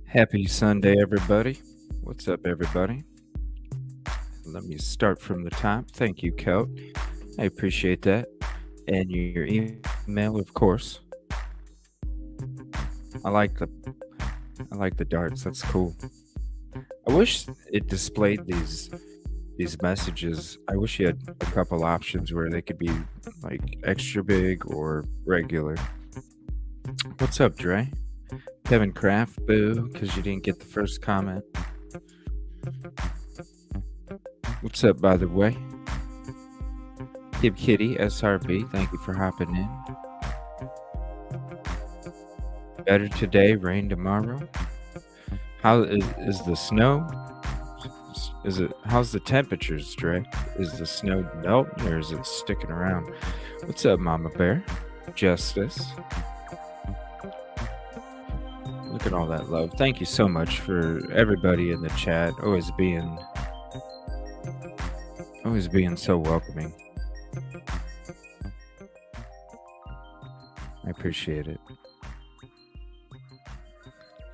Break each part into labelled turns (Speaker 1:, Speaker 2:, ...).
Speaker 1: Happy Sunday, everybody. What's up, everybody? Let me start from the top. Thank you, Kelt. I appreciate that. And your email, of course. I like the I like the darts. That's cool. I wish it displayed these messages. I wish you had a couple options where they could be like extra big or regular. What's up, Dre? Kevin Kraft, boo, because you didn't get the first comment. What's up, by the way? Kid Kitty, SRB, thank you for hopping in. Better today, rain tomorrow. How is the snow? How's the temperatures, Dre? Is the snow melting or is it sticking around? What's up, Mama Bear? Justice. Look at all that love. Thank you so much for everybody in the chat. Always being so welcoming. I appreciate it.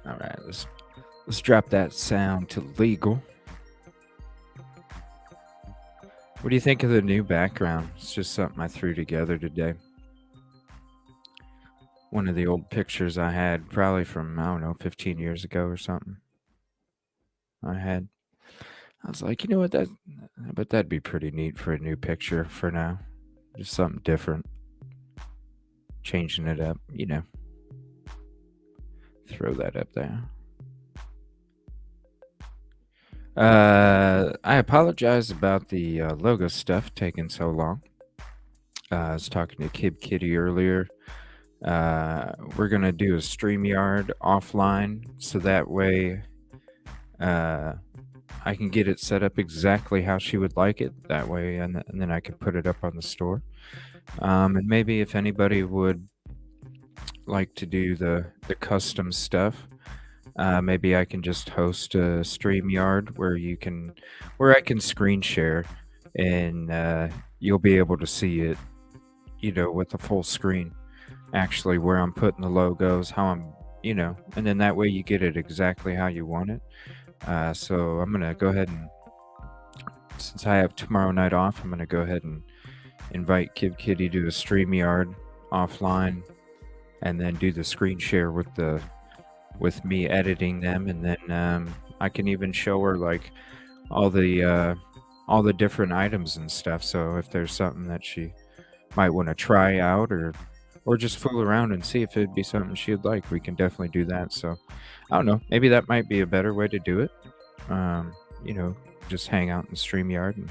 Speaker 1: All right, let's drop that sound to legal. What do you think of the new background? It's just something I threw together today. One of the old pictures I had, probably from, I don't know, 15 years ago or something. I was like, you know what, but that'd be pretty neat for a new picture for now. Just something different. Changing it up, you know. Throw that up there. I apologize about the logo stuff taking so long. I was talking to Kid Kitty earlier. We're going to do a StreamYard offline so that way I can get it set up exactly how she would like it. That way, and then I can put it up on the store. And maybe if anybody would like to do the custom stuff, maybe I can just host a StreamYard where I can screen share, and you'll be able to see it, you know, with the full screen, actually where I'm putting the logos, how I'm, you know, and then that way you get it exactly how you want it. So I'm gonna go ahead and, since I have tomorrow night off, I'm gonna go ahead and invite Kid Kitty to a StreamYard offline, and then do the screen share with me editing them, and then I can even show her like all the different items and stuff. So if there's something that she might want to try out or just fool around and see if it'd be something she'd like, we can definitely do that. So I don't know, maybe that might be a better way to do it. You know, just hang out in StreamYard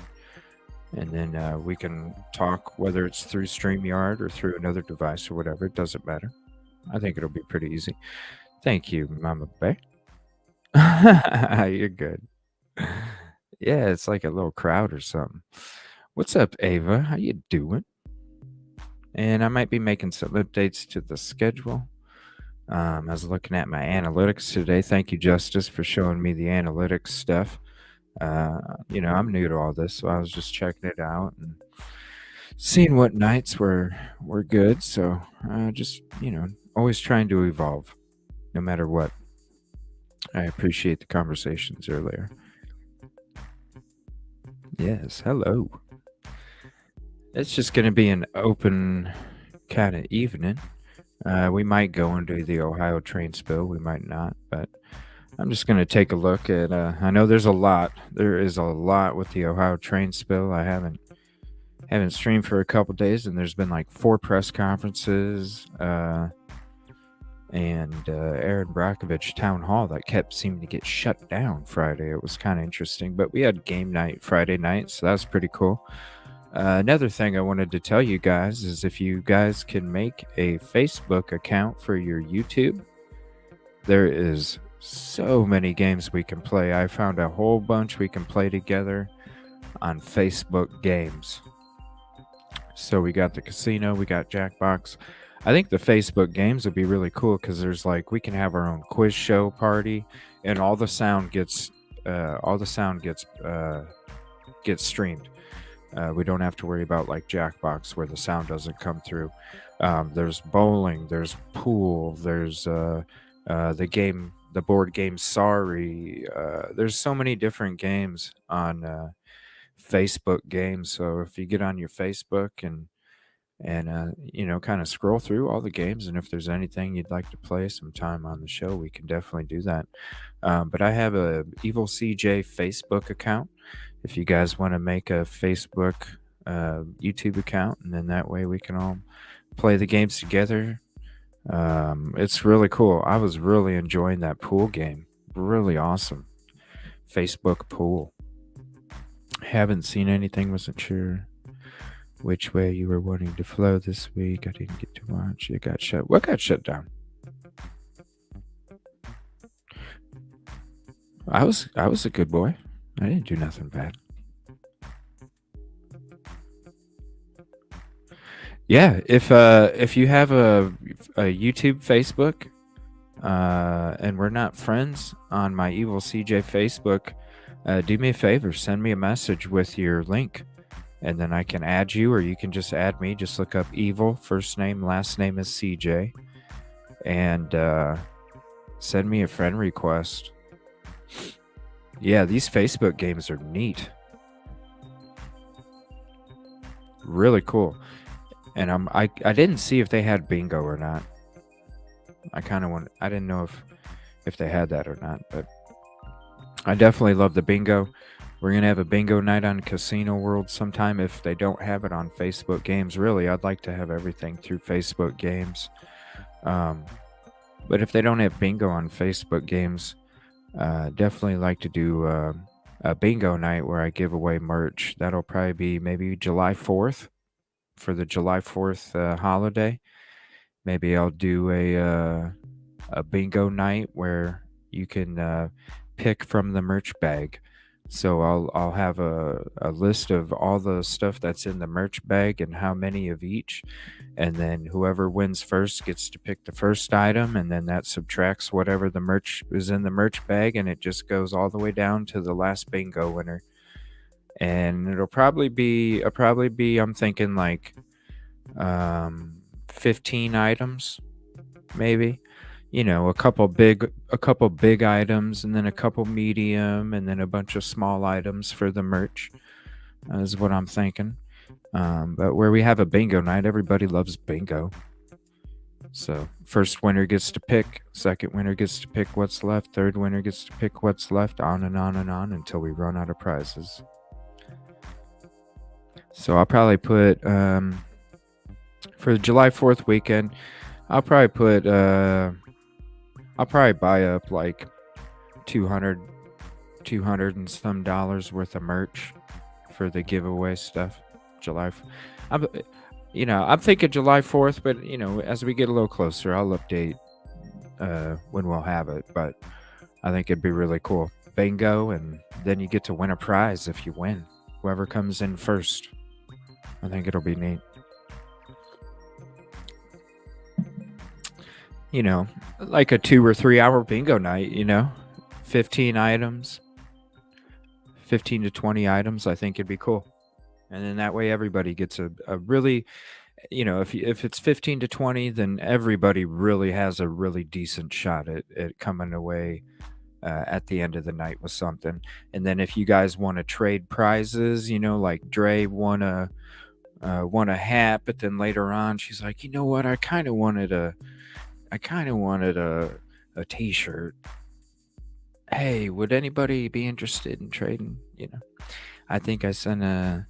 Speaker 1: and then we can talk, whether it's through StreamYard or through another device or whatever. It doesn't matter. I think it'll be pretty easy. Thank you, Mama Bear. You're good. Yeah, it's like a little crowd or something. What's up, Ava? How you doing? And I might be making some updates to the schedule. I was looking at my analytics today. Thank you, Justice, for showing me the analytics stuff. You know, I'm new to all this, so I was just checking it out and seeing what nights were good. So just, you know, always trying to evolve, no matter what. I appreciate the conversations earlier. Yes, hello. It's just going to be an open kind of evening. We might go and do the Ohio train spill. We might not, but I'm just going to take a look at. I know there's a lot. There is a lot with the Ohio train spill. I haven't streamed for a couple days, and there's been like 4 press conferences. And Aaron Brockovich town hall that kept seeming to get shut down Friday. It was kind of interesting, but we had game night Friday night, so that was pretty cool. Another thing I wanted to tell you guys is if you guys can make a Facebook account for your YouTube, there is so many games we can play. I found a whole bunch we can play together on Facebook games. So we got the casino, we got Jackbox. I think the Facebook games would be really cool because there's like we can have our own quiz show party, and all the sound gets gets streamed. We don't have to worry about like Jackbox where the sound doesn't come through. There's bowling, there's pool, there's the board game Sorry. There's so many different games on Facebook games. So if you get on your Facebook and kind of scroll through all the games, and if there's anything you'd like to play sometime on the show, we can definitely do that. But I have a Evil CJ Facebook account. If you guys want to make a Facebook YouTube account, and then that way we can all play the games together. It's really cool. I was really enjoying that pool game. Really awesome. Facebook pool. Haven't seen anything, wasn't sure which way you were wanting to flow this week. I didn't get to watch. It got shut. What got shut down? I was a good boy. I didn't do nothing bad. Yeah, if you have a YouTube Facebook, and we're not friends on my Evil CJ Facebook, do me a favor, send me a message with your link, and then I can add you, or you can just add me. Just look up Evil, first name, last name is CJ, and send me a friend request. Yeah, these Facebook games are neat. Really cool. And I didn't see if they had bingo or not. I didn't know if they had that or not, but I definitely love the bingo. We're gonna have a bingo night on Casino World sometime if they don't have it on Facebook Games. Really, I'd like to have everything through Facebook Games. But if they don't have bingo on Facebook Games, definitely like to do a bingo night where I give away merch. That'll probably be maybe July 4th for the July 4th holiday. Maybe I'll do a bingo night where you can pick from the merch bag. So I'll have a list of all the stuff that's in the merch bag and how many of each, and then whoever wins first gets to pick the first item, and then that subtracts whatever the merch is in the merch bag, and it just goes all the way down to the last bingo winner. And it'll probably be I'm thinking like 15 items maybe, a couple big items, and then a couple medium, and then a bunch of small items for the merch, is what I'm thinking. But where we have a bingo night, everybody loves bingo. So first winner gets to pick, second winner gets to pick what's left, third winner gets to pick what's left, on and on and on until we run out of prizes. So I'll probably put for the July 4th weekend, I'll probably buy up like 200 and some dollars worth of merch for the giveaway stuff. I'm thinking July 4th, but as we get a little closer, I'll update when we'll have it. But I think it'd be really cool. Bingo, and then you get to win a prize if you win. Whoever comes in first. I think it'll be neat. Like a 2 or 3 hour bingo night, 15 items, 15 to 20 items. I think it'd be cool. And then that way everybody gets a really, if it's 15 to 20, then everybody really has a really decent shot at coming away at the end of the night with something. And then if you guys want to trade prizes, like Dre won want a hat, but then later on she's like, you know what? I kind of wanted a t-shirt. Hey, would anybody be interested in trading? I think I sent a.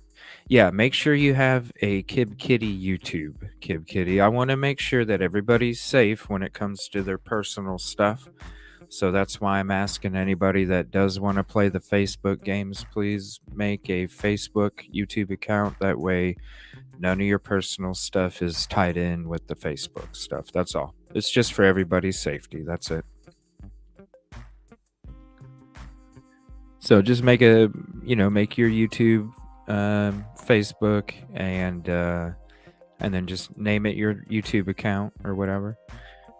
Speaker 1: Yeah, make sure you have a Kib Kitty YouTube. Kib Kitty. I want to make sure that everybody's safe when it comes to their personal stuff. So that's why I'm asking anybody that does want to play the Facebook games, please make a Facebook YouTube account. That way, none of your personal stuff is tied in with the Facebook stuff. That's all. It's just for everybody's safety. That's it. So just make your YouTube, Facebook, and then just name it your YouTube account or whatever,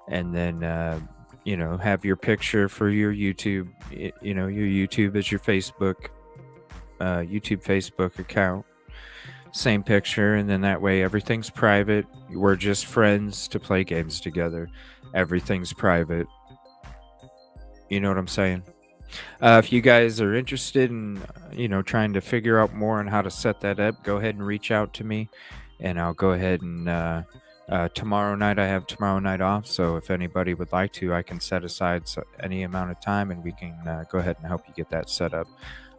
Speaker 1: and then have your picture for your YouTube. Your YouTube is your Facebook, Facebook account. Same picture, and then that way everything's private. We're just friends to play games together. Everything's private. You know what I'm saying? If you guys are interested in, trying to figure out more on how to set that up, go ahead and reach out to me, and I'll go ahead and tomorrow night, I have tomorrow night off. So if anybody would like to, I can set aside any amount of time, and we can go ahead and help you get that set up.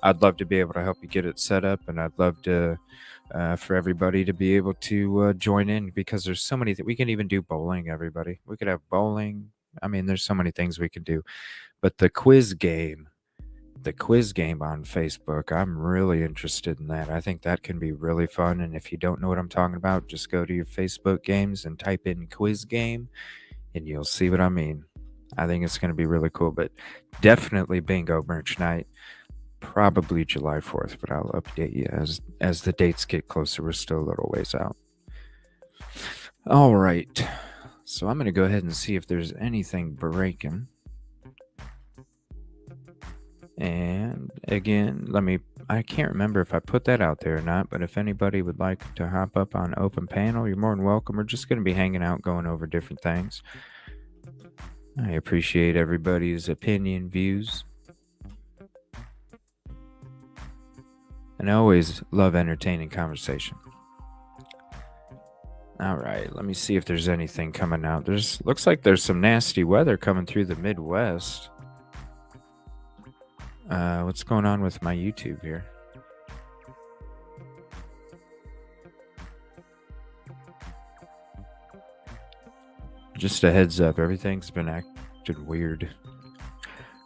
Speaker 1: I'd love to be able to help you get it set up, and I'd love to for everybody to be able to join in, because there's so many we can even do bowling. Everybody, we could have bowling. I mean, there's so many things we can do. But the quiz game on Facebook, I'm really interested in that. I think that can be really fun. And if you don't know what I'm talking about, just go to your Facebook games and type in quiz game, and you'll see what I mean. I think it's going to be really cool. But definitely bingo merch night. Probably July 4th, but I'll update you as the dates get closer. We're still a little ways out. All right. So I'm going to go ahead and see if there's anything breaking. And again, I can't remember if I put that out there or not, but if anybody would like to hop up on open panel, you're more than welcome. We're just going to be hanging out, going over different things. I appreciate everybody's opinion, views. And I always love entertaining conversation. All right, let me see if there's anything coming out. Looks like there's some nasty weather coming through the Midwest. What's going on with my YouTube here? Just a heads up, everything's been acted weird.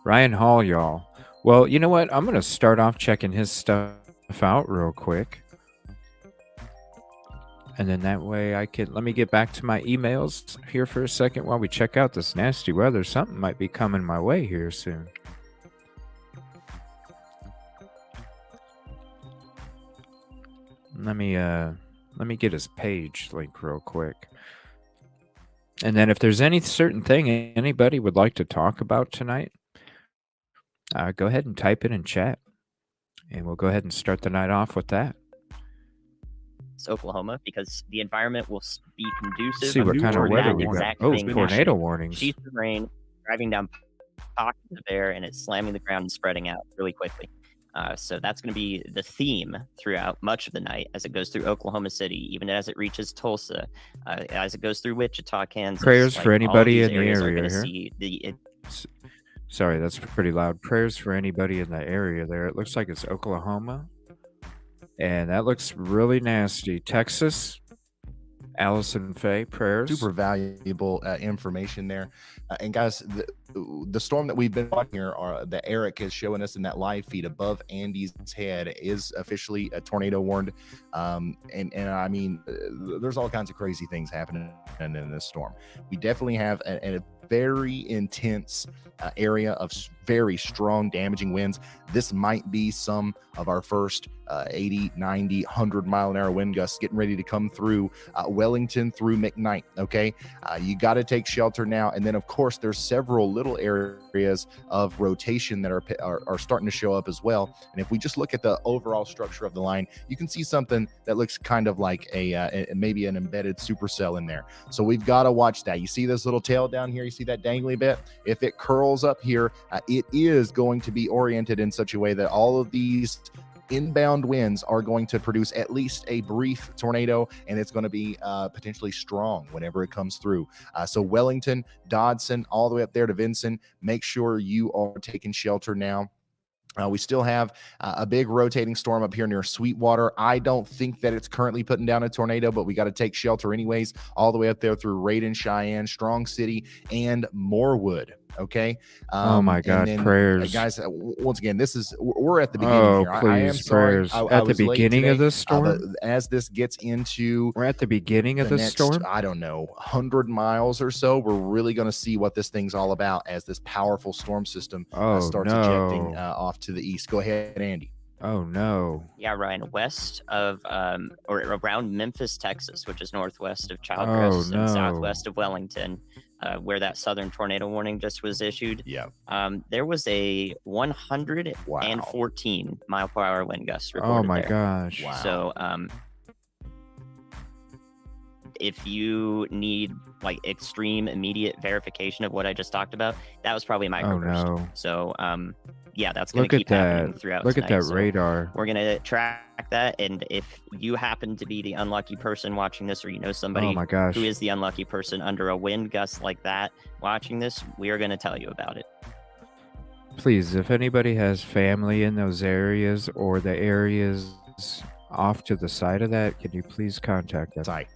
Speaker 1: Ryan Hall, y'all. Well, you know what? I'm going to start off checking his stuff out real quick. And then that way let me get back to my emails here for a second while we check out this nasty weather. Something might be coming my way here soon. Let me get his page link real quick. And then if there's any certain thing anybody would like to talk about tonight, go ahead and type it in chat. And we'll go ahead and start the night off with that.
Speaker 2: It's Oklahoma, because the environment will be conducive.
Speaker 1: See what kind of weather we got. Oh, tornado warnings.
Speaker 2: Sheets of rain driving down pockets of air, and it's slamming the ground and spreading out really quickly. So that's going to be the theme throughout much of the night as it goes through Oklahoma City, even as it reaches Tulsa, as it goes through Wichita, Kansas.
Speaker 1: Prayers for anybody in the area
Speaker 2: here.
Speaker 1: Sorry, that's pretty loud. Prayers for anybody in the area there. It looks like it's Oklahoma, and that looks really nasty. Texas, Allison Faye, prayers.
Speaker 3: Super valuable information there. And guys, the storm that we've been watching here, that Eric is showing us in that live feed above Andy's head, is officially a tornado warned. And I mean, there's all kinds of crazy things happening in this storm. We definitely have a very intense area of very strong damaging winds. This might be some of our first 80, 90, 100 mile an hour wind gusts getting ready to come through Wellington through McKnight. Okay, you got to take shelter now. And then of course there's several little areas of rotation that are starting to show up as well. And if we just look at the overall structure of the line, you can see something that looks kind of like a maybe an embedded supercell in there. So we've got to watch that. You see this little tail down here? You see that dangly bit? If it curls up here, it is going to be oriented in such a way that all of these inbound winds are going to produce at least a brief tornado, and it's going to be potentially strong whenever it comes through. So Wellington, Dodson, all the way up there to Vincent, make sure you are taking shelter now. We still have a big rotating storm up here near Sweetwater. I don't think that it's currently putting down a tornado, but we got to take shelter anyways, all the way up there through Raiden, Cheyenne, Strong City, and Morewood. Okay.
Speaker 1: Oh my
Speaker 3: And
Speaker 1: God,
Speaker 3: then,
Speaker 1: prayers.
Speaker 3: guys, once again, we're at the beginning here. I am
Speaker 1: Please,
Speaker 3: sorry.
Speaker 1: prayers.
Speaker 3: I
Speaker 1: At the
Speaker 3: was late
Speaker 1: beginning of
Speaker 3: today,
Speaker 1: the storm?
Speaker 3: but as this gets into
Speaker 1: We're at the beginning of
Speaker 3: the
Speaker 1: the
Speaker 3: next,
Speaker 1: storm?
Speaker 3: I don't know, 100 miles or so, we're really going to see what this thing's all about as this powerful storm system
Speaker 1: Oh,
Speaker 3: starts ejecting
Speaker 1: no.
Speaker 3: off to the east. Go ahead, Andy.
Speaker 1: Oh, no.
Speaker 2: Yeah, Ryan, west of or around Memphis, Texas, which is northwest of
Speaker 1: Oh,
Speaker 2: Childress and
Speaker 1: no.
Speaker 2: southwest of Wellington, where that southern tornado warning just was issued.
Speaker 3: Yeah.
Speaker 2: There was a 114 mile per hour wind gust reported
Speaker 1: Oh, my
Speaker 2: there.
Speaker 1: gosh.
Speaker 3: Wow.
Speaker 2: So, if you need like extreme immediate verification of what I just talked about, that was probably microburst.
Speaker 1: Oh, no.
Speaker 2: So, yeah, that's going
Speaker 1: Look
Speaker 2: to
Speaker 1: at
Speaker 2: keep happening
Speaker 1: that.
Speaker 2: throughout
Speaker 1: Look at
Speaker 2: tonight.
Speaker 1: that
Speaker 2: So
Speaker 1: radar.
Speaker 2: we're going to track that. And if you happen to be the unlucky person watching this, or you know somebody
Speaker 1: Oh, my gosh.
Speaker 2: who is the unlucky person under a wind gust like that watching this, we are going to tell you about it.
Speaker 1: Please, if anybody has family in those areas or the areas off to the side of that, can you please contact them?
Speaker 3: Site.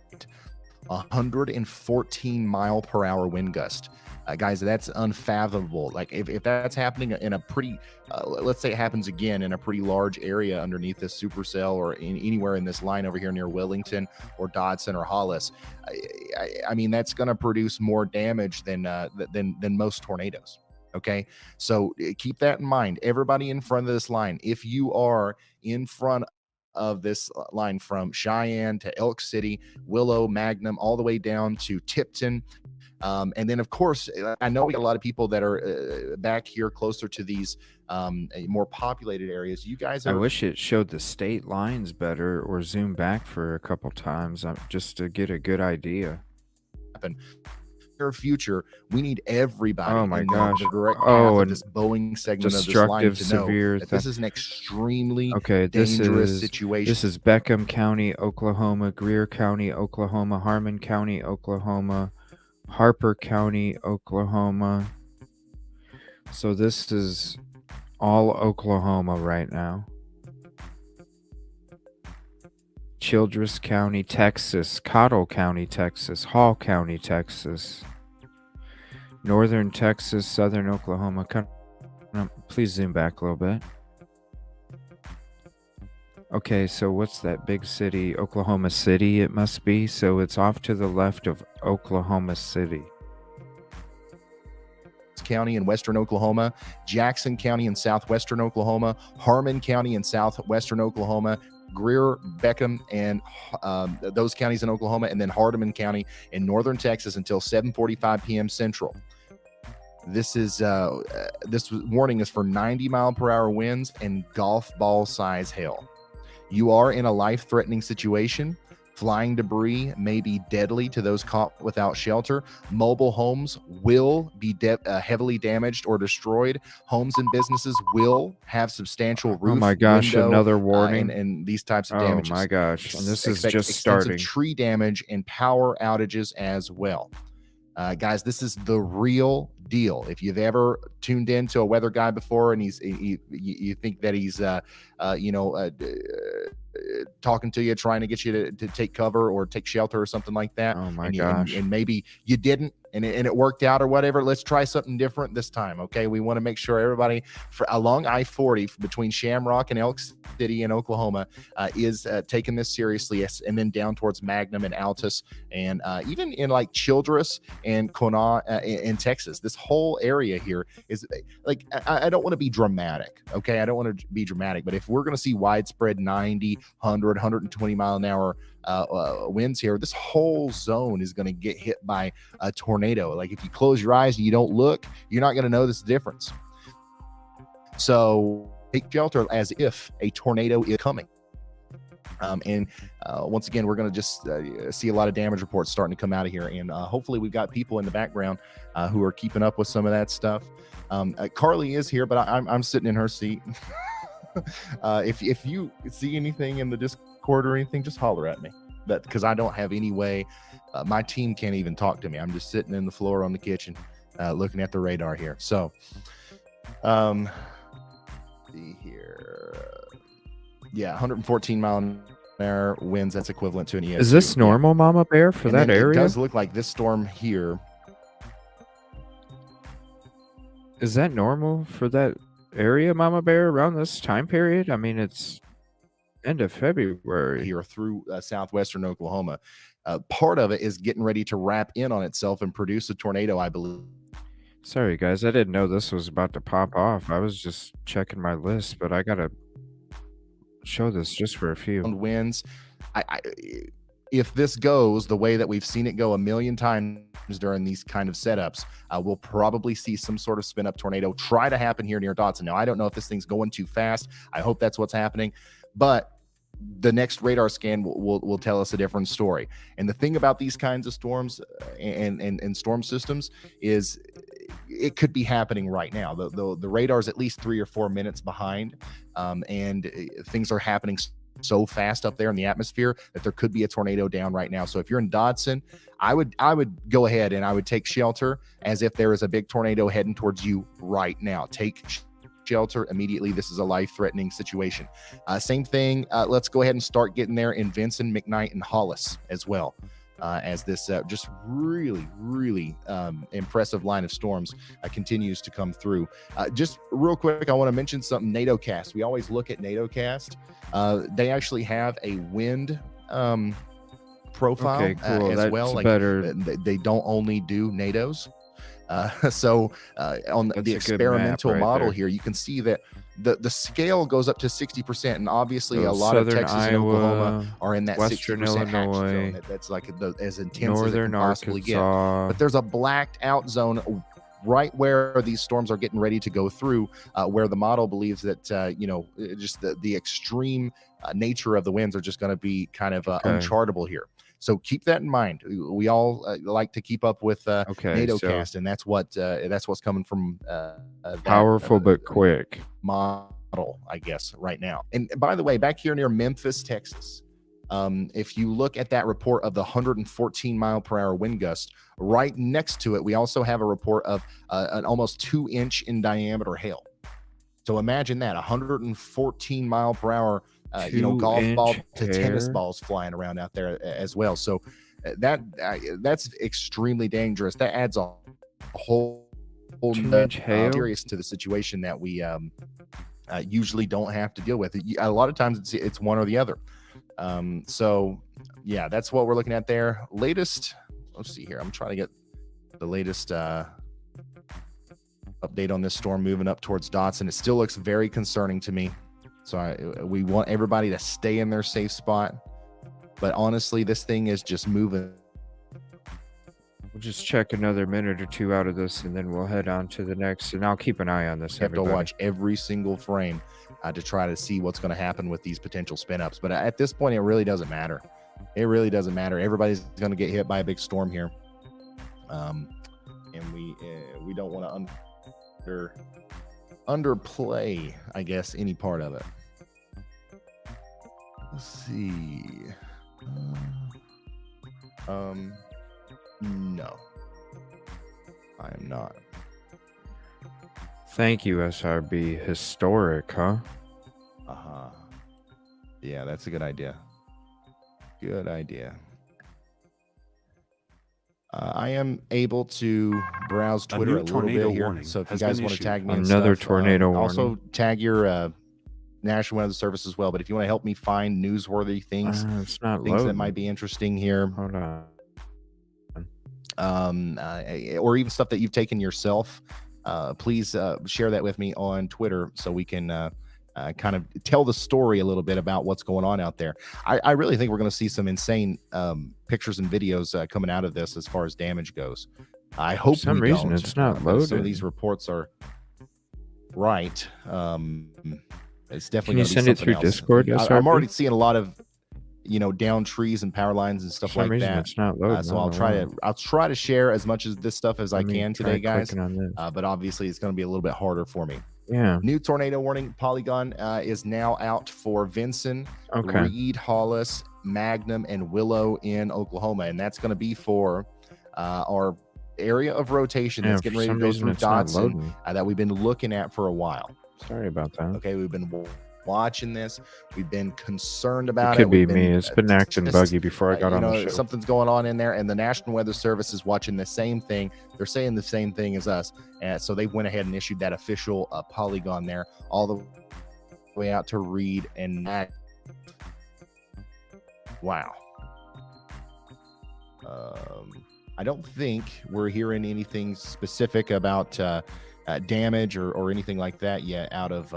Speaker 3: 114 mile per hour wind gust. Guys, that's unfathomable. Like if that's happening in a pretty, let's say it happens again in a pretty large area underneath this supercell or anywhere in this line over here near Wellington or Dodson or Hollis, I mean, that's going to produce more damage than most tornadoes. Okay, so keep that in mind. Everybody in front of this line, if you are in front of this line from Cheyenne to Elk City, Willow, Magnum, all the way down to Tipton. And then, of course, I know we got a lot of people that are back here closer to these more populated areas. You guys
Speaker 1: I
Speaker 3: are.
Speaker 1: wish it showed the state lines better or zoom back for a couple times just to get a good idea.
Speaker 3: Near future, we need everybody
Speaker 1: Oh my
Speaker 3: in
Speaker 1: gosh.
Speaker 3: the direct path
Speaker 1: Oh,
Speaker 3: of
Speaker 1: and
Speaker 3: this Boeing segment of this line
Speaker 1: destructive,
Speaker 3: to know
Speaker 1: severe
Speaker 3: that this is an extremely
Speaker 1: Okay, this
Speaker 3: dangerous situation.
Speaker 1: is Beckham County, Oklahoma, Greer County, Oklahoma, Harmon County, Oklahoma, Harper County, Oklahoma. So this is all Oklahoma right now. Childress County, Texas, Cottle County, Texas, Hall County, Texas, Northern Texas, Southern Oklahoma. Please zoom back a little bit. Okay, so what's that big city? Oklahoma City, it must be. So it's off to the left of Oklahoma City.
Speaker 3: County in western Oklahoma, Jackson County in southwestern Oklahoma, Harmon County in southwestern Oklahoma, Greer, Beckham, and those counties in Oklahoma, and then Hardeman County in northern Texas until 7:45 p.m. Central. This warning is for 90 mile per hour winds and golf ball size hail. You are in a life-threatening situation. Flying debris may be deadly to those caught without shelter. Mobile homes will be heavily damaged or destroyed. Homes and businesses will have substantial roof,
Speaker 1: Oh my gosh,
Speaker 3: window,
Speaker 1: another warning.
Speaker 3: and these types of
Speaker 1: Oh
Speaker 3: damages.
Speaker 1: my gosh, and this is
Speaker 3: Expect
Speaker 1: just
Speaker 3: extensive
Speaker 1: starting.
Speaker 3: tree damage and power outages as well. Guys, this is the real deal. If you've ever tuned in to a weather guy before and you think that he's talking to you, trying to get you to take cover or take shelter or something like that.
Speaker 1: Oh my
Speaker 3: and
Speaker 1: gosh.
Speaker 3: and maybe you didn't and it worked out or whatever. Let's try something different this time. Okay. We want to make sure everybody along I-40 between Shamrock and Elk City in Oklahoma is taking this seriously. Yes, and then down towards Magnum and Altus and even in like Childress and Kona in Texas. This whole area here is like, I don't want to be dramatic. Okay. I don't want to be dramatic, but if we're going to see widespread 90, 100, 120 mile an hour winds here, this whole zone is going to get hit by a tornado. Like if you close your eyes and you don't look, you're not going to notice the difference. So take shelter as if a tornado is coming. Once again, we're going to just see a lot of damage reports starting to come out of here. And hopefully we've got people in the background who are keeping up with some of that stuff. Carly is here, but I'm sitting in her seat. If you see anything in the Discord or anything, just holler at me. That because I don't have any way. My team can't even talk to me. I'm just sitting in the floor on the kitchen, looking at the radar here. So, see here. Yeah, 114 mile an hour winds. That's equivalent to an ESP.
Speaker 1: Is this normal, Mama Bear, for
Speaker 3: And
Speaker 1: that
Speaker 3: then
Speaker 1: area?
Speaker 3: It does look like this storm here.
Speaker 1: Is that normal for that area, Mama Bear, around this time period? I mean, it's end of February.
Speaker 3: Here through southwestern Oklahoma. Part of it is getting ready to wrap in on itself and produce a tornado, I believe.
Speaker 1: Sorry, guys. I didn't know this was about to pop off. I was just checking my list, but I got to show this just for a few.
Speaker 3: Winds. If this goes the way that we've seen it go a million times during these kind of setups, we'll probably see some sort of spin up tornado try to happen here near Dotson. Now, I don't know if this thing's going too fast. I hope that's what's happening, but the next radar scan will tell us a different story. And the thing about these kinds of storms and storm systems is it could be happening right now. The radar's at least 3 or 4 minutes behind, and things are happening so fast up there in the atmosphere that there could be a tornado down right now. So if you're in Dodson, I would go ahead and I would take shelter as if there is a big tornado heading towards you right now. Take shelter immediately. This is a life-threatening situation. Same thing. Let's go ahead and start getting there in Vinson, McKnight, and Hollis as well. As this just really impressive line of storms continues to come through. Just real quick, I want to mention something. NATOcast. We always look at NATOcast. They actually have a wind profile
Speaker 1: Okay, cool.
Speaker 3: as
Speaker 1: That's
Speaker 3: well. Like
Speaker 1: better.
Speaker 3: they don't only do NATOs. So on
Speaker 1: That's
Speaker 3: the
Speaker 1: a good
Speaker 3: experimental
Speaker 1: map right
Speaker 3: model
Speaker 1: there.
Speaker 3: here, you can see that the scale goes up to 60%, and obviously
Speaker 1: So
Speaker 3: a lot of
Speaker 1: Southern
Speaker 3: Texas and Oklahoma
Speaker 1: Iowa,
Speaker 3: are in that
Speaker 1: Western
Speaker 3: 60% action
Speaker 1: Illinois,
Speaker 3: zone. That's like as intense as it
Speaker 1: Northern
Speaker 3: can possibly get.
Speaker 1: Arkansas.
Speaker 3: But there's a blacked out zone right where these storms are getting ready to go through, where the model believes that just the extreme nature of the winds are just going to be kind of unchartable here. So keep that in mind. We all like to keep up with NATOcast, and that's what's coming from
Speaker 1: Powerful but quick.
Speaker 3: model, I guess, right now. And by the way, back here near Memphis, Texas, if you look at that report of the 114 mile per hour wind gust, right next to it, we also have a report of an almost 2 inch in diameter hail. So imagine that 114 mile per hour, golf ball to tennis balls flying around out there as well. So that's extremely dangerous. That adds a whole
Speaker 1: 2 inch hail.
Speaker 3: serious to the situation that we usually don't have to deal with. A lot of times it's one or the other. So yeah, that's what we're looking at there. Latest, let's see here. I'm trying to get the latest update on this storm moving up towards Dotson. It still looks very concerning to me. So we want everybody to stay in their safe spot. But honestly, this thing is just moving.
Speaker 1: We'll just check another minute or two out of this, and then we'll head on to the next. And I'll keep an eye on this.
Speaker 3: You have to
Speaker 1: everybody.
Speaker 3: watch every single frame to try to see what's going to happen with these potential spin ups. But at this point, it really doesn't matter. It really doesn't matter. Everybody's going to get hit by a big storm here. And we don't want to underplay, I guess, any part of it. Let's see. No, I am not.
Speaker 1: Thank you, SRB. Historic, huh?
Speaker 3: Yeah, that's a good idea. Good idea. I am able to browse Twitter a little bit here. So if you guys want to tag me,
Speaker 1: another tornado warning.
Speaker 3: Also tag your National Weather Service as well. But if you want to help me find newsworthy things,
Speaker 1: It's not
Speaker 3: things that
Speaker 1: loading.
Speaker 3: might be interesting here,
Speaker 1: Hold on.
Speaker 3: or even stuff that you've taken yourself, please share that with me on Twitter so we can kind of tell the story a little bit about what's going on out there. I really think we're going to see some insane pictures and videos coming out of this as far as damage goes. I hope
Speaker 1: For some
Speaker 3: we
Speaker 1: reason
Speaker 3: don't,
Speaker 1: it's not
Speaker 3: but
Speaker 1: loaded.
Speaker 3: Some of these reports are right. It's definitely
Speaker 1: Can you
Speaker 3: gonna be
Speaker 1: send it through
Speaker 3: something else.
Speaker 1: Discord,
Speaker 3: I'm
Speaker 1: SRB?
Speaker 3: already seeing a lot of down trees and power lines and stuff
Speaker 1: For some
Speaker 3: like
Speaker 1: reason
Speaker 3: that.
Speaker 1: it's not loading.
Speaker 3: So
Speaker 1: I
Speaker 3: I'll
Speaker 1: don't
Speaker 3: try
Speaker 1: know.
Speaker 3: to share as much as this stuff as I
Speaker 1: Let me
Speaker 3: can
Speaker 1: try
Speaker 3: today, guys.
Speaker 1: clicking on this.
Speaker 3: But obviously it's going to be a little bit harder for me.
Speaker 1: Yeah.
Speaker 3: New tornado warning polygon is now out for Vinson,
Speaker 1: Okay.
Speaker 3: Reed, Hollis, Magnum, and Willow in Oklahoma, and that's going to be for our area of rotation
Speaker 1: Yeah,
Speaker 3: that's
Speaker 1: for
Speaker 3: getting ready to
Speaker 1: some
Speaker 3: go
Speaker 1: reason
Speaker 3: through
Speaker 1: it's not
Speaker 3: Dotson
Speaker 1: loading.
Speaker 3: that we've been looking at for a while.
Speaker 1: Sorry about that.
Speaker 3: Okay, we've been watching this. We've been concerned
Speaker 1: It
Speaker 3: about
Speaker 1: could
Speaker 3: it. We've
Speaker 1: be me. It's been acting
Speaker 3: just,
Speaker 1: buggy before I got on the show.
Speaker 3: something's going on in there, and the National Weather Service is watching the same thing. They're saying the same thing as us, so they went ahead and issued that official polygon there, all the way out to Reed and Mag. Wow. I don't think we're hearing anything specific about damage or anything like that yet out of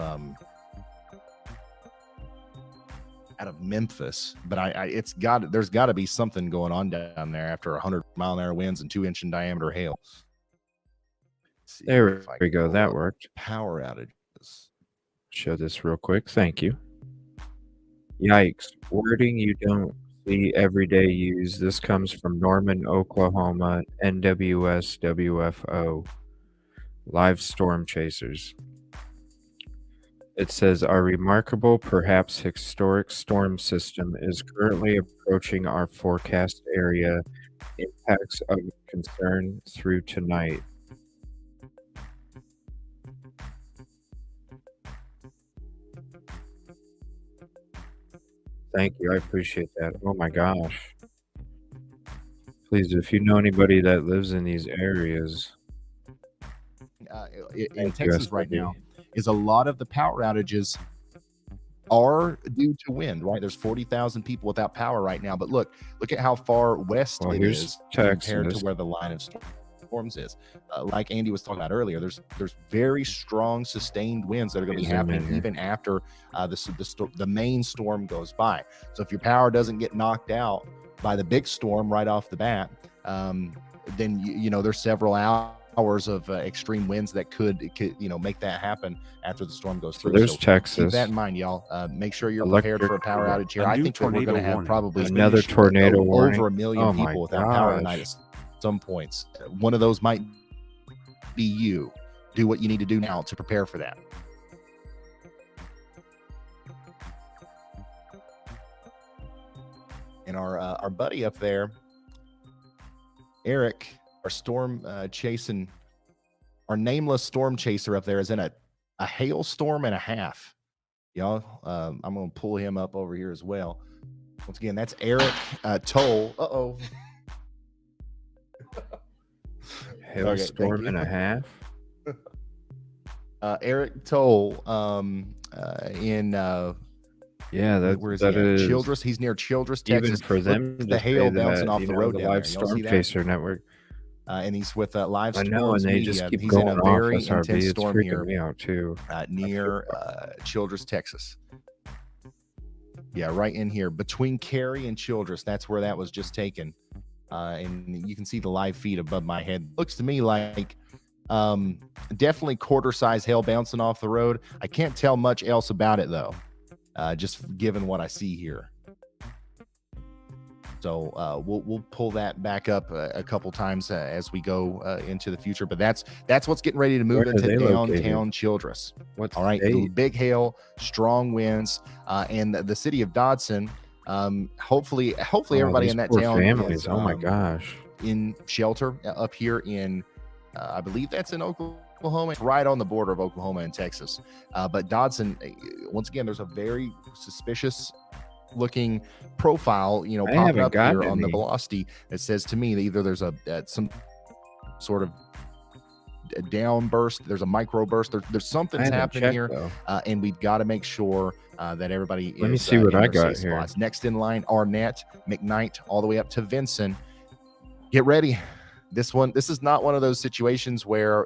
Speaker 3: Memphis, but there's got to be something going on down there after 100-mile-an-hour winds and 2-inch in diameter hail.
Speaker 1: There we go. That worked.
Speaker 3: Power outages.
Speaker 1: Show this real quick. Thank you. Yikes. Wording you don't see everyday use. This comes from Norman, Oklahoma, NWS WFO. Live storm chasers. It says, our remarkable, perhaps historic storm system is currently approaching our forecast area. Impacts of concern through tonight. Thank you. I appreciate that. Oh my gosh. Please, if you know anybody that lives in these areas.
Speaker 3: In Texas right now, is a lot of the power outages are due to wind, right? There's 40,000 people without power right now, but look at how far west it is compared to where the line of storms is. Like Andy was talking about earlier, there's very strong sustained winds that are going to be happening even after the main storm goes by. So if your power doesn't get knocked out by the big storm right off the bat, then you know there's several hours of extreme winds that could make that happen after the storm goes through.
Speaker 1: There's Texas.
Speaker 3: Keep that in mind, y'all. Make sure you're prepared for a power outage here. I think that we're going to have probably
Speaker 1: another tornado warning.
Speaker 3: Over 1 million people without power tonight at some points. One of those might be you. Do what you need to do now to prepare for that. And our buddy up there, Eric, our storm chasing, our nameless storm chaser up there is in a hailstorm and a half. Y'all, I'm going to pull him up over here as well. Once again, that's Eric Toll. Uh-oh.
Speaker 1: Hailstorm and a half.
Speaker 3: Eric Toll in where is he? Childress. He's near Childress, Texas.
Speaker 1: Even for them,
Speaker 3: the hail bouncing off the road
Speaker 1: the
Speaker 3: down
Speaker 1: Live
Speaker 3: there.
Speaker 1: Storm Chaser Network.
Speaker 3: And he's with Live Storm.
Speaker 1: I know, and they just keep
Speaker 3: he's
Speaker 1: going
Speaker 3: in a
Speaker 1: off
Speaker 3: very
Speaker 1: SRB.
Speaker 3: intense
Speaker 1: It's
Speaker 3: storm
Speaker 1: freaking
Speaker 3: here
Speaker 1: me out too.
Speaker 3: Near Childress, Texas. Yeah, right in here between Cary and Childress. That's where that was just taken. And you can see the live feed above my head. Looks to me like definitely quarter-size hail bouncing off the road. I can't tell much else about it though, just given what I see here. So we'll pull that back up a couple times as we go into the future. But that's what's getting ready to move into downtown Childress. All right, big hail, strong winds, and the city of Dodson. Hopefully everybody in that town is,
Speaker 1: oh my gosh,
Speaker 3: in shelter up here in I believe that's in Oklahoma. It's right on the border of Oklahoma and Texas. But Dodson, once again, there's a very suspicious looking profile, popping up here on the velocity. It says to me that either there's some sort of a downburst, there's a microburst, there's something's happening here, and we've got to make sure that everybody is.
Speaker 1: Let me see what I got here.
Speaker 3: Spots. Next in line, Arnett, McKnight, all the way up to Vinson. Get ready. This is not one of those situations where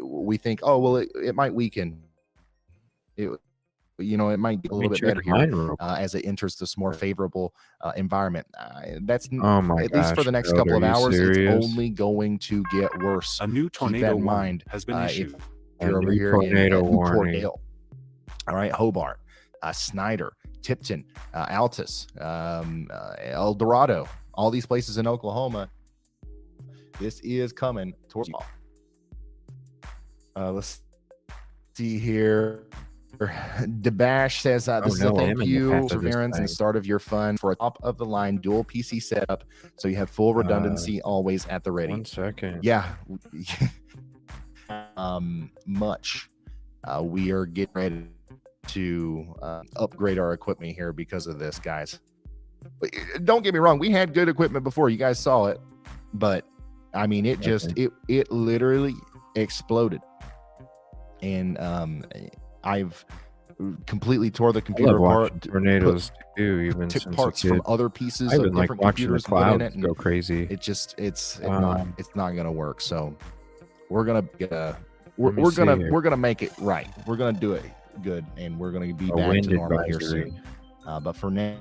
Speaker 3: we think, oh well, it might weaken. It might get a little bit better here as it enters this more favorable environment. That's at least for the next couple of hours. It's only going to get worse.
Speaker 4: A new tornado warning has been issued.
Speaker 3: If you're over here in Cordell. All right, Hobart, Snyder, Tipton, Altus, El Dorado, all these places in Oklahoma. This is coming towards. Let's see here. Debash says,
Speaker 1: Oh
Speaker 3: this is a
Speaker 1: no, I
Speaker 3: thank
Speaker 1: am in the
Speaker 3: you
Speaker 1: path
Speaker 3: for
Speaker 1: of this
Speaker 3: Aaron's and the
Speaker 1: thing.
Speaker 3: start of your fun for a top of the line dual PC setup. So you have full redundancy always at the ready.
Speaker 1: 1 second.
Speaker 3: Yeah. Much. We are getting ready to upgrade our equipment here because of this, guys. But don't get me wrong, we had good equipment before. You guys saw it, but I mean, it just it literally exploded, and I've completely tore the computer apart.
Speaker 1: Tornadoes too, even
Speaker 3: took
Speaker 1: since
Speaker 3: parts
Speaker 1: a kid.
Speaker 3: from other pieces
Speaker 1: I
Speaker 3: of
Speaker 1: even like
Speaker 3: different
Speaker 1: watching the
Speaker 3: computers and put in
Speaker 1: clouds
Speaker 3: it, and
Speaker 1: go crazy.
Speaker 3: it just it's not gonna work. So we're gonna we're gonna make it right. We're gonna do it good, and we're gonna be back to normal here soon. But for now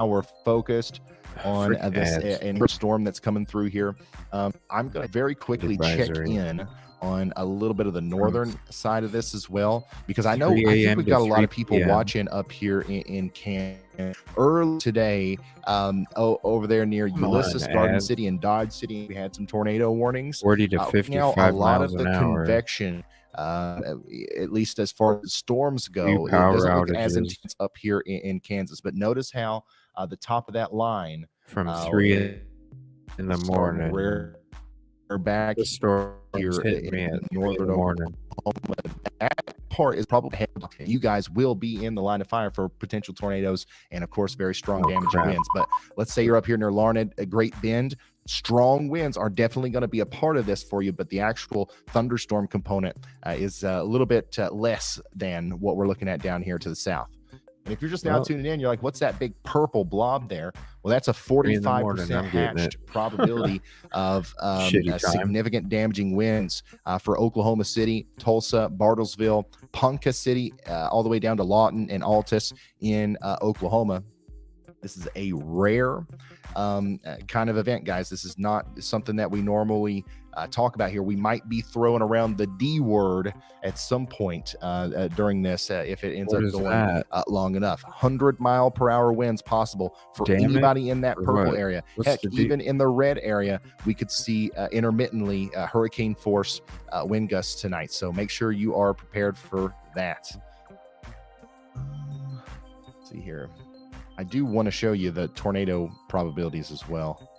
Speaker 3: we're focused on this storm that's coming through here. I'm gonna very quickly check in on a little bit of the northern side of this as well, because I think we've got a lot of people watching up here in Kansas. Early today, over there near Ulysses, Garden City, and Dodge City, we had some tornado warnings.
Speaker 1: 40 to 55
Speaker 3: now, a lot
Speaker 1: miles
Speaker 3: of the
Speaker 1: an hour.
Speaker 3: convection, at least as far as storms go, it
Speaker 1: power
Speaker 3: doesn't look
Speaker 1: outages
Speaker 3: as intense up here in Kansas. But notice how the top of that line
Speaker 1: from 3 in the morning.
Speaker 3: We're back
Speaker 1: the storm
Speaker 3: here
Speaker 1: hitting me at
Speaker 3: northern
Speaker 1: morning.
Speaker 3: Oklahoma. That part is probably you guys will be in the line of fire for potential tornadoes and, of course, very strong damaging winds. But let's say you're up here near Larned, a Great Bend. Strong winds are definitely going to be a part of this for you, but the actual thunderstorm component is a little bit less than what we're looking at down here to the south. And if you're just now tuning in, you're like, what's that big purple blob there? Well, that's a 45% hatched probability of significant damaging winds for Oklahoma City, Tulsa, Bartlesville, Ponca City, all the way down to Lawton and Altus in Oklahoma. This is a rare kind of event, guys. This is not something that we normally talk about here. We might be throwing around the D word at some point during this if it ends up going long enough. 100-mile-per-hour winds possible for anybody in that purple area. Heck, even in the red area, we could see intermittently hurricane force wind gusts tonight. So make sure you are prepared for that. Let's see here. I do want to show you the tornado probabilities as well,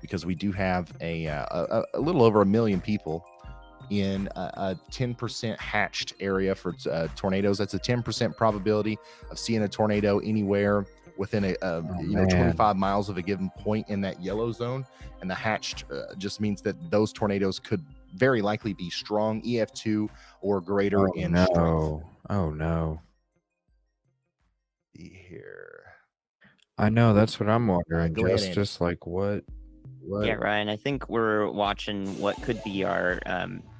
Speaker 3: because we do have a little over 1 million people in a 10% hatched area for tornadoes. That's a 10% probability of seeing a tornado anywhere within 25 miles of a given point in that yellow zone. And the hatched just means that those tornadoes could very likely be strong, EF2 or greater in strength.
Speaker 1: Oh no.
Speaker 3: Here,
Speaker 1: I know, that's what I'm wondering.
Speaker 3: Go ahead,
Speaker 1: just like what?
Speaker 2: Yeah, Ryan, I think we're watching what could be our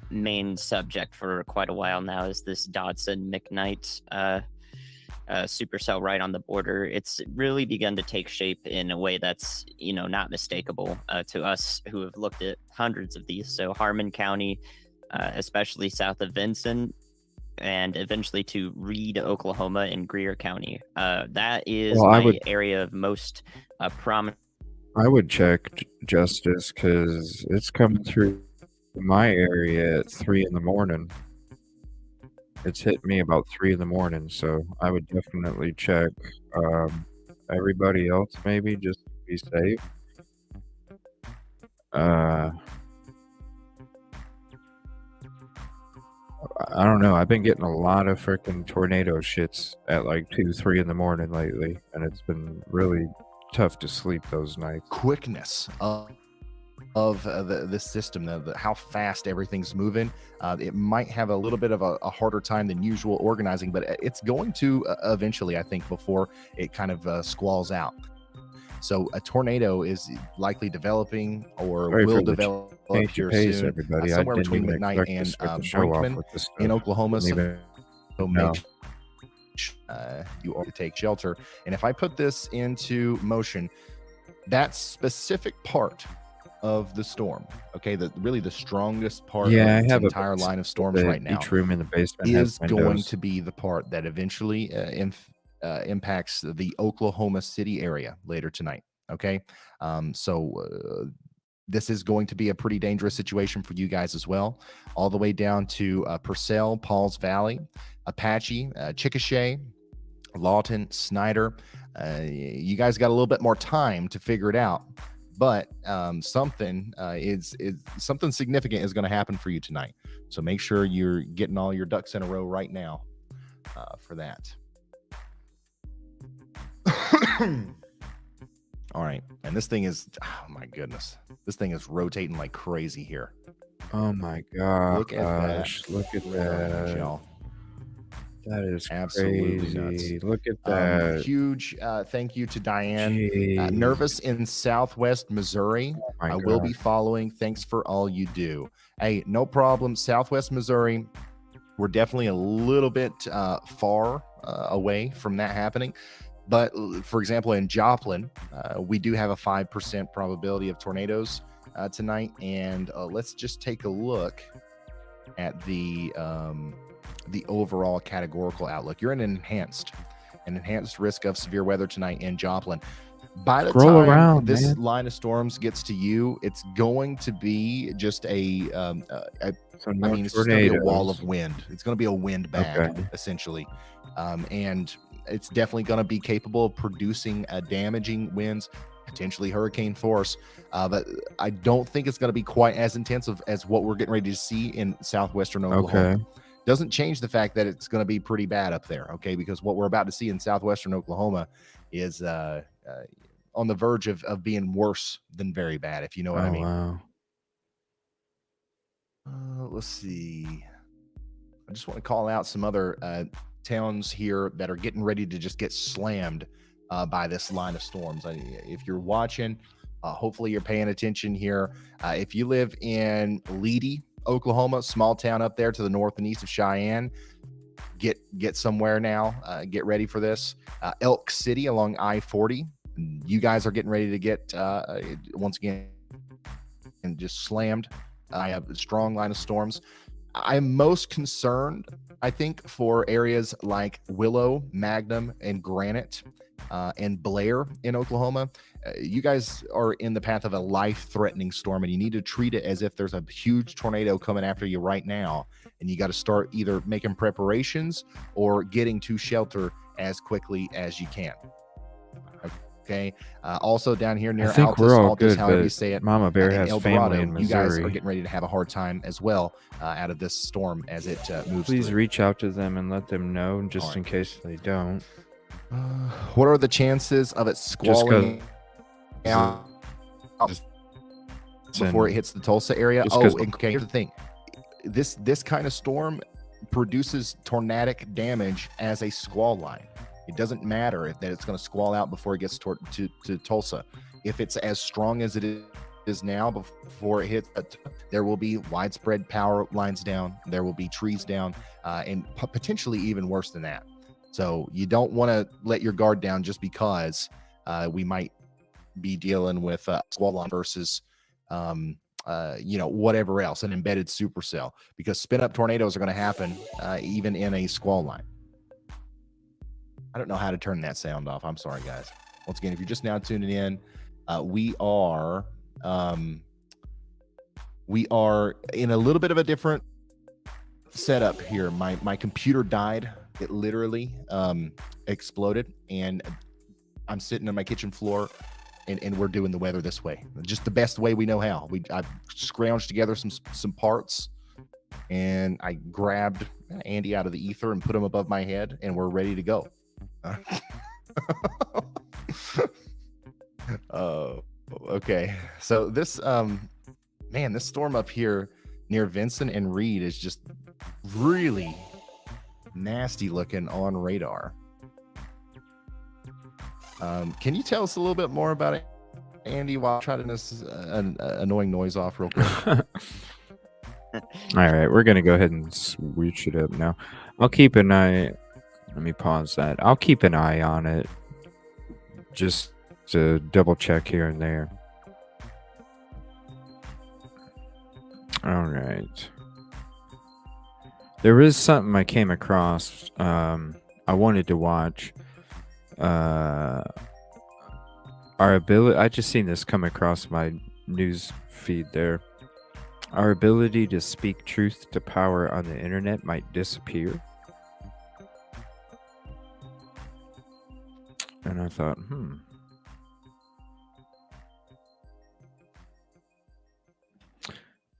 Speaker 2: main subject for quite a while now, is this Dodson McKnight supercell right on the border. It's really begun to take shape in a way that's not mistakable to us who have looked at hundreds of these. So Harmon County, especially south of Vinson, and eventually to Reed, Oklahoma, and Greer County. That is my area of most prominent.
Speaker 1: I would check Justice, because it's coming through my area at 3 in the morning. It's hit me about 3 in the morning, so I would definitely check everybody else, maybe, just to be safe. I don't know. I've been getting a lot of freaking tornado shits at like 2, 3 in the morning lately, and it's been really tough to sleep those nights.
Speaker 3: Quickness of the system, how fast everything's moving. It might have a little bit of a harder time than usual organizing, but it's going to eventually, I think, before it kind of squalls out. So a tornado is likely developing or will develop here soon, somewhere between McKnight and Brinkman in Oklahoma. So make you ought to take shelter. And if I put this into motion, that specific part of the storm, okay, really the strongest part of the entire line of storms right now,
Speaker 1: each room in the basement
Speaker 3: is going to be the part that eventually impacts the Oklahoma City area later tonight. Okay, so this is going to be a pretty dangerous situation for you guys as well. All the way down to Purcell, Pauls Valley, Apache, Chickasha, Lawton, Snyder. You guys got a little bit more time to figure it out, but something significant is going to happen for you tonight. So make sure you're getting all your ducks in a row right now for that. All right, and this thing is, oh my goodness, this thing is rotating like crazy here.
Speaker 1: Oh my gosh!
Speaker 3: Look at that!
Speaker 1: Look at that,
Speaker 3: y'all.
Speaker 1: That is
Speaker 3: absolutely
Speaker 1: crazy.
Speaker 3: nuts.
Speaker 1: Look at that.
Speaker 3: Huge thank you to Diane. Nervous in Southwest Missouri. I will be following. Thanks for all you do. Hey, no problem. Southwest Missouri. We're definitely a little bit far away from that happening. But for example, in Joplin, we do have a 5% probability of tornadoes tonight. And let's just take a look at the overall categorical outlook. You're in an enhanced risk of severe weather tonight in Joplin. By the time this line of storms gets to you, it's going to be just it's going to be a wall of wind. It's going to be a wind bag, essentially. And it's definitely going to be capable of producing damaging winds, potentially hurricane force. But I don't think it's going to be quite as intensive as what we're getting ready to see in southwestern Oklahoma. Doesn't change the fact that it's going to be pretty bad up there, okay? Because what we're about to see in southwestern Oklahoma is on the verge of being worse than very bad, if you know what I mean.
Speaker 1: Wow.
Speaker 3: Let's see. I just want to call out some other towns here that are getting ready to just get slammed by this line of storms. If you're watching, hopefully you're paying attention here. If you live in Leedy, Oklahoma, small town up there to the north and east of Cheyenne, get somewhere now. Get ready for this. Elk City along I-40. You guys are getting ready to get once again and just slammed. I have a strong line of storms. I'm most concerned, I think, for areas like Willow, Magnum, and Granite, and Blair in Oklahoma. You guys are in the path of a life-threatening storm, and you need to treat it as if there's a huge tornado coming after you right now, and you got to start either making preparations or getting to shelter as quickly as you can. Okay. Also down here near Altus, however you say it,
Speaker 1: Mama Bear has family in Missouri.
Speaker 3: You guys are getting ready to have a hard time as well out of this storm as it moves.
Speaker 1: Please reach out to them and let them know, just in case they don't.
Speaker 3: What are the chances of it squalling out before it hits the Tulsa area? Okay. Here's the thing: this kind of storm produces tornadic damage as a squall line. It doesn't matter that it's going to squall out before it gets to Tulsa. If it's as strong as it is now, before it hits, there will be widespread power lines down. There will be trees down, and potentially even worse than that. So you don't want to let your guard down just because we might be dealing with squall line versus, whatever else, an embedded supercell, because spin up tornadoes are going to happen even in a squall line. I don't know how to turn that sound off. I'm sorry, guys. Once again, if you're just now tuning in, we are in a little bit of a different setup here. My computer died. It literally exploded, and I'm sitting on my kitchen floor, and we're doing the weather this way, just the best way we know how. I scrounged together some parts, and I grabbed Andy out of the ether and put him above my head, and we're ready to go. Oh, okay. So this this storm up here near Vincent and Reed is just really nasty looking on radar. Can you tell us a little bit more about it, Andy, while I try to this annoying noise off real quick?
Speaker 1: All right, we're gonna go ahead and switch it up now. I'll keep an eye. Let me pause that. I'll keep an eye on it, just to double check here and there. All right. There is something I came across. I wanted to watch. Our ability. I just seen this come across my news feed there. Our ability to speak truth to power on the internet might disappear. And I thought,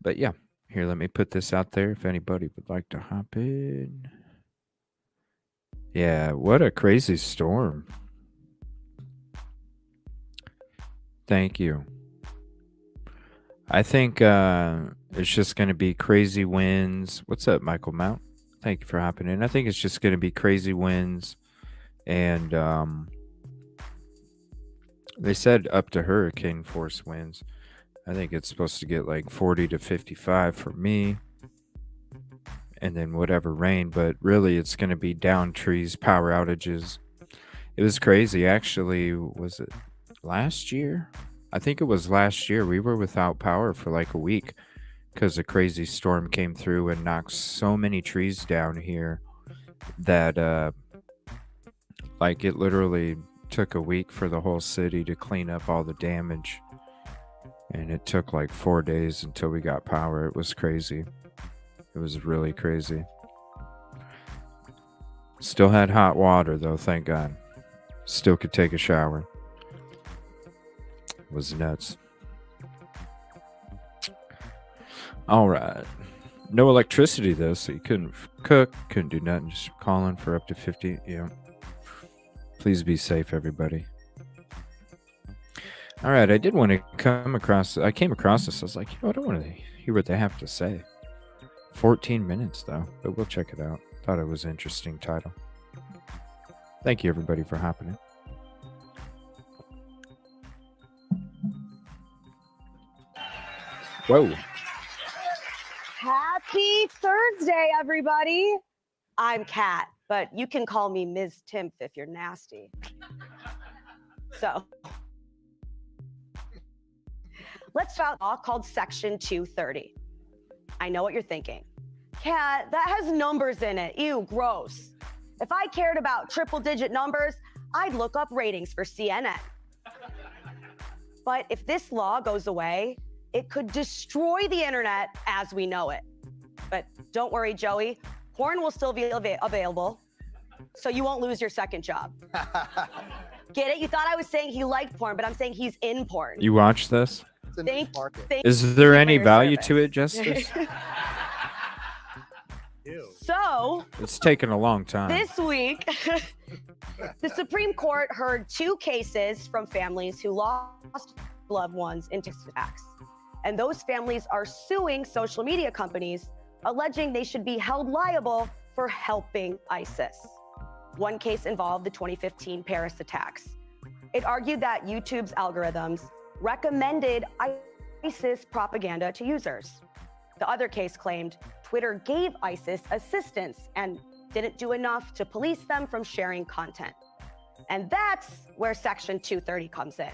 Speaker 1: But yeah, here, let me put this out there if anybody would like to hop in. Yeah, what a crazy storm. Thank you. I think it's just going to be crazy winds. What's up, Michael Mount? Thank you for hopping in. I think it's just going to be crazy winds. And they said up to hurricane force winds. I think it's supposed to get like 40 to 55 for me. And then whatever rain. But really, it's going to be down trees, power outages. It was crazy. Actually, was it last year? I think it was last year. We were without power for like a week because a crazy storm came through and knocked so many trees down here that like it literally took a week for the whole city to clean up all the damage. And it took like 4 days until we got power. It was crazy. It was really crazy. Still had hot water though, thank God. Still could take a shower. It was nuts. All right. No electricity though, so you couldn't cook, couldn't do nothing. Just calling for up to 50. Yeah. Please be safe, everybody. All right. I did want to came across this. I was like, I don't want to hear what they have to say. 14 minutes though, but we'll check it out. Thought it was an interesting title. Thank you, everybody, for hopping in. Whoa.
Speaker 5: Happy Thursday, everybody. I'm Kat, but you can call me Ms. Timpf if you're nasty. So, let's talk about a law called Section 230. I know what you're thinking. Kat, that has numbers in it. Ew, gross. If I cared about triple-digit numbers, I'd look up ratings for CNN. But if this law goes away, it could destroy the internet as we know it. But don't worry, Joey. Porn will still be available, so you won't lose your second job. Get it? You thought I was saying he liked porn, but I'm saying he's in porn.
Speaker 1: You watch this?
Speaker 5: Thank
Speaker 1: Is there
Speaker 5: you
Speaker 1: any
Speaker 5: for your
Speaker 1: value
Speaker 5: service.
Speaker 1: to it, Justice?
Speaker 5: So,
Speaker 1: It's taken a long time.
Speaker 5: this week, the Supreme Court heard 2 cases from families who lost loved ones in terrorist attacks. And those families are suing social media companies, alleging they should be held liable for helping ISIS. One case involved the 2015 Paris attacks. It argued that YouTube's algorithms recommended ISIS propaganda to users. The other case claimed Twitter gave ISIS assistance and didn't do enough to police them from sharing content. And that's where Section 230 comes in.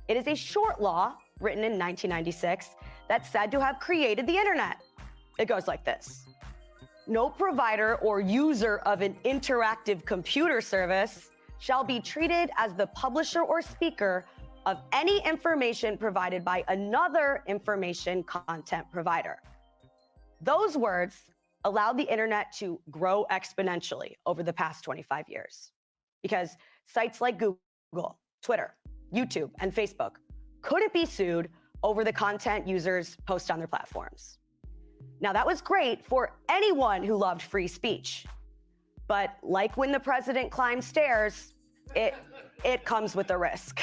Speaker 5: It is a short law written in 1996 that's said to have created the internet. It goes like this. No provider or user of an interactive computer service shall be treated as the publisher or speaker of any information provided by another information content provider. Those words allowed the internet to grow exponentially over the past 25 years because sites like Google, Twitter, YouTube, and Facebook couldn't be sued over the content users post on their platforms. Now, that was great for anyone who loved free speech. But like when the president climbs stairs, it comes with a risk.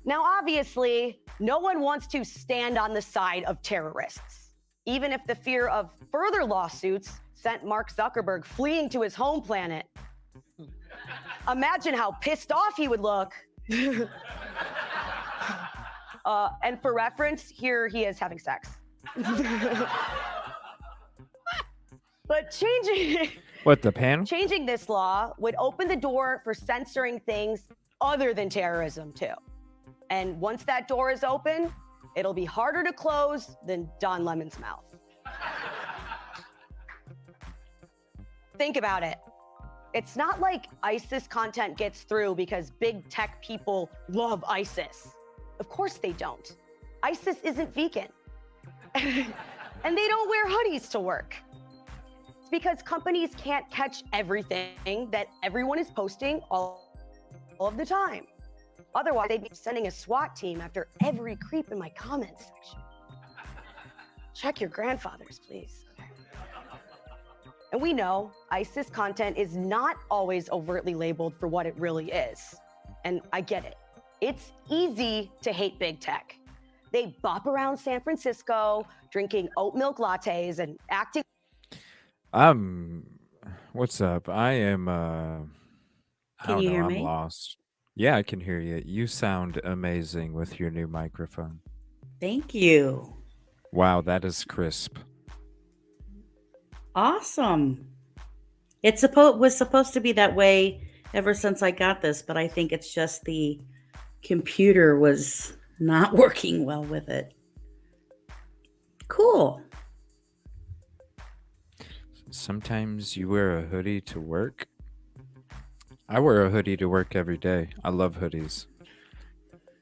Speaker 5: Now, obviously, no one wants to stand on the side of terrorists, even if the fear of further lawsuits sent Mark Zuckerberg fleeing to his home planet. Imagine how pissed off he would look. And for reference, here he is having sex. But changing this law would open the door for censoring things other than terrorism too. And once that door is open, it'll be harder to close than Don Lemon's mouth. Think about it. It's not like ISIS content gets through because big tech people love ISIS. Of course they don't. ISIS isn't vegan. And they don't wear hoodies to work. It's because companies can't catch everything that everyone is posting all of the time. Otherwise, they'd be sending a SWAT team after every creep in my comments section. Check your grandfathers, please. And we know ISIS content is not always overtly labeled for what it really is. And I get it. It's easy to hate big tech. They bop around San Francisco, drinking oat milk lattes and acting.
Speaker 1: What's up? I am, I
Speaker 6: Can
Speaker 1: don't
Speaker 6: you
Speaker 1: know,
Speaker 6: hear
Speaker 1: I'm
Speaker 6: me?
Speaker 1: lost. Yeah, I can hear you. You sound amazing with your new microphone.
Speaker 6: Thank you.
Speaker 1: Wow, that is crisp.
Speaker 6: Awesome. It was supposed to be that way ever since I got this, but I think it's just the computer was not working well with it. Cool.
Speaker 1: Sometimes you wear a hoodie to work. I wear a hoodie to work every day. I love hoodies.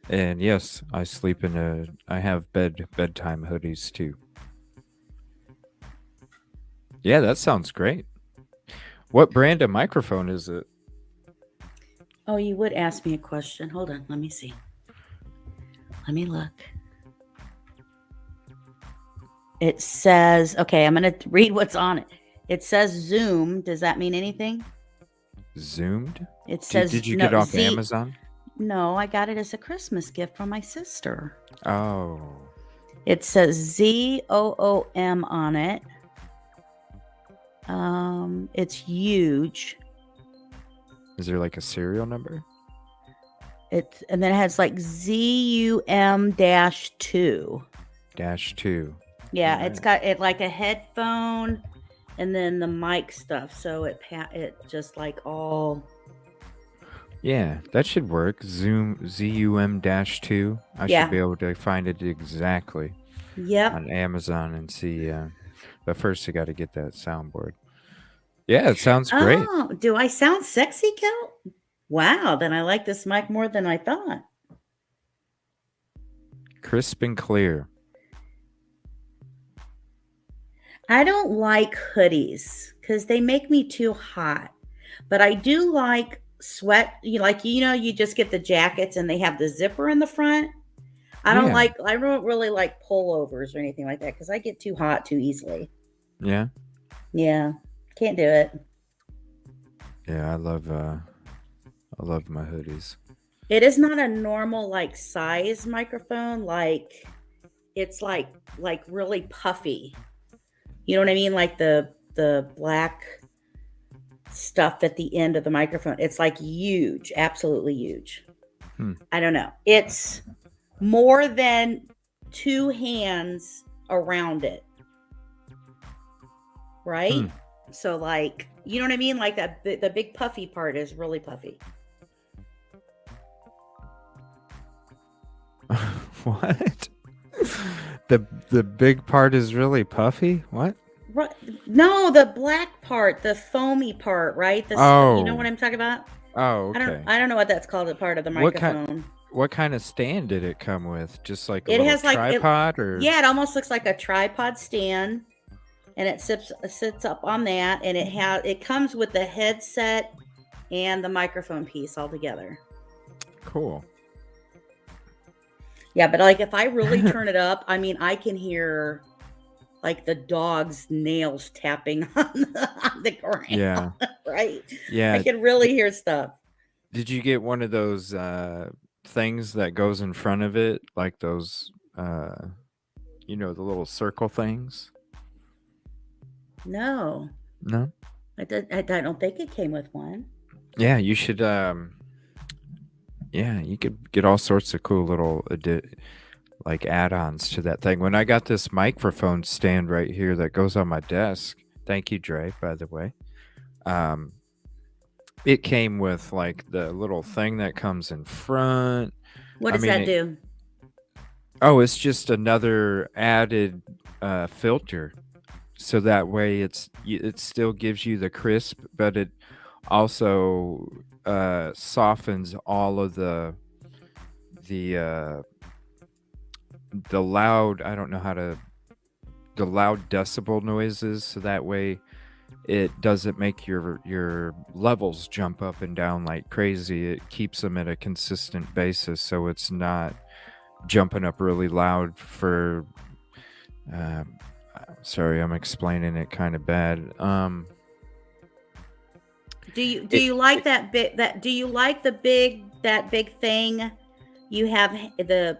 Speaker 1: And yes, I sleep in I have bedtime hoodies too. Yeah, that sounds great. What brand of microphone is it?
Speaker 6: Oh, you would ask me a question. Hold on. Let me see. Let me look. It says, okay, I'm going to read what's on it. It says Zoom. Does that mean anything?
Speaker 1: Zoomed?
Speaker 6: It says,
Speaker 1: Did you
Speaker 6: no,
Speaker 1: get it off
Speaker 6: Z-
Speaker 1: Amazon?
Speaker 6: No, I got it as a Christmas gift from my sister.
Speaker 1: Oh.
Speaker 6: It says ZOOM on it. It's huge.
Speaker 1: Is there like a serial number?
Speaker 6: And then it has like ZUM-2.
Speaker 1: -2.
Speaker 6: Yeah,
Speaker 1: Alright.
Speaker 6: it's got it like a headphone and then the mic stuff. So it just like all.
Speaker 1: Yeah, that should work. ZUM-2. I
Speaker 6: Yeah.
Speaker 1: should be able to find it exactly
Speaker 6: Yep.
Speaker 1: on Amazon and see. But first, I got to get that soundboard. Yeah, it sounds great.
Speaker 6: Oh, do I sound sexy, Kel? Wow, then I like this mic more than I thought.
Speaker 1: Crisp and clear.
Speaker 6: I don't like hoodies because they make me too hot. But I do like sweat. You just get the jackets and they have the zipper in the front. I don't really like pullovers or anything like that because I get too hot too easily.
Speaker 1: Yeah.
Speaker 6: Yeah, can't do it.
Speaker 1: Yeah, I love my hoodies.
Speaker 6: It is not a normal like size microphone. Like it's like really puffy. You know what I mean? Like the black stuff at the end of the microphone. It's like huge, absolutely huge. I don't know. It's more than 2 hands around it. Right? So like, you know what I mean? Like that the big puffy part is really puffy.
Speaker 1: What? The big part is really puffy? What?
Speaker 6: Right. No, the black part, the foamy part, right? You know what I'm talking about?
Speaker 1: Oh, okay.
Speaker 6: I don't know what that's called, a part of the microphone.
Speaker 1: What kind of stand did it come with? Just like a
Speaker 6: It
Speaker 1: little
Speaker 6: has like
Speaker 1: tripod or?
Speaker 6: Yeah, it almost looks like a tripod stand, and it sits up on that, and it comes with the headset and the microphone piece all together.
Speaker 1: Cool.
Speaker 6: Yeah, but like if I really turn it up, I mean, I can hear like the dog's nails tapping on the ground.
Speaker 1: Yeah.
Speaker 6: Right?
Speaker 1: Yeah.
Speaker 6: I can really hear stuff.
Speaker 1: Did you get one of those things that goes in front of it? Like those, the little circle things?
Speaker 6: No.
Speaker 1: No?
Speaker 6: I don't think it came with one.
Speaker 1: Yeah, you should, you could get all sorts of cool little like add-ons to that thing. When I got this microphone stand right here that goes on my desk, thank you, Dre, by the way. It came with like the little thing that comes in front.
Speaker 6: What does that do?
Speaker 1: Oh, it's just another added filter, so that way it still gives you the crisp, but it also softens all of the loud, I don't know how to, the loud decibel noises, so that way it doesn't make your levels jump up and down like crazy. It keeps them at a consistent basis, so it's not jumping up really loud for um, sorry, I'm explaining it kind of bad.
Speaker 6: Do you like that big, that do you like the big thing you have, the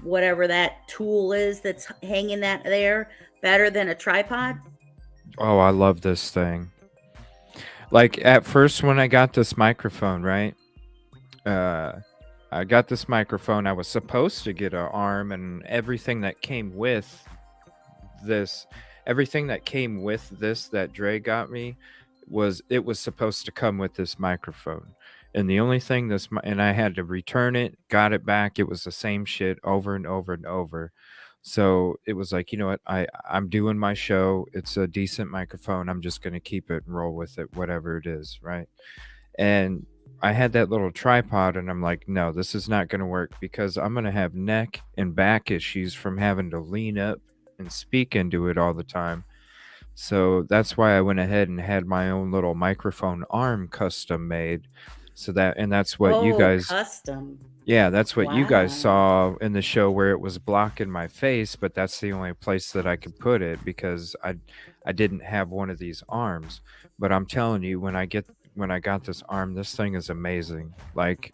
Speaker 6: whatever that tool is that's hanging that there, better than a tripod?
Speaker 1: Oh, I love this thing. Like at first when I got this microphone, right? I got this microphone. I was supposed to get an arm and everything that came with this, that Dre got me was supposed to come with this microphone. And the only thing and I had to return it, got it back. It was the same shit over and over and over. So it was like, you know what? I'm doing my show. It's a decent microphone. I'm just going to keep it and roll with it, whatever it is, right? And I had that little tripod and I'm like, no, this is not going to work because I'm going to have neck and back issues from having to lean up and speak into it all the time. So that's why I went ahead and had my own little microphone arm custom made. So that's what you guys,
Speaker 6: custom.
Speaker 1: yeah, that's what you guys
Speaker 6: Wow.
Speaker 1: saw in the show where it was blocking my face, but that's the only place that I could put it because I didn't have one of these arms. But I'm telling you, when I got this arm, this thing is amazing. Like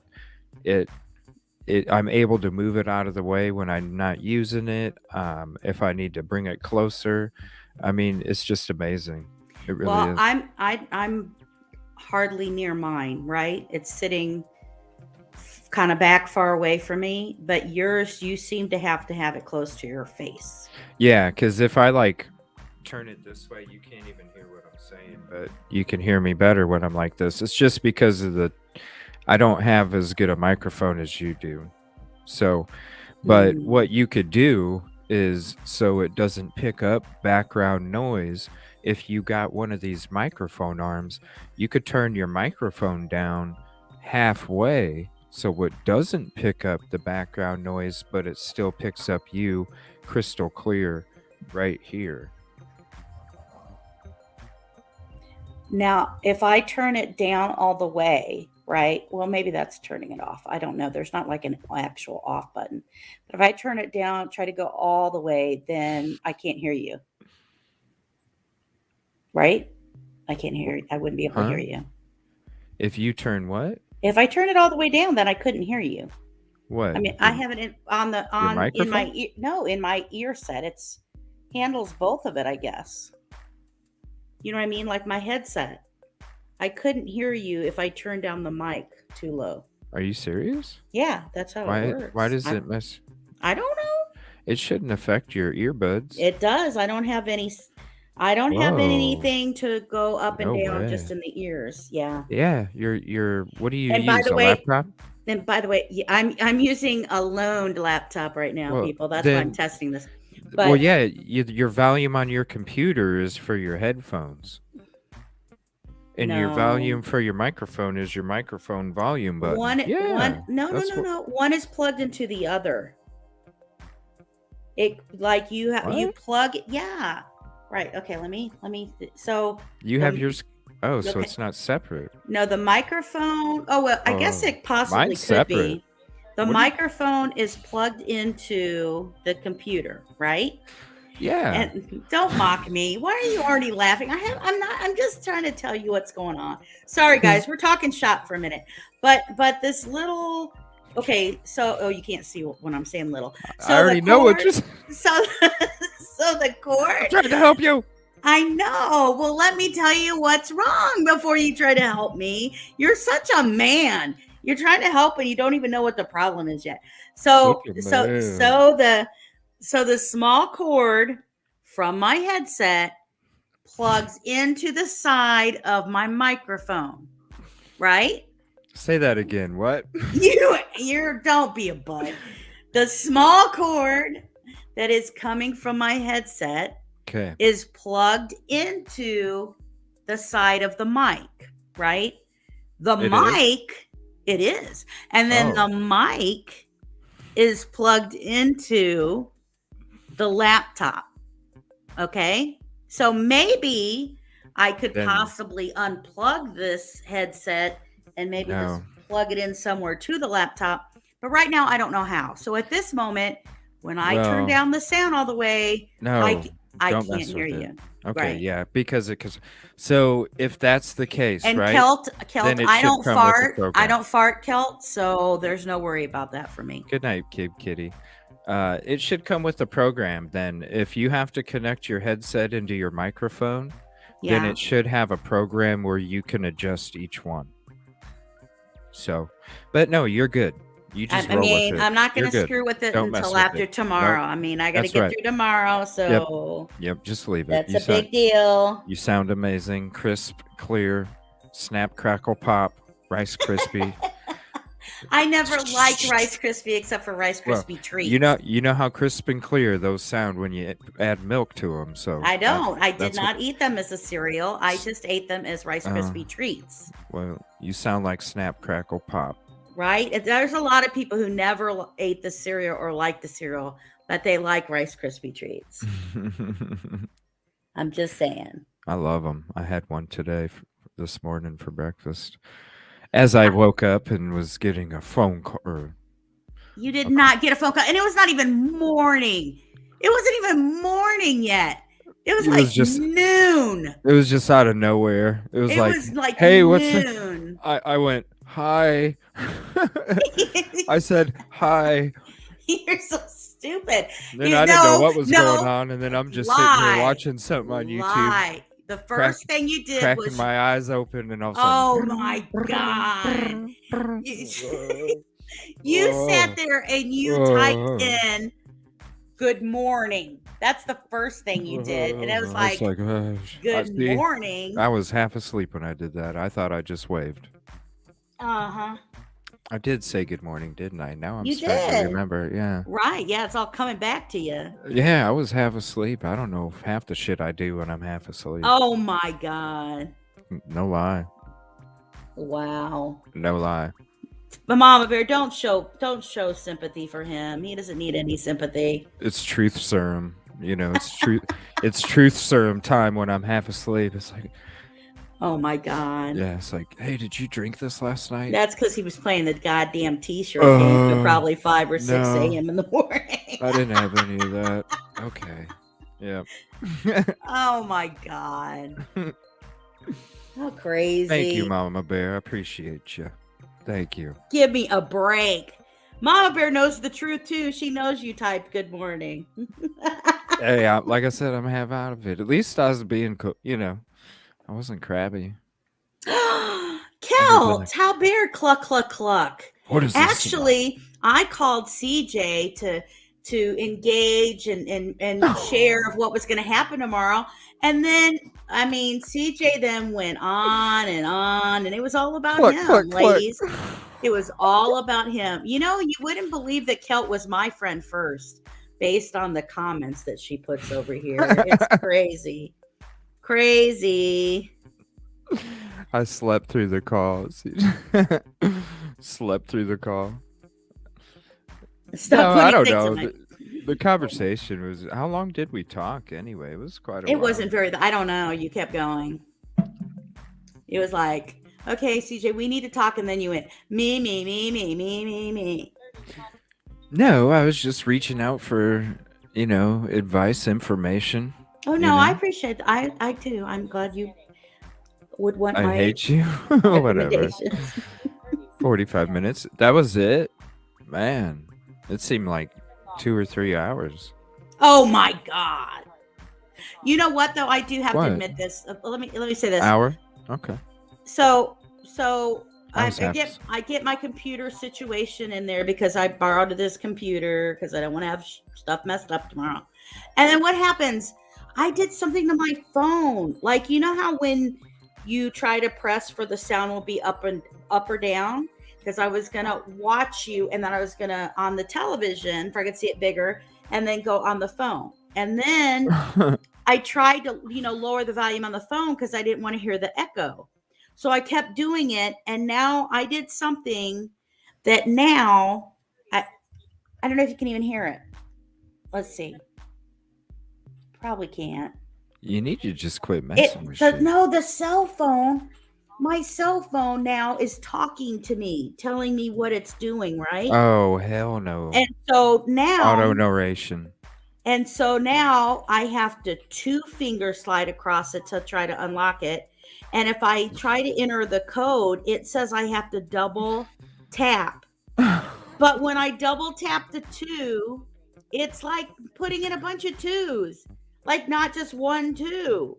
Speaker 1: it I'm able to move it out of the way when I'm not using it. If I need to bring it closer, I mean, it's just amazing. It really
Speaker 6: Well,
Speaker 1: is.
Speaker 6: I'm hardly near mine, right? It's sitting kind of back far away from me, but yours, you seem to have it close to your face.
Speaker 1: Yeah, because if I like turn it this way, you can't even hear what I'm saying, but you can hear me better when I'm like this. It's just because of I don't have as good a microphone as you do. So, but what you could do is, so it doesn't pick up background noise, if you got one of these microphone arms, you could turn your microphone down halfway so it doesn't pick up the background noise, but it still picks up you crystal clear right here.
Speaker 6: Now, if I turn it down all the way, right? Well, maybe that's turning it off. I don't know. There's not like an actual off button. But if I turn it down, try to go all the way, then I can't hear you. Right? I can't hear you. I wouldn't be able to hear you.
Speaker 1: If you turn what?
Speaker 6: If I turn it all the way down, then I couldn't hear you.
Speaker 1: What?
Speaker 6: I mean, I have it in my ear. No, in my ear set. It's handles both of it, I guess. You know what I mean? Like my headset. I couldn't hear you if I turned down the mic too low.
Speaker 1: Are you serious?
Speaker 6: Yeah, that's how it works.
Speaker 1: Why does it mess?
Speaker 6: I don't know.
Speaker 1: It shouldn't affect your earbuds.
Speaker 6: It does. I don't have any. I don't have anything to go up and down just in the ears. Yeah.
Speaker 1: Yeah. You're. What do you use?
Speaker 6: By the
Speaker 1: a
Speaker 6: way,
Speaker 1: laptop?
Speaker 6: And by the way, I'm using a loaned laptop right now, people. That's why I'm testing this. But,
Speaker 1: well, yeah, your volume on your computer is for your headphones. And your volume for your microphone is your microphone volume button.
Speaker 6: No. One is plugged into the other. It like you plug it. Yeah. Right. Okay. Let me. So
Speaker 1: you have yours. Oh, so it's not separate.
Speaker 6: No, the microphone. Oh well, I guess it possibly could be. The microphone is plugged into the computer, right?
Speaker 1: Yeah.
Speaker 6: And don't mock me. Why are you already laughing? I'm just trying to tell you what's going on. Sorry guys, we're talking shop for a minute. But this little so you can't see when I'm saying little. So
Speaker 1: I already know what you're
Speaker 6: so the cord.
Speaker 1: I'm trying to help you.
Speaker 6: I know. Well, let me tell you what's wrong before you try to help me. You're such a man. You're trying to help and you don't even know what the problem is yet. So the small cord from my headset plugs into the side of my microphone, right?
Speaker 1: Say that again. What?
Speaker 6: You don't be a butt. The small cord that is coming from my headset is plugged into the side of the mic, right? The
Speaker 1: It is?
Speaker 6: mic, it is. And then
Speaker 1: Oh.
Speaker 6: the mic is plugged into the laptop. Okay. So maybe I could
Speaker 1: Then-
Speaker 6: possibly unplug this headset and maybe just plug it in somewhere to the laptop. But right now, I don't know how. So at this moment, when I turn
Speaker 1: Well,
Speaker 6: down the sound all the way,
Speaker 1: No,
Speaker 6: I
Speaker 1: don't
Speaker 6: can't
Speaker 1: mess
Speaker 6: hear
Speaker 1: with
Speaker 6: you.
Speaker 1: it. Okay,
Speaker 6: Right.
Speaker 1: yeah, because so if that's the case,
Speaker 6: And
Speaker 1: right?
Speaker 6: Kelt,
Speaker 1: then it
Speaker 6: I
Speaker 1: should
Speaker 6: don't
Speaker 1: come with the
Speaker 6: fart. I
Speaker 1: program.
Speaker 6: don't fart, Kelt. So there's no worry about that for me.
Speaker 1: Good night, Kitty. It should come with the program. Then, if you have to connect your headset into your microphone, then
Speaker 6: Yeah.
Speaker 1: it should have a program where you can adjust each one. So, but no, you're good. You just
Speaker 6: I
Speaker 1: roll
Speaker 6: mean,
Speaker 1: with it.
Speaker 6: I'm not going
Speaker 1: You're
Speaker 6: to
Speaker 1: good.
Speaker 6: screw with it
Speaker 1: Don't mess
Speaker 6: until
Speaker 1: with
Speaker 6: after
Speaker 1: it.
Speaker 6: tomorrow.
Speaker 1: Nope.
Speaker 6: I mean, I got to
Speaker 1: That's
Speaker 6: get
Speaker 1: right.
Speaker 6: through tomorrow. So
Speaker 1: Yep, just leave it.
Speaker 6: that's
Speaker 1: You
Speaker 6: a
Speaker 1: sound,
Speaker 6: big deal.
Speaker 1: You sound amazing, crisp, clear, snap, crackle, pop, Rice Krispie.
Speaker 6: I never liked Rice Krispie except for Rice
Speaker 1: Well,
Speaker 6: Krispie treats.
Speaker 1: You know how crisp and clear those sound when you add milk to them. So
Speaker 6: I don't. I did
Speaker 1: that's
Speaker 6: not eat them as a cereal. I just ate them as Rice Krispie treats.
Speaker 1: Well, you sound like snap, crackle, pop.
Speaker 6: Right? There's a lot of people who never ate the cereal or liked the cereal, but they like Rice Krispie treats. I'm just saying.
Speaker 1: I love them. I had one today this morning for breakfast. As I woke up and was getting a phone call.
Speaker 6: You did not get a phone call, and it was not even morning. It wasn't even morning yet. It was just noon.
Speaker 1: It was just out of nowhere. It was like, hey,
Speaker 6: noon.
Speaker 1: what's the... I went, hi. I said, hi.
Speaker 6: You're so stupid.
Speaker 1: Then I didn't know what was going on, and then I'm just sitting here watching something on YouTube.
Speaker 6: The first thing you did
Speaker 1: cracking
Speaker 6: was
Speaker 1: my eyes open, and all of a sudden,
Speaker 6: oh my god! You sat there and you typed in "Good morning." That's the first thing you did, and it was like "Good morning."
Speaker 1: I was half asleep when I did that. I thought I just waved.
Speaker 6: Uh-huh.
Speaker 1: I did say good morning, didn't I? Now I'm
Speaker 6: You
Speaker 1: starting
Speaker 6: did.
Speaker 1: to remember. Yeah.
Speaker 6: Right. Yeah, it's all coming back to you.
Speaker 1: Yeah, I was half asleep. I don't know half the shit I do when I'm half asleep.
Speaker 6: Oh my god.
Speaker 1: No lie.
Speaker 6: Wow.
Speaker 1: No lie.
Speaker 6: But Mama Bear, don't show sympathy for him. He doesn't need any sympathy.
Speaker 1: It's truth serum. You know, it's truth. It's truth serum time when I'm half asleep. It's like,
Speaker 6: oh my god.
Speaker 1: yeah, it's like, hey, did you drink this last night?
Speaker 6: That's because he was playing the goddamn t-shirt game till probably 5 or 6 a.m. in the morning.
Speaker 1: I didn't have any of that. Okay. Yeah.
Speaker 6: Oh my god. How crazy.
Speaker 1: Thank you, Mama Bear. I appreciate you. Thank you.
Speaker 6: Give me a break. Mama Bear knows the truth too. She knows you typed good morning.
Speaker 1: Hey, like I said, I'm half out of it. At least I was being, I wasn't crabby.
Speaker 6: Kelt, how bear cluck cluck cluck.
Speaker 1: What is this?
Speaker 6: Actually, I called CJ to engage and share of what was going to happen tomorrow. And then, I mean, CJ then went on, and it was all about him, ladies. It was all about him. You know, you wouldn't believe that Kelt was my friend first, based on the comments that she puts over here. It's crazy. Crazy.
Speaker 1: I slept through the call. Slept through the call.
Speaker 6: Stop
Speaker 1: I don't know.
Speaker 6: my...
Speaker 1: The conversation was, how long did we talk anyway? It was quite a while.
Speaker 6: It wasn't very, I don't know. You kept going. It was like, okay, CJ, we need to talk. And then you went, me.
Speaker 1: No, I was just reaching out for, advice, information.
Speaker 6: Oh, no, I appreciate it. I do. I'm glad you would want
Speaker 1: I
Speaker 6: my
Speaker 1: hate you. Whatever.
Speaker 6: recommendations.
Speaker 1: 45 minutes. That was it. Man, it seemed like 2 or 3 hours.
Speaker 6: Oh my God. You know what though? I do have
Speaker 1: What?
Speaker 6: to admit this. Let me say this.
Speaker 1: Hour? Okay.
Speaker 6: So
Speaker 1: I
Speaker 6: I
Speaker 1: was
Speaker 6: get my computer situation in there because I borrowed this computer because I don't want to have stuff messed up tomorrow. And then what happens? I did something to my phone. Like, you know how when you try to press for the sound will be up or down? Because I was gonna watch you, and then I was gonna on the television if I could see it bigger, and then go on the phone. And then I tried to, lower the volume on the phone because I didn't want to hear the echo. So I kept doing it, and now I did something that now I don't know if you can even hear it. Let's see. Probably can't.
Speaker 1: You need to just quit messing with shit.
Speaker 6: No, the cell phone. My cell phone now is talking to me, telling me what it's doing, right?
Speaker 1: Oh, hell no.
Speaker 6: And so now
Speaker 1: Auto narration.
Speaker 6: And so now I have to 2-finger slide across it to try to unlock it. And if I try to enter the code, it says I have to double tap. But when I double tap the 2, it's like putting in a bunch of 2s, like not just 1 2,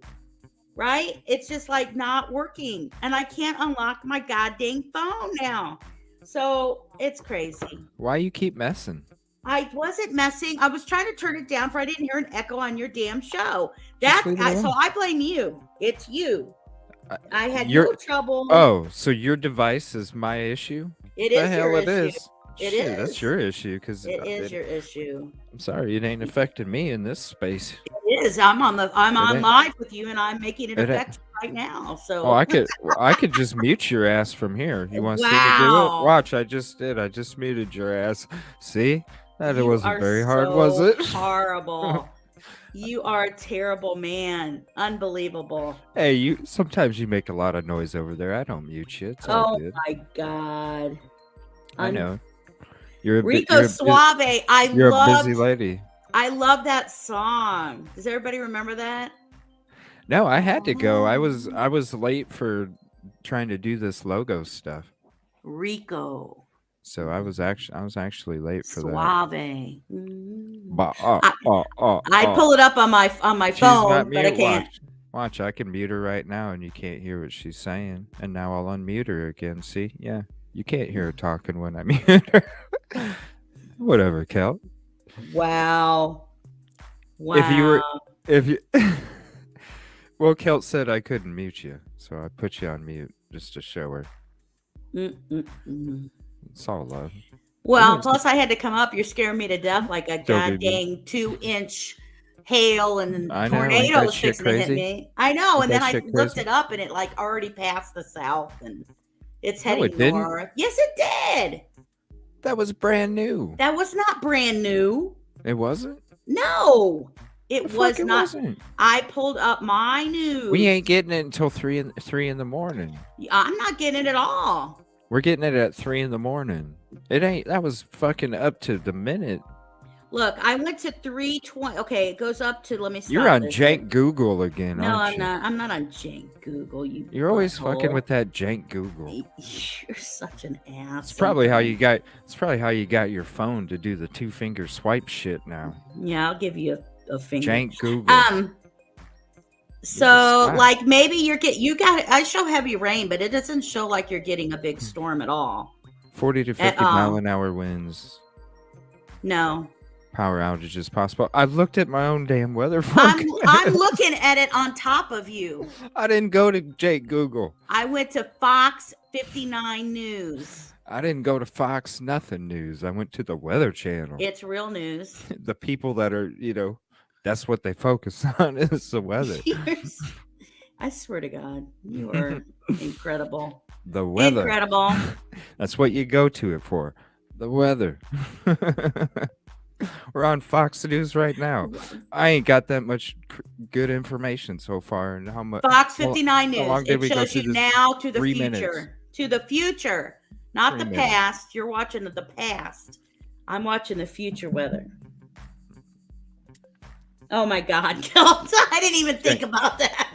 Speaker 6: right? It's just like not working. And I can't unlock my goddamn phone now. So it's crazy.
Speaker 1: Why you keep messing?
Speaker 6: I wasn't messing. I was trying to turn it down for I didn't hear an echo on your damn show.
Speaker 1: Just leave it alone.
Speaker 6: So I blame you. It's you. I had
Speaker 1: Your-
Speaker 6: no trouble.
Speaker 1: Oh, so your device is my issue?
Speaker 6: It is
Speaker 1: The hell
Speaker 6: your
Speaker 1: it
Speaker 6: issue.
Speaker 1: is.
Speaker 6: It
Speaker 1: Shit,
Speaker 6: is.
Speaker 1: That's your issue because
Speaker 6: It is your issue.
Speaker 1: I'm sorry, it ain't affecting me in this space.
Speaker 6: It is. I'm on
Speaker 1: ain't-
Speaker 6: live with you, and I'm making it
Speaker 1: It ain't-
Speaker 6: effective right now. So
Speaker 1: Oh, I could just mute your ass from here. You want to see me do
Speaker 6: Wow.
Speaker 1: it? Watch, I just did. I just muted your ass. See? That it
Speaker 6: you
Speaker 1: wasn't
Speaker 6: are
Speaker 1: very hard, was it?
Speaker 6: Horrible. You are a terrible man. Unbelievable.
Speaker 1: Hey, you sometimes you make a lot of noise over there. I don't mute you. It's all
Speaker 6: Oh
Speaker 1: good.
Speaker 6: my God.
Speaker 1: I know. You're a
Speaker 6: Rico Suave.
Speaker 1: You're a busy lady.
Speaker 6: I love that song. Does everybody remember that?
Speaker 1: No, I had to go. I was late for trying to do this logo stuff.
Speaker 6: Rico.
Speaker 1: So I was actually late for
Speaker 6: Suave.
Speaker 1: that.
Speaker 6: I pull it up on my
Speaker 1: She's
Speaker 6: phone,
Speaker 1: not
Speaker 6: but I
Speaker 1: mute.
Speaker 6: can't.
Speaker 1: Watch, I can mute her right now and you can't hear what she's saying. And now I'll unmute her again. See? Yeah. You can't hear her talking when I mute her. Whatever, Kel.
Speaker 6: Wow.
Speaker 1: If you well, Kelt said I couldn't mute you, so I put you on mute just to show her. It's all love.
Speaker 6: Well, plus I had to come up. You're scaring me to death like a goddamn 2-inch hail and tornado was fixing to hit me. I know. And then I looked it up and it like already passed the south and it's heading north. Yes, it did.
Speaker 1: That was brand new.
Speaker 6: That was not brand new.
Speaker 1: It wasn't?
Speaker 6: No. It was not.
Speaker 1: Wasn't.
Speaker 6: I pulled up my news.
Speaker 1: We ain't getting it until 3 in the morning.
Speaker 6: I'm not getting it at all.
Speaker 1: We're getting it at 3 in the morning. It ain't. That was fucking up to the minute.
Speaker 6: Look, I went to 3:20. Okay, it goes up to. Let me.
Speaker 1: You're on jank Google again,
Speaker 6: no,
Speaker 1: aren't
Speaker 6: I'm
Speaker 1: you?
Speaker 6: not. I'm not on jank Google.
Speaker 1: You're always fucking with that jank Google.
Speaker 6: You're such an ass.
Speaker 1: It's probably how you got. It's probably how you got your phone to do the 2-finger swipe shit now.
Speaker 6: Yeah, I'll give you a finger.
Speaker 1: Jank Google.
Speaker 6: So like maybe you got. I show heavy rain, but it doesn't show like you're getting a big storm at all.
Speaker 1: 40 to 50 mile an hour winds.
Speaker 6: No.
Speaker 1: Power outages possible. I've looked at my own damn weather
Speaker 6: I'm looking at it on top of you.
Speaker 1: I didn't go to Jake Google.
Speaker 6: I went to Fox 59 News.
Speaker 1: I didn't go to Fox Nothing News. I went to the Weather Channel.
Speaker 6: It's real news.
Speaker 1: The people that are, that's what they focus on is the weather.
Speaker 6: I swear to God, you are incredible.
Speaker 1: The weather.
Speaker 6: Incredible.
Speaker 1: That's what you go to it for. The weather. We're on Fox News right now. I ain't got that much good information so far. And how much?
Speaker 6: Fox 59 News.
Speaker 1: It
Speaker 6: shows you now to the
Speaker 1: 3
Speaker 6: future.
Speaker 1: minutes.
Speaker 6: To the future, not
Speaker 1: 3
Speaker 6: the
Speaker 1: minutes.
Speaker 6: past. You're watching the past. I'm watching the future weather. Oh my God, Kelt. I didn't even think about that.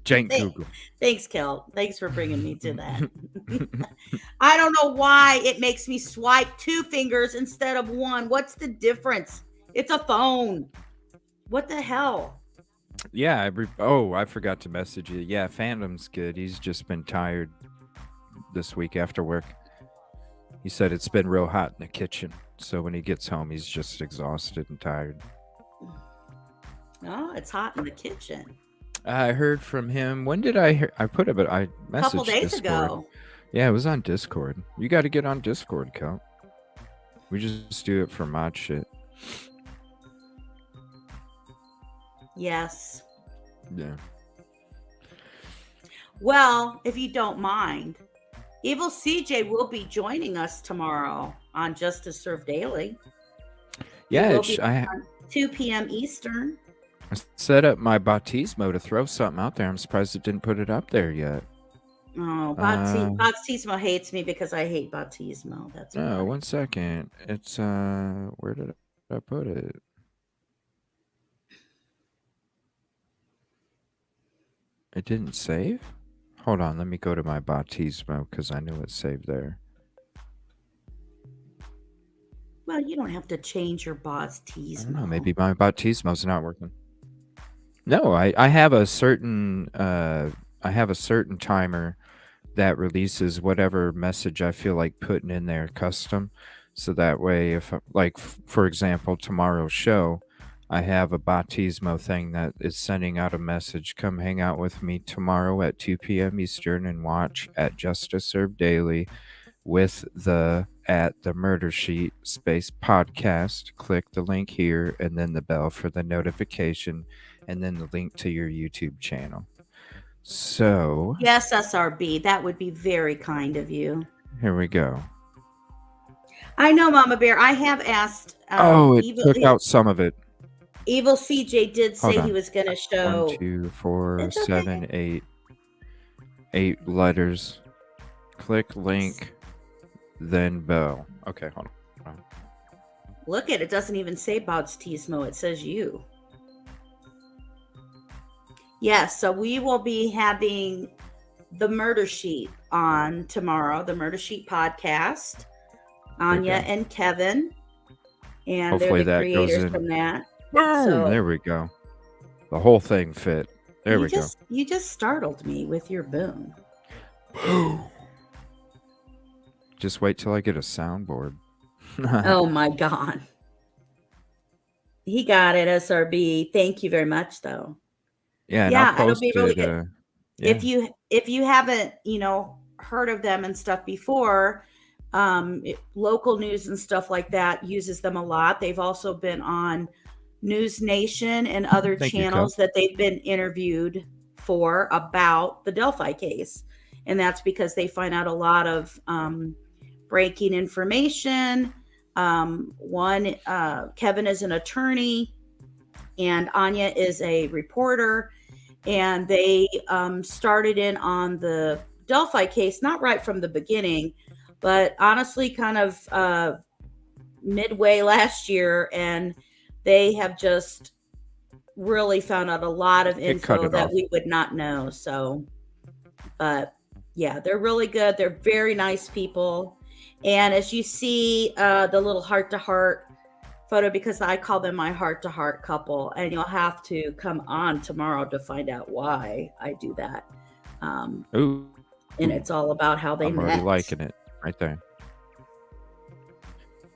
Speaker 1: Jank Google.
Speaker 6: Thanks, Kelt. Thanks for bringing me to that. I don't know why it makes me swipe 2 fingers instead of 1. What's the difference? It's a phone. What the hell?
Speaker 1: Yeah. I forgot to message you. Yeah, Phantom's good. He's just been tired this week after work. He said it's been real hot in the kitchen. So when he gets home, he's just exhausted and tired.
Speaker 6: Oh, it's hot in the kitchen.
Speaker 1: I heard from him. When did I hear? I put it, but I messaged
Speaker 6: A couple days
Speaker 1: Discord.
Speaker 6: ago.
Speaker 1: Yeah, it was on Discord. You got to get on Discord, Cal. We just do it for mod shit.
Speaker 6: Yes.
Speaker 1: Yeah.
Speaker 6: Well, if you don't mind, Evil CJ will be joining us tomorrow on Justice Served Daily.
Speaker 1: Yeah,
Speaker 6: It will be on 2 p.m. Eastern.
Speaker 1: I set up my Bautismo to throw something out there. I'm surprised it didn't put it up there yet.
Speaker 6: Oh, Bautismo hates me because I hate Bautismo. That's
Speaker 1: No,
Speaker 6: why.
Speaker 1: 1 second. It's where did I put it? It didn't save? Hold on, let me go to my Bautismo because I knew it saved there.
Speaker 6: Well, you don't have to change your
Speaker 1: I
Speaker 6: Bautismo.
Speaker 1: don't know, maybe my Bautismo's not working. No, I have a certain timer that releases whatever message I feel like putting in there custom. So that way, if like for example, tomorrow's show, I have a Bautismo thing that is sending out a message. Come hang out with me tomorrow at 2 p.m. Eastern and watch at Justice Served Daily with the murder sheet space podcast. Click the link here and then the bell for the notification and then the link to your YouTube channel. So
Speaker 6: yes, SRB, that would be very kind of you.
Speaker 1: Here we go.
Speaker 6: I know, Mama Bear. I have asked.
Speaker 1: It took out some of it.
Speaker 6: Evil CJ did say he was going to show
Speaker 1: 1, 2, 4, 7, 8. 8 letters. Click link, then bell. Okay, hold on.
Speaker 6: Look at it. Doesn't even say Bautismo. It says you. Yes, so we will be having the Murder Sheet on tomorrow, the Murder Sheet podcast. Anya and Kevin, and
Speaker 1: hopefully
Speaker 6: they're the creators
Speaker 1: goes in.
Speaker 6: from that.
Speaker 1: Boom!
Speaker 6: So,
Speaker 1: there we go. The whole thing fit. There we go.
Speaker 6: You just startled me with your boom.
Speaker 1: Boom. Just wait till I get a soundboard.
Speaker 6: Oh my God. He got it, SRB. Thank you very much, though.
Speaker 1: Yeah, and I'll post
Speaker 6: it'll be really good.
Speaker 1: Yeah.
Speaker 6: If you haven't, heard of them and stuff before, local news and stuff like that uses them a lot. They've also been on News Nation and other channels that they've been interviewed for about the Delphi case. And that's because they find out a lot of breaking information. Kevin is an attorney and Anya is a reporter. And they started in on the Delphi case, not right from the beginning, but honestly kind of midway last year. And they have just really found out a lot of info that we would not know. So, but yeah, they're really good. They're very nice people. And as you see the little heart-to-heart photo, because I call them my heart-to-heart couple, and you'll have to come on tomorrow to find out why I do that.
Speaker 1: Ooh.
Speaker 6: And it's all about how they met.
Speaker 1: I'm already liking it right there.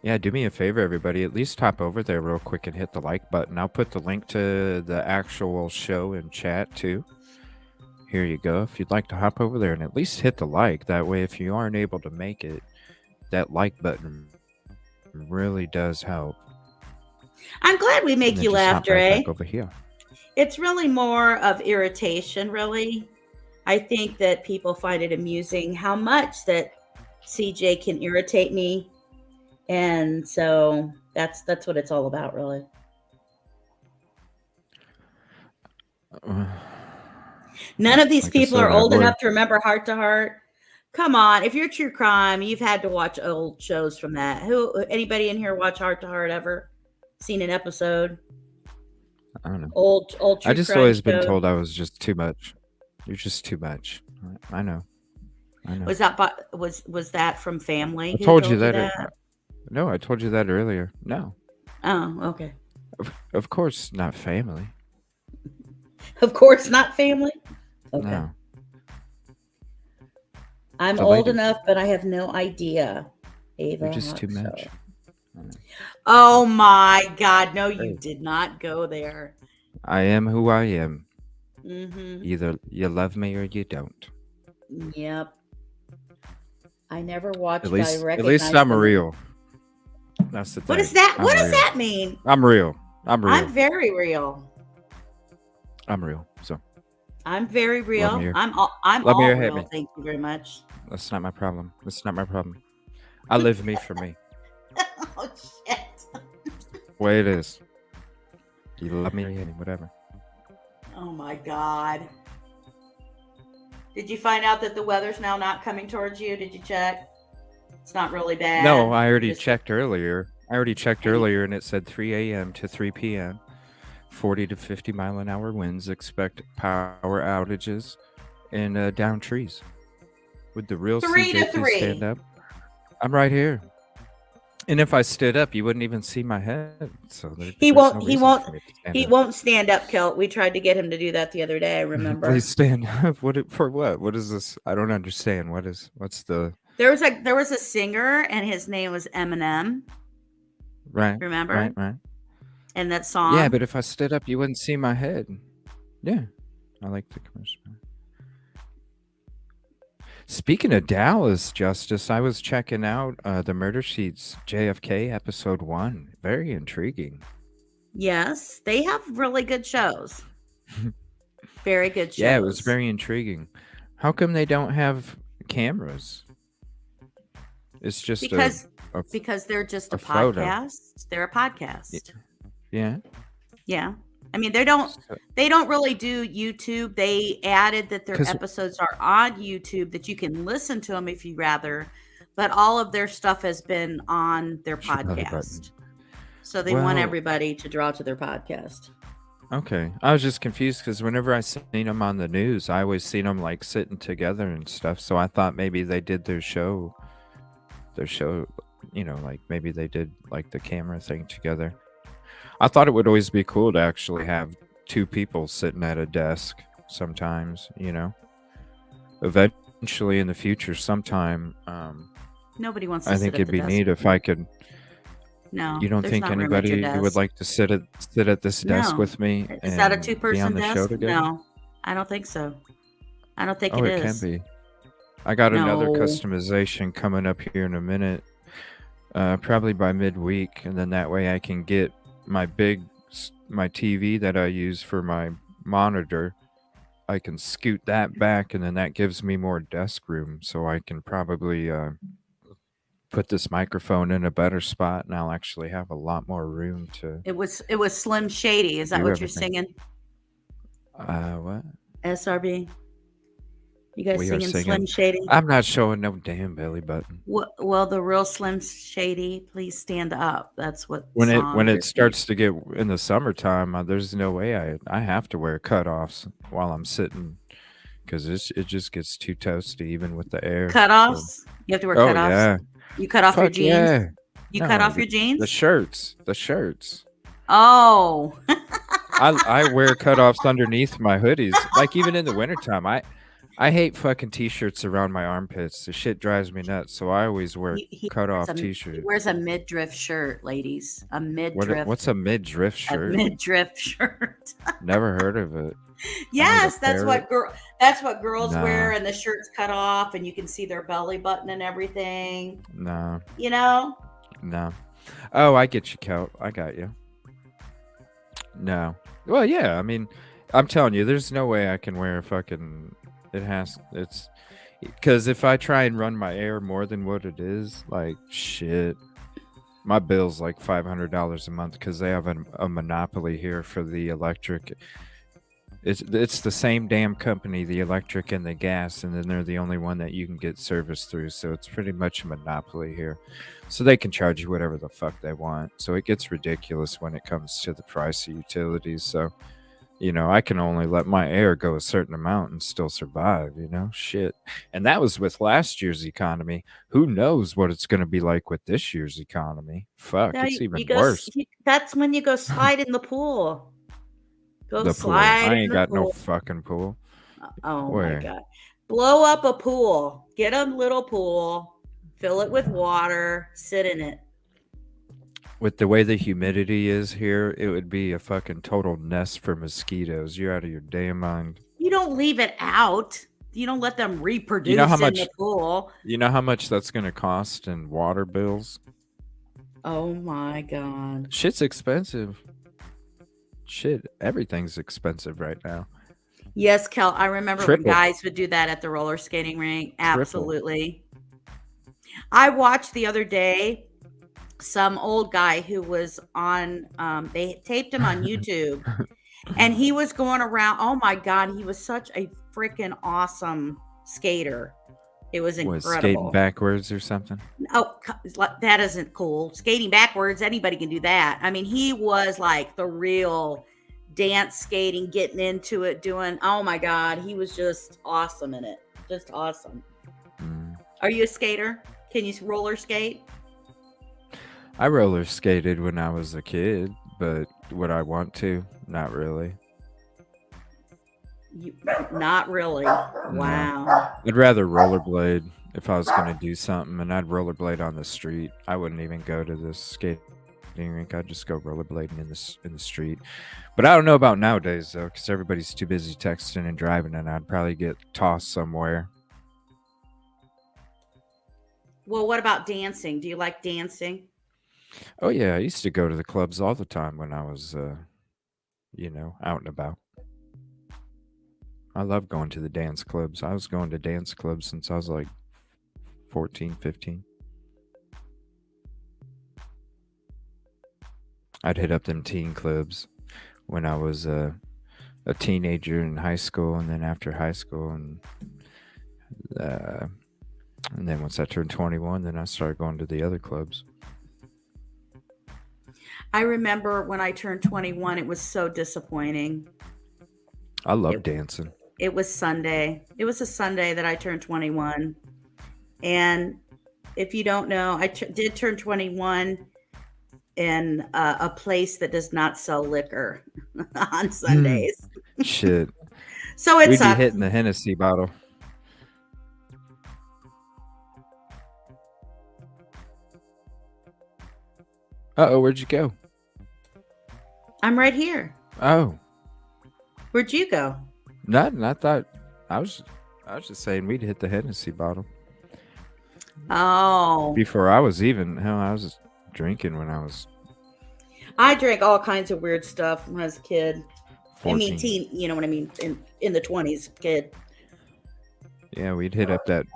Speaker 1: Yeah, do me a favor, everybody. At least hop over there real quick and hit the like button. I'll put the link to the actual show in chat, too. Here you go. If you'd like to hop over there and at least hit the like. That way, if you aren't able to make it, that like button really does help.
Speaker 6: I'm glad we make you laugh, Dre.
Speaker 1: Over here.
Speaker 6: It's really more of irritation, really. I think that people find it amusing how much that CJ can irritate me. And so that's what it's all about, really. None of these people are old enough to remember Heart to Heart. Come on, if you're true crime, you've had to watch old shows from that. Anybody in here watch Heart to Heart ever? Seen an episode?
Speaker 1: I don't know.
Speaker 6: Old true crime.
Speaker 1: I just always been told I was just too much. You're just too much. I know.
Speaker 6: Was that from family?
Speaker 1: I told you that. No, I told you that earlier. No.
Speaker 6: Oh, okay.
Speaker 1: Of course, not family.
Speaker 6: Of course, not family. Okay.
Speaker 1: No.
Speaker 6: I'm old enough, but I have no idea. Ava,
Speaker 1: you're just too much.
Speaker 6: Oh my God! No, you did not go there.
Speaker 1: I am who I am.
Speaker 6: Mm-hmm.
Speaker 1: Either you love me or you don't.
Speaker 6: Yep. I never watched.
Speaker 1: At least I'm real. That's the thing.
Speaker 6: What is that? What does that mean?
Speaker 1: I'm real. I'm real.
Speaker 6: I'm very real.
Speaker 1: I'm real. So.
Speaker 6: I'm very real.
Speaker 1: me or
Speaker 6: I'm
Speaker 1: love me
Speaker 6: all
Speaker 1: or hate
Speaker 6: real.
Speaker 1: me.
Speaker 6: Thank you very much.
Speaker 1: That's not my problem. That's not my problem. I live me for me.
Speaker 6: Oh shit.
Speaker 1: The way it is. You love me or hate me, whatever.
Speaker 6: Oh my god. Did you find out that the weather's now not coming towards you? Did you check? It's not really bad.
Speaker 1: No, I already
Speaker 6: Just-
Speaker 1: checked earlier. And it said 3 a.m. to 3 p.m. 40 to 50 mile an hour winds. Expect power outages and down trees. Would the real
Speaker 6: 3 to
Speaker 1: CJ please
Speaker 6: 3.
Speaker 1: stand up? I'm right here. And if I stood up, you wouldn't even see my head. So
Speaker 6: He
Speaker 1: there's
Speaker 6: won't.
Speaker 1: no
Speaker 6: He
Speaker 1: reason
Speaker 6: won't.
Speaker 1: for me to stand
Speaker 6: He
Speaker 1: up.
Speaker 6: won't stand up, Kilt. We tried to get him to do that the other day. I remember.
Speaker 1: Please stand up. For what? What is this? I don't understand. What's the
Speaker 6: There was a singer, and his name was Eminem.
Speaker 1: right?
Speaker 6: Remember?
Speaker 1: Right.
Speaker 6: And that song.
Speaker 1: Yeah, but if I stood up, you wouldn't see my head. Yeah, I like the commercial. Speaking of Dallas, Justice, I was checking out the Murder Sheets JFK episode 1. Very intriguing.
Speaker 6: Yes, they have really good shows. Very good shows.
Speaker 1: Yeah, it was very intriguing. How come they don't have cameras? It's just
Speaker 6: because
Speaker 1: a
Speaker 6: they're just a
Speaker 1: photo.
Speaker 6: podcast. They're a podcast.
Speaker 1: Yeah.
Speaker 6: Yeah. I mean, they don't really do YouTube. They added that their
Speaker 1: 'Cause-
Speaker 6: episodes are on YouTube, that you can listen to them if you rather, but all of their stuff has been on their podcast. So they want
Speaker 1: Well-
Speaker 6: everybody to draw to their podcast.
Speaker 1: Okay, I was just confused because whenever I seen them on the news, I always seen them like sitting together and stuff. So I thought maybe they did their show, like maybe they did like the camera thing together. I thought it would always be cool to actually have two people sitting at a desk sometimes, Eventually in the future, sometime,
Speaker 6: Nobody wants to
Speaker 1: I
Speaker 6: sit
Speaker 1: think
Speaker 6: at
Speaker 1: it'd
Speaker 6: the
Speaker 1: be
Speaker 6: desk.
Speaker 1: need if I could.
Speaker 6: No.
Speaker 1: You don't
Speaker 6: there's
Speaker 1: think
Speaker 6: not room at your
Speaker 1: anybody would
Speaker 6: desk.
Speaker 1: like to sit at this desk
Speaker 6: No.
Speaker 1: with me?
Speaker 6: Is that a
Speaker 1: and
Speaker 6: two-person
Speaker 1: be on the show
Speaker 6: desk?
Speaker 1: together?
Speaker 6: No, I don't think so. I don't think
Speaker 1: Oh,
Speaker 6: it
Speaker 1: it can
Speaker 6: is.
Speaker 1: be. I got another
Speaker 6: No.
Speaker 1: customization coming up here in a minute, probably by midweek, and then that way I can get my TV that I use for my monitor. I can scoot that back, and then that gives me more desk room, so I can probably put this microphone in a better spot, and I'll actually have a lot more room to.
Speaker 6: It was Slim Shady. Is that
Speaker 1: do
Speaker 6: what you're
Speaker 1: everything.
Speaker 6: singing?
Speaker 1: What?
Speaker 6: SRB. You guys
Speaker 1: We are
Speaker 6: singing Slim
Speaker 1: singing.
Speaker 6: Shady?
Speaker 1: I'm not showing no damn belly button.
Speaker 6: Well, the real Slim Shady, please stand up. That's what
Speaker 1: When
Speaker 6: song you're
Speaker 1: it starts to get in the summertime, there's no way I have to wear cutoffs while I'm sitting, because it just gets too toasty even with the air.
Speaker 6: singing. Cutoffs. You have to wear
Speaker 1: Oh
Speaker 6: cutoffs.
Speaker 1: yeah,
Speaker 6: You cut off your
Speaker 1: fuck
Speaker 6: jeans.
Speaker 1: yeah.
Speaker 6: You
Speaker 1: No,
Speaker 6: cut off your jeans.
Speaker 1: The shirts.
Speaker 6: Oh.
Speaker 1: I wear cutoffs underneath my hoodies. Like even in the wintertime, I hate fucking t-shirts around my armpits. The shit drives me nuts. So I always wear
Speaker 6: He
Speaker 1: cutoff
Speaker 6: wears a-
Speaker 1: t-shirt.
Speaker 6: He wears a midriff shirt, ladies. A midriff.
Speaker 1: What's a midriff shirt?
Speaker 6: A midriff shirt.
Speaker 1: Never heard of it.
Speaker 6: Yes,
Speaker 1: a parrot.
Speaker 6: that's what girls
Speaker 1: Nah.
Speaker 6: wear, and the shirt's cut off, and you can see their belly button and everything.
Speaker 1: No.
Speaker 6: No.
Speaker 1: Oh, I get you, Kel. I got you. No. Well, yeah. I mean, I'm telling you, there's no way I can wear a fucking. It's because if I try and run my air more than what it is, like shit, my bill's like $500 a month because they have a monopoly here for the electric. It's the same damn company, the electric and the gas, and then they're the only one that you can get service through. So it's pretty much a monopoly here. So they can charge you whatever the fuck they want. So it gets ridiculous when it comes to the price of utilities. So, I can only let my air go a certain amount and still survive, shit. And that was with last year's economy. Who knows what it's going to be like with this year's economy? Fuck,
Speaker 6: Yeah,
Speaker 1: it's even
Speaker 6: you go,
Speaker 1: worse.
Speaker 6: That's when you go slide in the pool. Go
Speaker 1: The pool.
Speaker 6: slide
Speaker 1: I
Speaker 6: in
Speaker 1: ain't
Speaker 6: the
Speaker 1: got
Speaker 6: pool.
Speaker 1: no fucking pool.
Speaker 6: Oh
Speaker 1: Where?
Speaker 6: my god! Blow up a pool. Get a little pool. Fill it with water. Sit in it.
Speaker 1: With the way the humidity is here, it would be a fucking total nest for mosquitoes. You're out of your damn mind.
Speaker 6: You don't leave it out. You don't let them reproduce
Speaker 1: how
Speaker 6: in
Speaker 1: much-
Speaker 6: the pool.
Speaker 1: You know how much that's going to cost in water bills?
Speaker 6: Oh my god!
Speaker 1: Shit's expensive. Shit, everything's expensive right now.
Speaker 6: Yes, Kel. I remember when
Speaker 1: Triple.
Speaker 6: guys would do that at the roller skating rink.
Speaker 1: Triple.
Speaker 6: Absolutely. I watched the other day some old guy who was on, they taped him on YouTube, and he was going around. Oh my God, he was such a freaking awesome skater. It was
Speaker 1: Was skating
Speaker 6: incredible.
Speaker 1: backwards or something?
Speaker 6: Oh, that isn't cool. Skating backwards, anybody can do that. I mean, he was like the real dance skating, getting into it, doing, oh my God, he was just awesome in it. Just awesome.
Speaker 1: Mm.
Speaker 6: Are you a skater? Can you roller skate?
Speaker 1: I roller skated when I was a kid, but would I want to? Not really.
Speaker 6: Not really. Wow.
Speaker 1: I'd rather rollerblade if I was going to do something, and I'd rollerblade on the street. I wouldn't even go to the skating rink. I'd just go rollerblading in the street. But I don't know about nowadays, though, because everybody's too busy texting and driving, and I'd probably get tossed somewhere.
Speaker 6: Well, what about dancing? Do you like dancing?
Speaker 1: Oh, yeah. I used to go to the clubs all the time when I was, out and about. I love going to the dance clubs. I was going to dance clubs since I was like 14, 15. I'd hit up them teen clubs when I was a teenager in high school, and then after high school, and then once I turned 21, then I started going to the other clubs.
Speaker 6: I remember when I turned 21, it was so disappointing.
Speaker 1: I love dancing.
Speaker 6: It was Sunday. It was a Sunday that I turned 21. And if you don't know, I did turn 21 in a place that does not sell liquor on Sundays.
Speaker 1: Shit.
Speaker 6: So it's
Speaker 1: We'd be hitting the Hennessy bottle. Uh-oh, where'd you go?
Speaker 6: I'm right here.
Speaker 1: Oh.
Speaker 6: Where'd you go?
Speaker 1: Nothing. I thought I was just saying we'd hit the Hennessy bottle.
Speaker 6: Oh.
Speaker 1: Before I was I was drinking when I was
Speaker 6: I drank all kinds of weird stuff when I was a kid.
Speaker 1: 14.
Speaker 6: I mean, teen, you know what I mean? In the 20s, kid.
Speaker 1: Yeah, we'd hit up that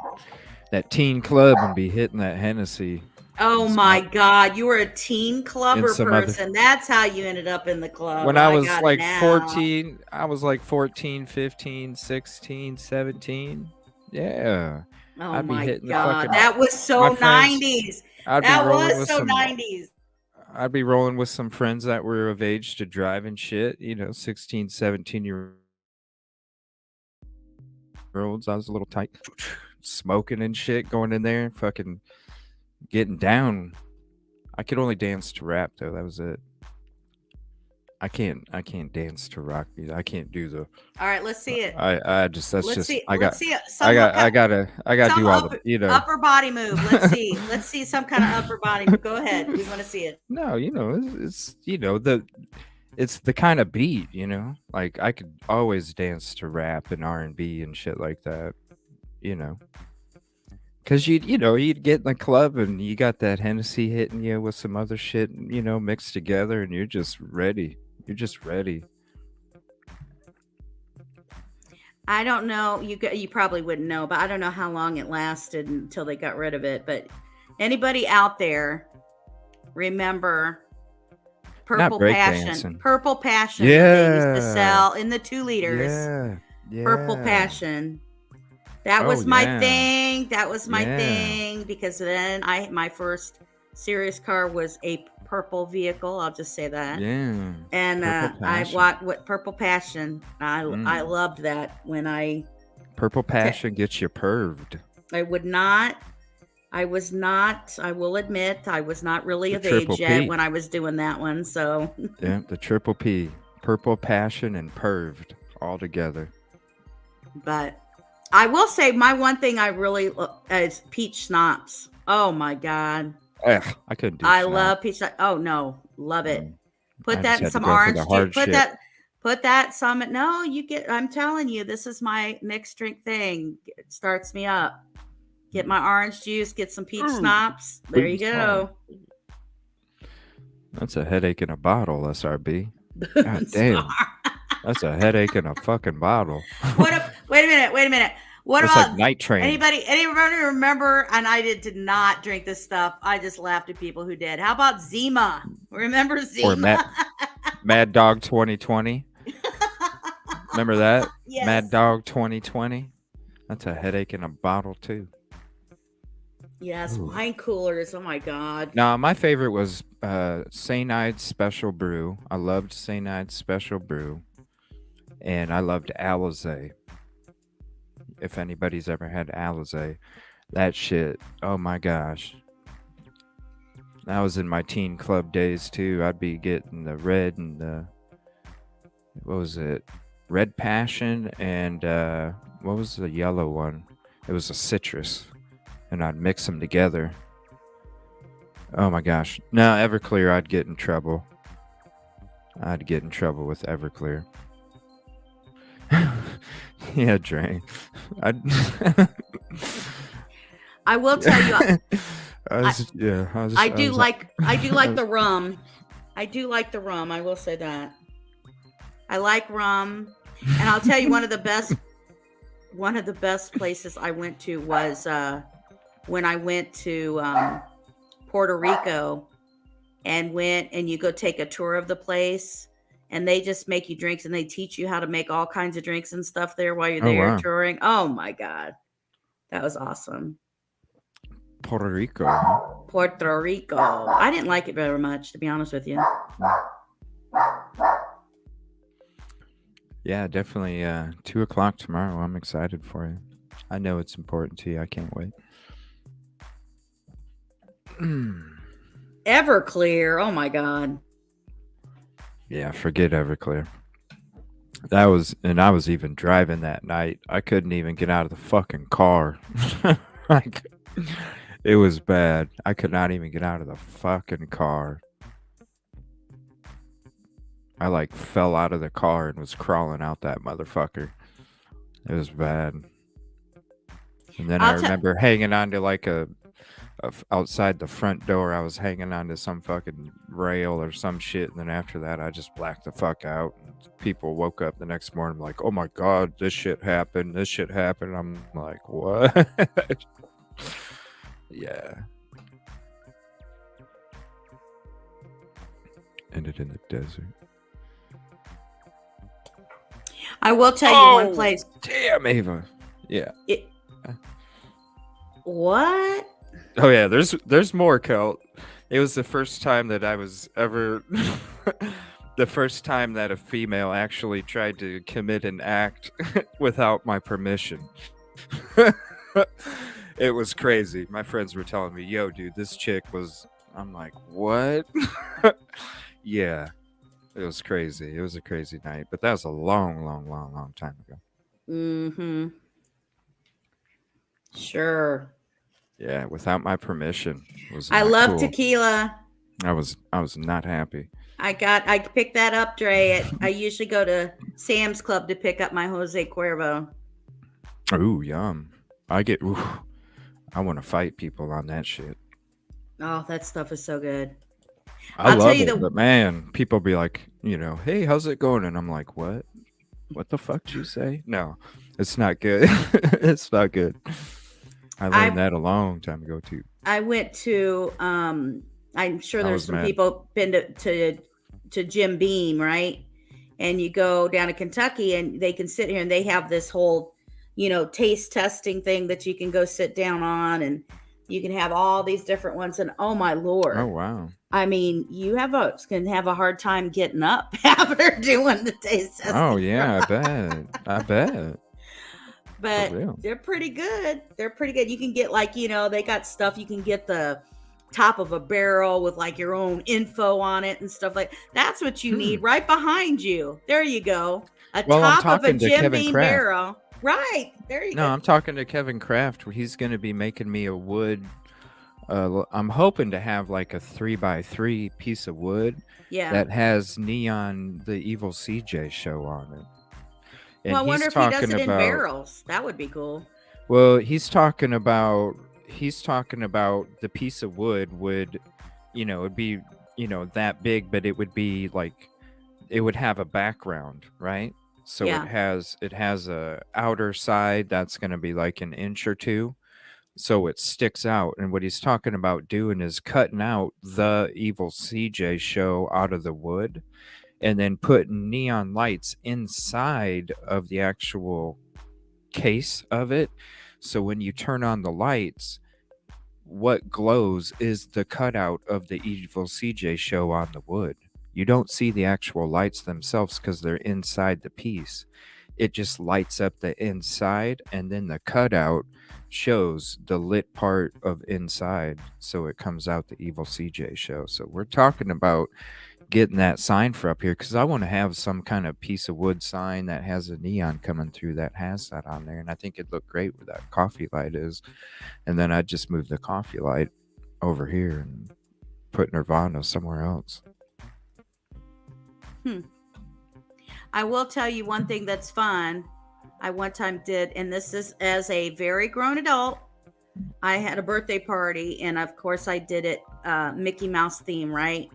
Speaker 1: teen club and be hitting that Hennessy.
Speaker 6: Oh my God, you were a teen clubber person. That's how you ended up in the club.
Speaker 1: When I was like 14, I was like 14, 15, 16, 17. Yeah.
Speaker 6: Oh
Speaker 1: I'd be
Speaker 6: my
Speaker 1: hitting
Speaker 6: God, that was so 90s. That was so 90s.
Speaker 1: I'd be rolling with some friends that were of age to drive and shit, 16, 17-year-olds. I was a little tight, smoking and shit, going in there, fucking getting down. I could only dance to rap, though. That was it. I can't dance to rock music. I can't do the.
Speaker 6: All right, let's see it.
Speaker 1: I gotta do all the,
Speaker 6: upper body move. Let's see. Let's see some kind of upper body move. Go ahead. We want to see it.
Speaker 1: No, it's the kind of beat, like I could always dance to rap and R&B and shit like that, because you'd get in the club and you got that Hennessy hitting you with some other shit, mixed together, and you're just ready.
Speaker 6: I don't know. You probably wouldn't know, but I don't know how long it lasted until they got rid of it. But anybody out there remember Purple Passion?
Speaker 1: Dancing.
Speaker 6: Purple Passion.
Speaker 1: Yeah.
Speaker 6: They used to sell in the 2 liters.
Speaker 1: Yeah.
Speaker 6: Purple Passion. That was my thing. That was my thing, because then my first serious car was a purple vehicle. I'll just say that.
Speaker 1: Yeah.
Speaker 6: And I bought Purple Passion. I loved that when
Speaker 1: Purple Passion gets you perved.
Speaker 6: I was not, I will admit, I was not really of age yet when I was doing that one. So
Speaker 1: yeah, the triple P. Purple Passion and perved all together.
Speaker 6: But I will say my one thing I really is peach schnapps. Oh my God.
Speaker 1: Ugh, I couldn't do
Speaker 6: I love peach. Oh no, love it. Put that in some orange juice. Put that some. No, I'm telling you, this is my mixed drink thing. It starts me up. Get my orange juice. Get some peach schnapps. There you go.
Speaker 1: That's a headache in a bottle, SRB. God damn. That's a headache in a fucking bottle.
Speaker 6: Wait a minute. What
Speaker 1: That's
Speaker 6: about
Speaker 1: like Night Train.
Speaker 6: anybody remember? And I did not drink this stuff. I just laughed at people who did. How about Zima? Remember Zima?
Speaker 1: Or Mad Dog 2020. Remember that?
Speaker 6: Yes.
Speaker 1: Mad Dog 2020. That's a headache in a bottle too.
Speaker 6: Yes,
Speaker 1: Ooh.
Speaker 6: wine coolers. Oh my god.
Speaker 1: Now, my favorite was St. Special Brew. I loved St. Special Brew. And I loved Alizé. If anybody's ever had Alizé, that shit, oh my gosh. That was in my teen club days too. I'd be getting the red and the, what was it? Red Passion and what was the yellow one? It was a citrus. And I'd mix them together. Oh my gosh. No, Everclear, I'd get in trouble. I'd get in trouble with Everclear. Yeah, Dre.
Speaker 6: I will tell you.
Speaker 1: I
Speaker 6: do like the rum. I do like the rum. I will say that. I like rum, and I'll tell you one of the best places I went to was when I went to Puerto Rico, and you go take a tour of the place, and they just make you drinks, and they teach you how to make all kinds of drinks and stuff there while you're there
Speaker 1: wow.
Speaker 6: touring. Oh my god, that was awesome.
Speaker 1: Puerto Rico. Huh?
Speaker 6: Puerto Rico. I didn't like it very much, to be honest with you.
Speaker 1: Yeah, definitely 2:00 tomorrow. I'm excited for you. I know it's important to you. I can't wait.
Speaker 6: Everclear. Oh my god.
Speaker 1: Yeah, forget Everclear. I was even driving that night. I couldn't even get out of the fucking car. Like, it was bad. I could not even get out of the fucking car. I like fell out of the car and was crawling out that motherfucker. It was bad. And then I remember hanging on to like outside the front door. I was hanging on to some fucking rail or some shit. And then after that, I just blacked the fuck out. People woke up the next morning like, oh my God, this shit happened. This shit happened. I'm like, what? Yeah. Ended in the desert.
Speaker 6: I will tell you one place.
Speaker 1: Damn, Ava. Yeah.
Speaker 6: What?
Speaker 1: Oh yeah, there's more, Kel. It was the first time that I was ever the first time that a female actually tried to commit an act without my permission. It was crazy. My friends were telling me, yo, dude, this chick was... I'm like, what? Yeah. It was crazy. It was a crazy night. But that was a long time ago.
Speaker 6: Mm-hmm. Sure.
Speaker 1: Yeah, without my permission.
Speaker 6: I love tequila.
Speaker 1: I was not happy.
Speaker 6: I picked that up, Dre. I usually go to Sam's Club to pick up my Jose Cuervo.
Speaker 1: Ooh, yum. I want to fight people on that shit.
Speaker 6: Oh, that stuff is so good.
Speaker 1: I'll love it, but man, people be like, hey, how's it going? And I'm like, what? What the fuck did you say? No, it's not good. It's not good. I learned that a long time ago too.
Speaker 6: I went to I'm sure there's some people been to Jim Beam, right? And you go down to Kentucky and they can sit here and they have this whole, taste testing thing that you can go sit down on, and you can have all these different ones. And oh my Lord.
Speaker 1: Oh wow.
Speaker 6: I mean, you can have a hard time getting up after doing the taste testing.
Speaker 1: Oh yeah, I bet.
Speaker 6: But they're pretty good. You can get they got stuff. You can get the top of a barrel with like your own info on it and stuff like that's what you need right behind you. There you go. Top of a Jim Beam barrel. Right. There you go.
Speaker 1: No, I'm talking to Kevin Kraft. He's going to be making me a wood. I'm hoping to have like a 3x3 piece of wood that has Neon the Evil CJ show on it. And
Speaker 6: well, I wonder if he does it in barrels. That would be cool.
Speaker 1: Well, he's talking about the piece of wood would, it'd be, that big, but it would be like it would have a background, right? So
Speaker 6: Yeah.
Speaker 1: it has a outer side that's going to be like an inch or two, so it sticks out. And what he's talking about doing is cutting out the evil CJ show out of the wood, and then putting neon lights inside of the actual case of it. So when you turn on the lights, what glows is the cutout of the evil CJ show on the wood. You don't see the actual lights themselves because they're inside the piece. It just lights up the inside, and then the cutout shows the lit part of inside. So it comes out the evil CJ show. So we're talking about getting that sign for up here because I want to have some kind of piece of wood sign that has a neon coming through that has that on there. And I think it'd look great where that coffee light is. And then I'd just move the coffee light over here and put Nirvana somewhere else.
Speaker 6: I will tell you one thing that's fun. I one time did, and this is as a very grown adult. I had a birthday party, and of course I did it Mickey Mouse theme, right?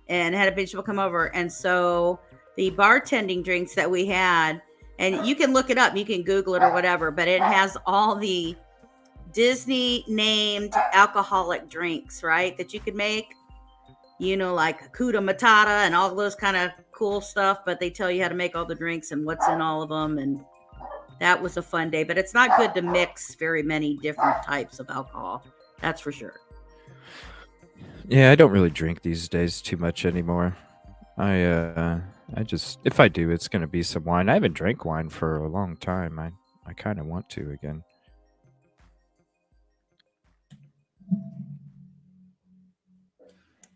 Speaker 6: And had a bunch of people come over. And so the bartending drinks that we had, and you can look it up, you can Google it or whatever, but it has all the Disney named alcoholic drinks, right? That you could make, like Hakuna Matata and all those kind of cool stuff, but they tell you how to make all the drinks and what's in all of them. And that was a fun day, but it's not good to mix very many different types of alcohol. That's for sure.
Speaker 1: Yeah, I don't really drink these days too much anymore. I just, if I do, it's going to be some wine. I haven't drank wine for a long time. I kind of want to again.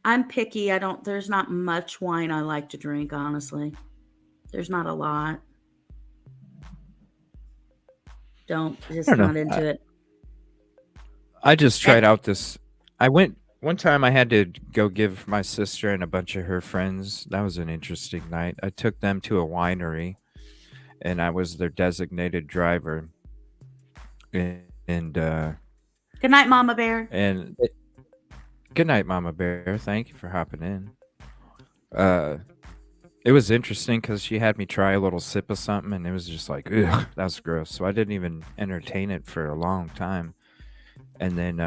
Speaker 6: I'm picky. There's not much wine I like to drink, honestly. There's not a lot. Just not into it.
Speaker 1: I just tried out this. One time I had to go give my sister and a bunch of her friends. That was an interesting night. I took them to a winery, and I was their designated driver. And
Speaker 6: good night, Mama Bear.
Speaker 1: And good night, Mama Bear. Thank you for hopping in. It was interesting because she had me try a little sip of something, and it was just like, ugh, that's gross. So I didn't even entertain it for a long time. And then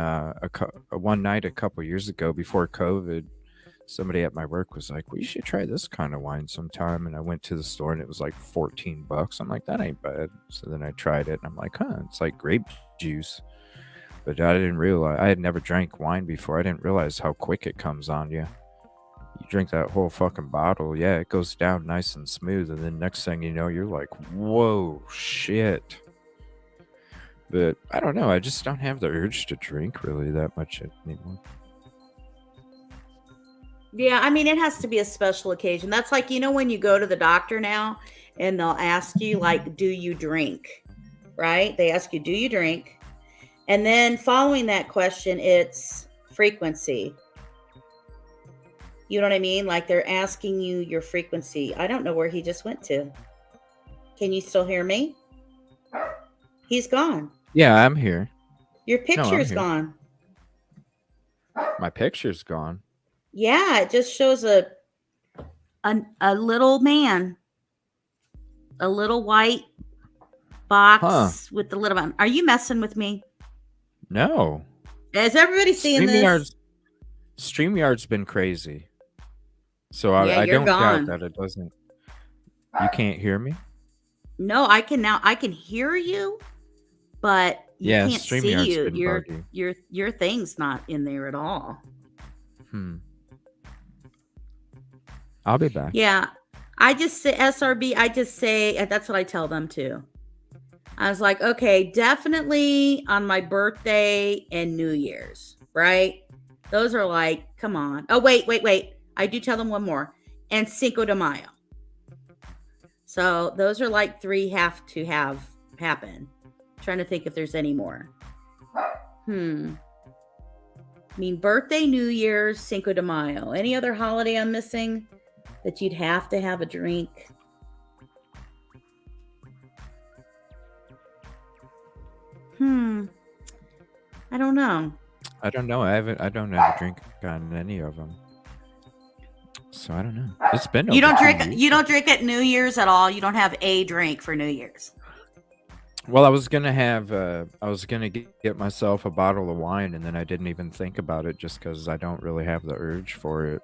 Speaker 1: one night a couple years ago, before COVID, somebody at my work was like, well, you should try this kind of wine sometime. And I went to the store, and it was like $14. I'm like, that ain't bad. So then I tried it, and I'm like, it's like grape juice. But I didn't realize, I had never drank wine before. I didn't realize how quick it comes on you. You drink that whole fucking bottle, yeah, it goes down nice and smooth. And then next thing you know, you're like, whoa, shit. But I don't know. I just don't have the urge to drink really that much anymore.
Speaker 6: Yeah, I mean, it has to be a special occasion. That's like, when you go to the doctor now and they'll ask you, like, do you drink? Right? They ask you, do you drink? And then following that question, it's frequency. You know what I mean? Like they're asking you your frequency. I don't know where he just went to. Can you still hear me? He's gone.
Speaker 1: Yeah, I'm here.
Speaker 6: Your picture's gone.
Speaker 1: My picture's gone.
Speaker 6: Yeah, it just shows a little man. A little white box with the little man. Are you messing with me?
Speaker 1: No.
Speaker 6: Is everybody seeing this?
Speaker 1: StreamYard's been crazy. So I don't doubt that it doesn't. You can't hear me?
Speaker 6: No, I can now. I can hear you, but you can't see you. Your thing's not in there at all.
Speaker 1: I'll be back.
Speaker 6: Yeah. I just say SRB. I just say that's what I tell them too. I was like, okay, definitely on my birthday and New Year's, right? Those are like, come on. Oh, wait. I do tell them one more. And Cinco de Mayo. So those are like 3 have to have happen. I'm trying to think if there's any more. I mean, birthday, New Year's, Cinco de Mayo. Any other holiday I'm missing that you'd have to have a drink? I don't know.
Speaker 1: I don't know. I don't have a drink on any of them. so I don't know. It's been
Speaker 6: You
Speaker 1: over
Speaker 6: don't
Speaker 1: 2
Speaker 6: drink.
Speaker 1: years.
Speaker 6: You don't drink at New Year's at all. You don't have a drink for New Year's.
Speaker 1: Well, I was gonna get myself a bottle of wine, and then I didn't even think about it just because I don't really have the urge for it,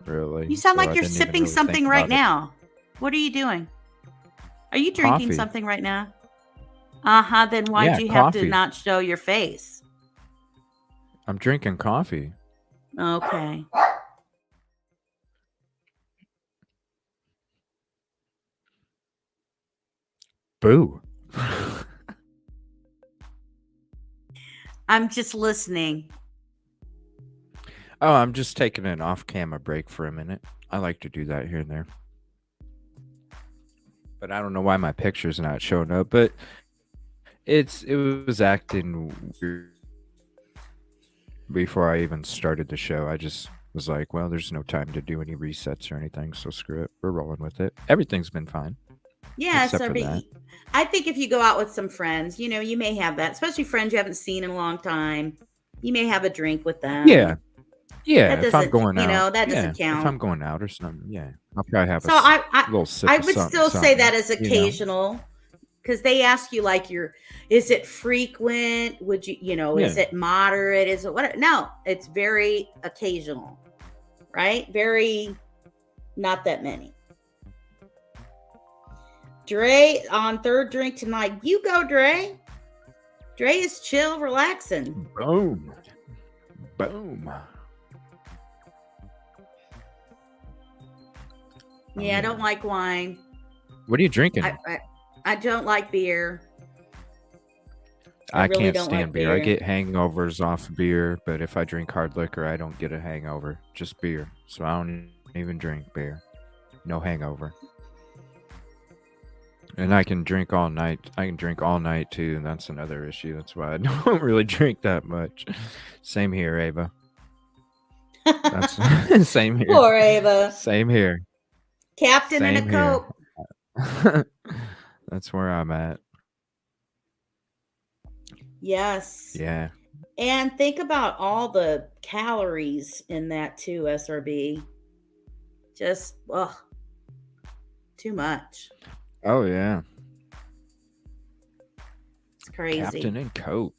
Speaker 1: really.
Speaker 6: You sound
Speaker 1: So
Speaker 6: like
Speaker 1: I
Speaker 6: you're
Speaker 1: didn't even
Speaker 6: sipping
Speaker 1: really think
Speaker 6: something right
Speaker 1: about it.
Speaker 6: now. What are you doing? Are you drinking
Speaker 1: Coffee.
Speaker 6: something right now? Uh-huh. Then why'd
Speaker 1: Yeah,
Speaker 6: you have to
Speaker 1: coffee.
Speaker 6: not show your face?
Speaker 1: I'm drinking coffee.
Speaker 6: Okay.
Speaker 1: Boo.
Speaker 6: I'm just listening.
Speaker 1: Oh, I'm just taking an off-camera break for a minute. I like to do that here and there. But I don't know why my picture's not showing up, but it was acting weird before I even started the show. I just was like, well, there's no time to do any resets or anything, so screw it. We're rolling with it. Everything's been fine.
Speaker 6: Yeah,
Speaker 1: Except
Speaker 6: so
Speaker 1: for that.
Speaker 6: I think if you go out with some friends, you may have that, especially friends you haven't seen in a long time. You may have a drink with them.
Speaker 1: Yeah. Yeah,
Speaker 6: That
Speaker 1: if I'm
Speaker 6: doesn't,
Speaker 1: going out.
Speaker 6: that
Speaker 1: Yeah,
Speaker 6: doesn't count.
Speaker 1: if I'm going out or something, yeah. I'll probably have
Speaker 6: So
Speaker 1: a
Speaker 6: I
Speaker 1: little sip
Speaker 6: I
Speaker 1: of
Speaker 6: would
Speaker 1: something,
Speaker 6: still say that as
Speaker 1: something,
Speaker 6: occasional, because they ask you like is it frequent? Would you, is
Speaker 1: Yeah.
Speaker 6: it moderate? Is it what? No, it's very occasional, right? Very, not that many. Dre on third drink tonight. You go, Dre. Dre is chill, relaxing.
Speaker 1: Boom. Boom.
Speaker 6: Yeah, I don't like wine.
Speaker 1: What are you drinking?
Speaker 6: I don't like beer.
Speaker 1: I
Speaker 6: really
Speaker 1: can't
Speaker 6: don't
Speaker 1: stand
Speaker 6: like
Speaker 1: beer. I
Speaker 6: beer.
Speaker 1: get hangovers off beer, but if I drink hard liquor, I don't get a hangover. Just beer. So I don't even drink beer. No hangover. And I can drink all night. I can drink all night too, and that's another issue. That's why I don't really drink that much. Same here, Ava. That's same here.
Speaker 6: Poor Ava.
Speaker 1: Same here.
Speaker 6: Captain
Speaker 1: Same
Speaker 6: and a
Speaker 1: here.
Speaker 6: Coke.
Speaker 1: That's where I'm at.
Speaker 6: Yes.
Speaker 1: Yeah.
Speaker 6: And think about all the calories in that too, SRB. Just, too much.
Speaker 1: Oh yeah.
Speaker 6: It's crazy.
Speaker 1: Captain and Coke.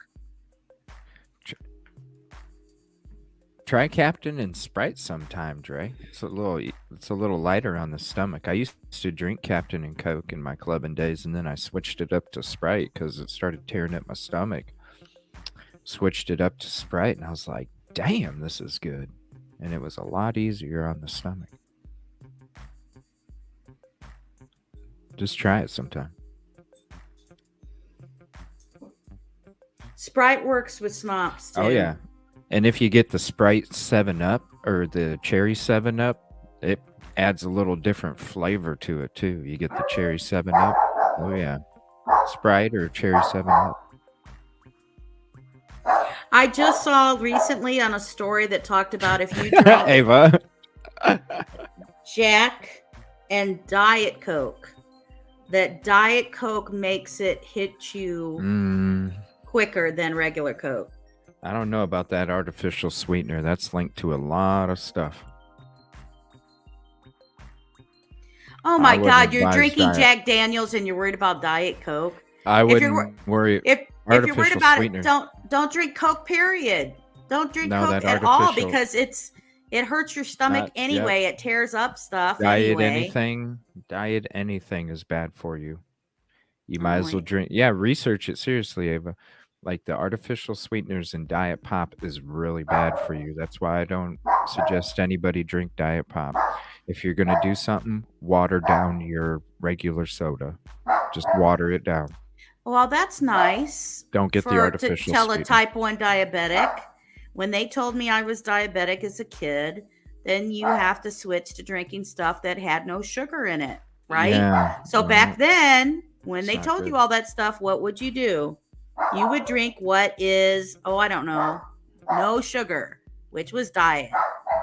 Speaker 1: Try Captain and Sprite sometime, Dre. It's a little lighter on the stomach. I used to drink Captain and Coke in my clubbing days, and then I switched it up to Sprite because it started tearing at my stomach. Switched it up to Sprite, and I was like, damn, this is good. And it was a lot easier on the stomach. Just try it sometime.
Speaker 6: Sprite works with Snops too.
Speaker 1: Oh yeah. And if you get the Sprite 7-Up or the Cherry 7-Up, it adds a little different flavor to it too. You get the Cherry 7-Up. Oh yeah. Sprite or Cherry 7-Up.
Speaker 6: I just saw recently on a story that talked about if you drink
Speaker 1: Ava.
Speaker 6: Jack and Diet Coke, that Diet Coke makes it hit you quicker than regular Coke.
Speaker 1: I don't know about that artificial sweetener. That's linked to a lot of stuff.
Speaker 6: Oh my
Speaker 1: wouldn't
Speaker 6: God, you're
Speaker 1: advise
Speaker 6: drinking
Speaker 1: Diet.
Speaker 6: Jack Daniels and you're worried about Diet Coke?
Speaker 1: I wouldn't worry.
Speaker 6: If you're worried
Speaker 1: Artificial
Speaker 6: about
Speaker 1: sweetener.
Speaker 6: it, don't drink Coke, period. Don't drink
Speaker 1: No,
Speaker 6: Coke
Speaker 1: that
Speaker 6: at all
Speaker 1: artificial-
Speaker 6: because it hurts your stomach
Speaker 1: That-
Speaker 6: anyway. It tears up stuff
Speaker 1: Diet
Speaker 6: anyway.
Speaker 1: anything is bad for you. You might as well
Speaker 6: Alright.
Speaker 1: drink. Yeah, research it seriously, Ava. Like the artificial sweeteners in Diet Pop is really bad for you. That's why I don't suggest anybody drink Diet Pop. If you're gonna do something, water down your regular soda. Just water it down.
Speaker 6: Well, that's nice.
Speaker 1: Don't get the
Speaker 6: to
Speaker 1: artificial
Speaker 6: tell
Speaker 1: sweetener.
Speaker 6: a type 1 diabetic. When they told me I was diabetic as a kid, then you have to switch to drinking stuff that had no sugar in it, right?
Speaker 1: Yeah.
Speaker 6: So back then, when
Speaker 1: It's
Speaker 6: they
Speaker 1: not
Speaker 6: told
Speaker 1: good.
Speaker 6: you all that stuff, what would you do? You would drink what is, I don't know, no sugar, which was diet.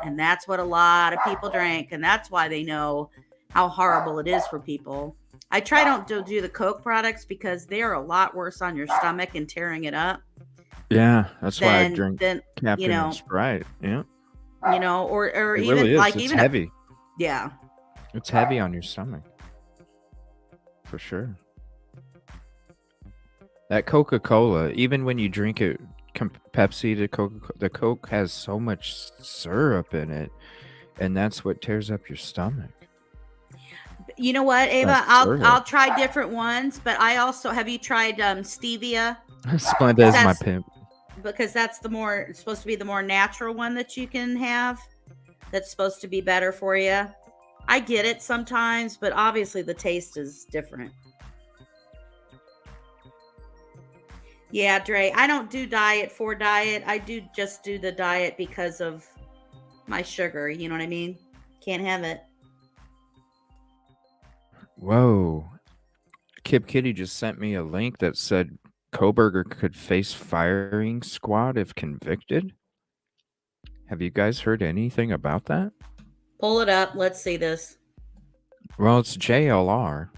Speaker 6: And that's what a lot of people drank. And that's why they know how horrible it is for people. I try don't do the Coke products because they're a lot worse on your stomach and tearing it up.
Speaker 1: Yeah, that's why I
Speaker 6: Then,
Speaker 1: drink
Speaker 6: then
Speaker 1: Captain and Sprite. Yeah,
Speaker 6: or
Speaker 1: it
Speaker 6: even
Speaker 1: really is.
Speaker 6: like
Speaker 1: It's
Speaker 6: even
Speaker 1: heavy.
Speaker 6: Yeah.
Speaker 1: It's heavy on your stomach. For sure. That Coca-Cola, even when you drink it, Pepsi to Coca, the Coke has so much syrup in it, and that's what tears up your stomach.
Speaker 6: You know what, Ava?
Speaker 1: That
Speaker 6: I'll
Speaker 1: syrup.
Speaker 6: try different ones, but I also have you tried stevia?
Speaker 1: Splenda is my pimp.
Speaker 6: Because that's it's supposed to be the more natural one that you can have. That's supposed to be better for you. I get it sometimes, but obviously the taste is different. Yeah, Dre, I don't do diet for diet. I do just do the diet because of my sugar. You know what I mean? Can't have it.
Speaker 1: Whoa. Kip Kitty just sent me a link that said Koberger could face firing squad if convicted. Have you guys heard anything about that?
Speaker 6: Pull it up. Let's see this.
Speaker 1: Well, it's JLR.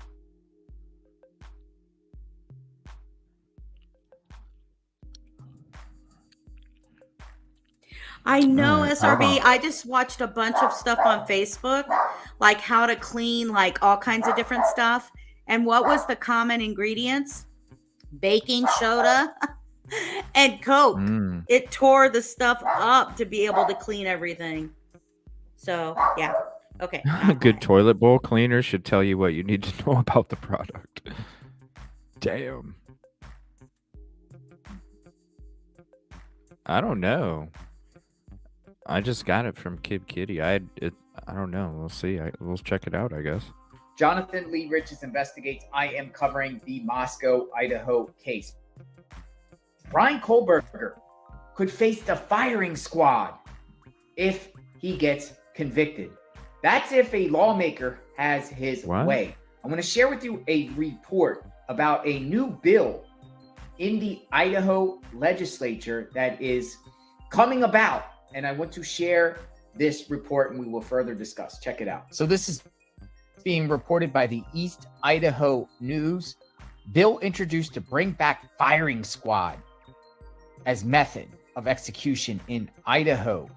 Speaker 6: I know,
Speaker 1: Alright,
Speaker 6: SRB. I just watched a bunch of stuff on Facebook, like how to clean, like all kinds of different stuff. And what was the common ingredients? Baking soda and Coke. It tore the stuff up to be able to clean everything. So, yeah. Okay.
Speaker 1: A good toilet bowl cleaner should tell you what you need to know about the product. Damn. I don't know. I just got it from Kid Kitty. I don't know. We'll see. We'll check it out, I guess.
Speaker 7: Jonathan Lee Riches investigates. I am covering the Moscow, Idaho case. Brian Kohlberger could face the firing squad if he gets convicted. That's if a lawmaker has his way. I'm going to share with you a report about a new bill in the Idaho legislature that is coming about. And I want to share this report and we will further discuss. Check it out. So this is being reported by the East Idaho News. Bill introduced to bring back firing squad as method of execution in Idaho.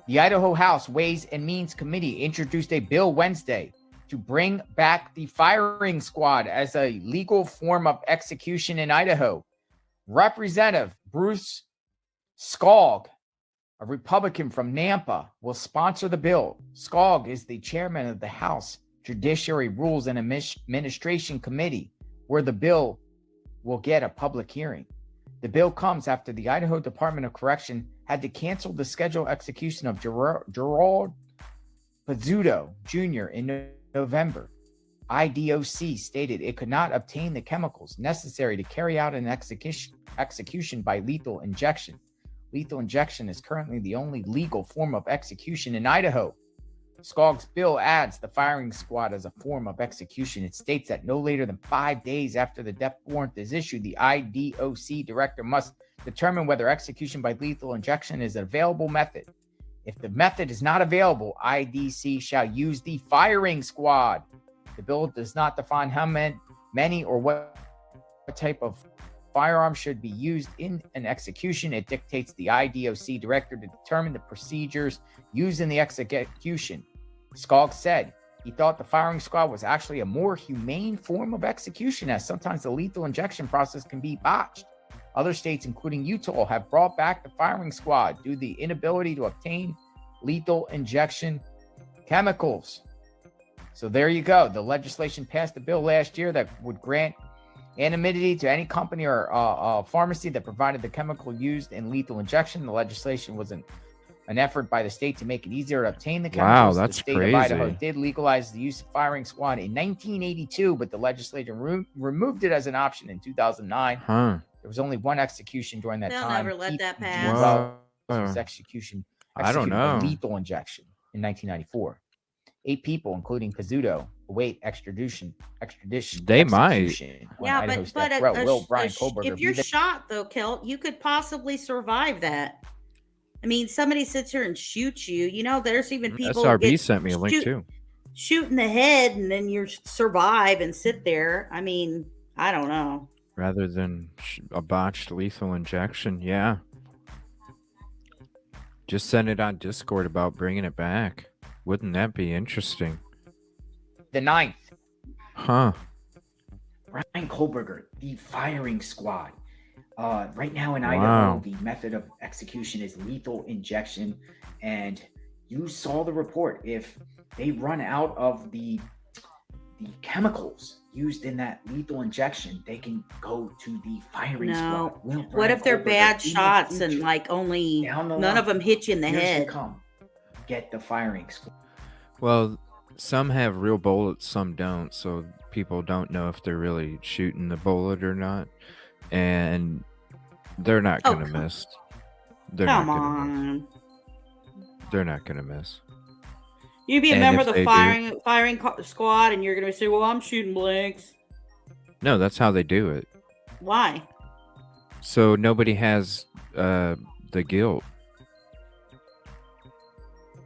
Speaker 7: The Idaho House Ways and Means Committee introduced a bill Wednesday to bring back the firing squad as a legal form of execution in Idaho. Representative Bruce Skog, a Republican from Nampa, will sponsor the bill. Skog is the chairman of the House Judiciary Rules and Administration Committee, where the bill will get a public hearing. The bill comes after the Idaho Department of Correction had to cancel the scheduled execution of Gerald Pizzuto Jr. in November. IDOC stated it could not obtain the chemicals necessary to carry out an execution by lethal injection. Lethal injection is currently the only legal form of execution in Idaho. Skog's bill adds the firing squad as a form of execution. It states that no later than 5 days after the death warrant is issued, the IDOC director must determine whether execution by lethal injection is an available method. If the method is not available, IDC shall use the firing squad. The bill does not define how many or what type of firearm should be used in an execution. It dictates the IDOC director to determine the procedures used in the execution. Skog said he thought the firing squad was actually a more humane form of execution, as sometimes the lethal injection process can be botched. Other states, including Utah, have brought back the firing squad due to the inability to obtain lethal injection chemicals. So there you go. The legislation passed a bill last year that would grant anonymity to any company or pharmacy that provided the chemical used in lethal injection. The legislation was an effort by the state to make it easier to obtain the chemicals.
Speaker 1: Wow, that's
Speaker 7: the state
Speaker 1: crazy.
Speaker 7: of Idaho did legalize the use of firing squad in 1982, but the legislature removed it as an option in 2009. There was only one execution during that
Speaker 6: They'll
Speaker 7: time.
Speaker 6: never let that pass.
Speaker 7: Was execution
Speaker 1: I don't know.
Speaker 7: by lethal injection in 1994. 8 people, including Pizzuto, await extradition.
Speaker 1: They might.
Speaker 6: Yeah, but if you're shot though, Kelt, you could possibly survive that. I mean, somebody sits here and shoots you. You know, there's even people.
Speaker 1: SRB sent me a link too.
Speaker 6: Shoot in the head, and then you survive and sit there. I mean, I don't know.
Speaker 1: Rather than a botched lethal injection, yeah. Just send it on Discord about bringing it back. Wouldn't that be interesting?
Speaker 7: The 9th,
Speaker 1: Huh.
Speaker 7: Brian Kohlberger, the firing squad. Right now in
Speaker 1: Wow.
Speaker 7: Idaho, the method of execution is lethal injection. And you saw the report. If they run out of the chemicals used in that lethal injection, they can go to the firing squad.
Speaker 6: No. What if they're bad shots and like only none of them hit you in the head?
Speaker 7: Come get the firing squad.
Speaker 1: Well, some have real bullets, some don't, so people don't know if they're really shooting the bullet or not. And they're not
Speaker 6: Oh,
Speaker 1: gonna miss. They're
Speaker 6: Come
Speaker 1: not gonna miss.
Speaker 6: on.
Speaker 1: They're not gonna miss.
Speaker 6: You be a
Speaker 1: And
Speaker 6: member
Speaker 1: if
Speaker 6: of the
Speaker 1: they do-
Speaker 6: firing squad, and you're gonna say, "Well, I'm shooting blanks."
Speaker 1: No, that's how they do it.
Speaker 6: Why?
Speaker 1: So nobody has the guilt.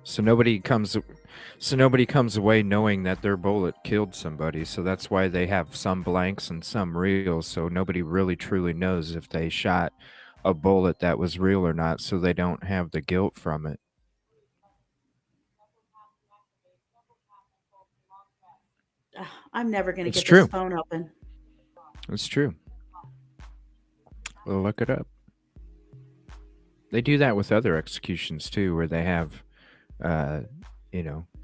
Speaker 1: So nobody comes away knowing that their bullet killed somebody. So that's why they have some blanks and some real. So nobody really truly knows if they shot a bullet that was real or not. So they don't have the guilt from it.
Speaker 6: Ugh, I'm never gonna
Speaker 1: It's
Speaker 6: get
Speaker 1: true.
Speaker 6: this phone open.
Speaker 1: It's true. Well, look it up. They do that with other executions too, where they have,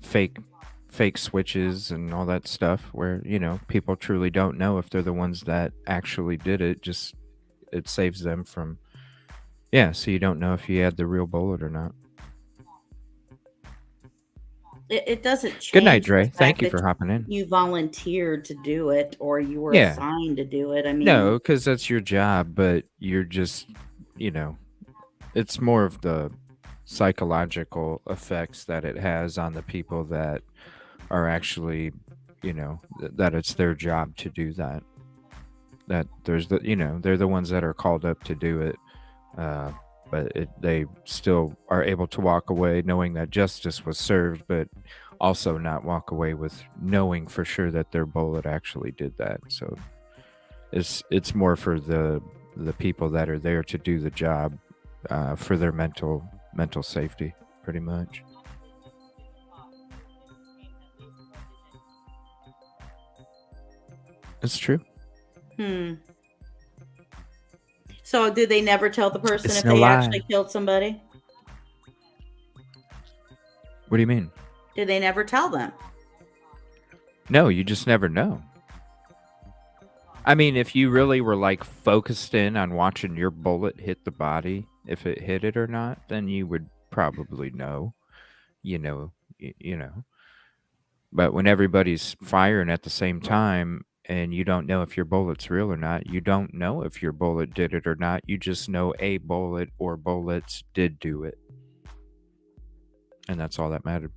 Speaker 1: fake switches and all that stuff, where people truly don't know if they're the ones that actually did it. Just it saves them from, so you don't know if you had the real bullet or not.
Speaker 6: It doesn't change.
Speaker 1: Good night,
Speaker 6: the
Speaker 1: Dre.
Speaker 6: fact
Speaker 1: Thank you
Speaker 6: that
Speaker 1: for hopping in.
Speaker 6: You volunteered to do it, or you were
Speaker 1: Yeah.
Speaker 6: assigned to do it. I mean,
Speaker 1: No, because that's your job, but you're just, it's more of the psychological effects that it has on the people that are actually, that it's their job to do that. That there's they're the ones that are called up to do it. But they still are able to walk away knowing that justice was served, but also not walk away with knowing for sure that their bullet actually did that. So it's more for the people that are there to do the job, for their mental safety, pretty much. It's true.
Speaker 6: So do they never tell the person
Speaker 1: It's
Speaker 6: if
Speaker 1: no
Speaker 6: they
Speaker 1: lie.
Speaker 6: actually killed somebody?
Speaker 1: What do you mean?
Speaker 6: Do they never tell them?
Speaker 1: No, you just never know. I mean, if you really were like focused in on watching your bullet hit the body, if it hit it or not, then you would probably know, you know. But when everybody's firing at the same time and you don't know if your bullet's real or not, you don't know if your bullet did it or not. You just know a bullet or bullets did do it. And that's all that mattered.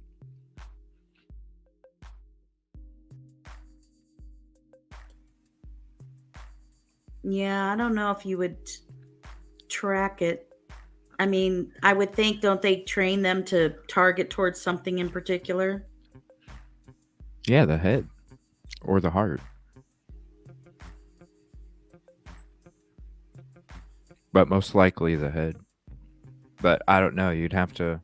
Speaker 6: Yeah, I don't know if you would track it. I mean, I would think, don't they train them to target towards something in particular?
Speaker 1: Yeah, the head or the heart. But most likely the head. But I don't know. You'd have to.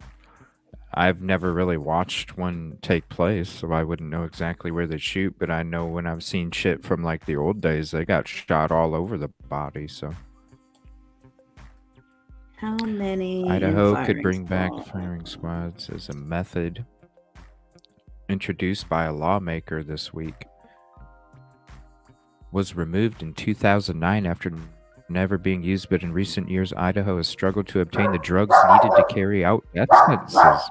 Speaker 1: I've never really watched one take place, so I wouldn't know exactly where they shoot. But I know when I've seen shit from like the old days, they got shot all over the body. So
Speaker 6: How many?
Speaker 1: Idaho could bring back firing squads as a method introduced by a lawmaker this week. Was removed in 2009 after never being used, but in recent years, Idaho has struggled to obtain the drugs needed to carry out death sentences.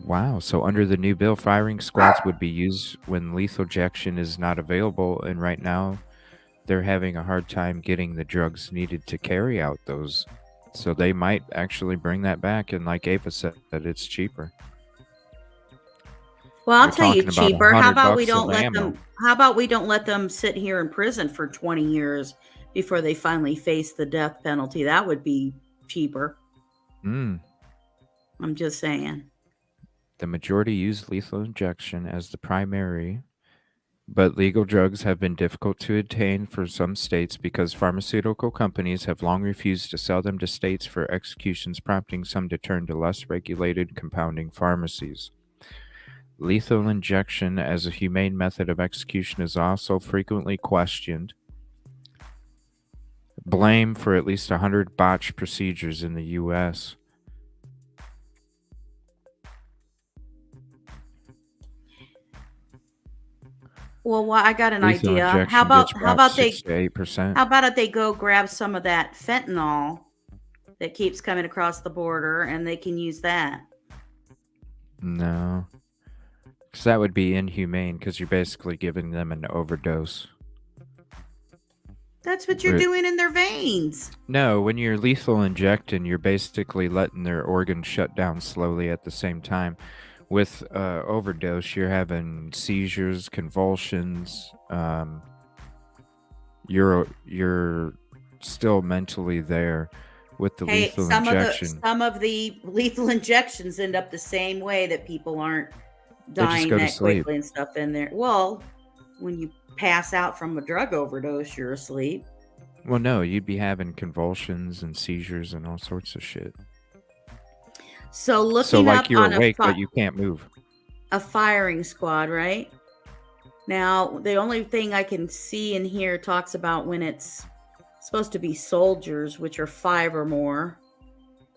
Speaker 1: Wow. So under the new bill, firing squads would be used when lethal injection is not available, and right now they're having a hard time getting the drugs needed to carry out those. So they might actually bring that back, and like Ava said, that it's cheaper.
Speaker 6: Well, I'll
Speaker 1: You're
Speaker 6: tell you
Speaker 1: talking about
Speaker 6: cheaper. How about
Speaker 1: $100
Speaker 6: we don't
Speaker 1: of
Speaker 6: let
Speaker 1: ammo.
Speaker 6: them? How about we don't let them sit here in prison for 20 years before they finally face the death penalty? That would be cheaper. I'm just saying.
Speaker 1: The majority use lethal injection as the primary But legal drugs have been difficult to obtain for some states because pharmaceutical companies have long refused to sell them to states for executions, prompting some to turn to less regulated compounding pharmacies. Lethal injection as a humane method of execution is also frequently questioned. Blame for at least 100 botched procedures in the U.S.
Speaker 6: Well, I got an
Speaker 1: Lethal
Speaker 6: idea.
Speaker 1: injection gets about 6 to 8%.
Speaker 6: How about if they go grab some of that fentanyl that keeps coming across the border and they can use that?
Speaker 1: No. Because that would be inhumane because you're basically giving them an overdose.
Speaker 6: That's what you're doing in their veins.
Speaker 1: No, when you're lethal injecting, you're basically letting their organs shut down slowly at the same time. With overdose, you're having seizures, convulsions. You're still mentally there. With the lethal injection,
Speaker 6: some of the lethal injections end up the same way, that people aren't dying that quickly and stuff in there. Well, when you pass out from a drug overdose, you're asleep.
Speaker 1: Well, no, you'd be having convulsions and seizures and all sorts of shit.
Speaker 6: So looking
Speaker 1: like
Speaker 6: up
Speaker 1: you're
Speaker 6: on
Speaker 1: awake, but you can't move.
Speaker 6: A firing squad, right? Now, the only thing I can see in here talks about when it's supposed to be soldiers, which are 5 or more,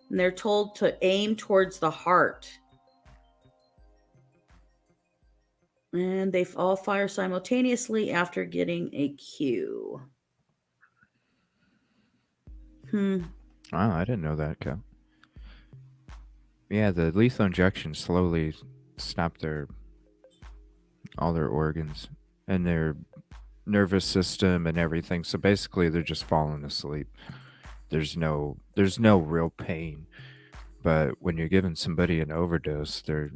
Speaker 6: and they're told to aim towards the heart. And they all fire simultaneously after getting a cue.
Speaker 1: Oh, I didn't know that, Cal. Yeah, the lethal injection slowly stopped all their organs and their nervous system and everything. So basically, they're just falling asleep. There's no real pain. But when you're giving somebody an overdose, they're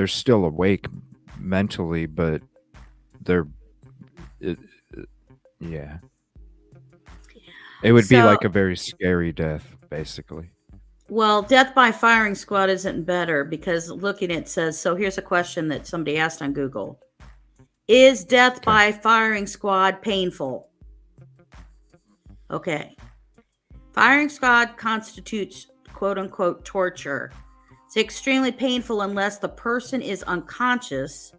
Speaker 1: still awake mentally, but yeah. It would be like a very scary death, basically.
Speaker 6: Well, death by firing squad isn't better, because looking it says, so here's a question that somebody asked on Google. Is death by firing squad painful? Okay. Firing squad constitutes quote unquote torture. It's extremely painful unless the person is unconscious,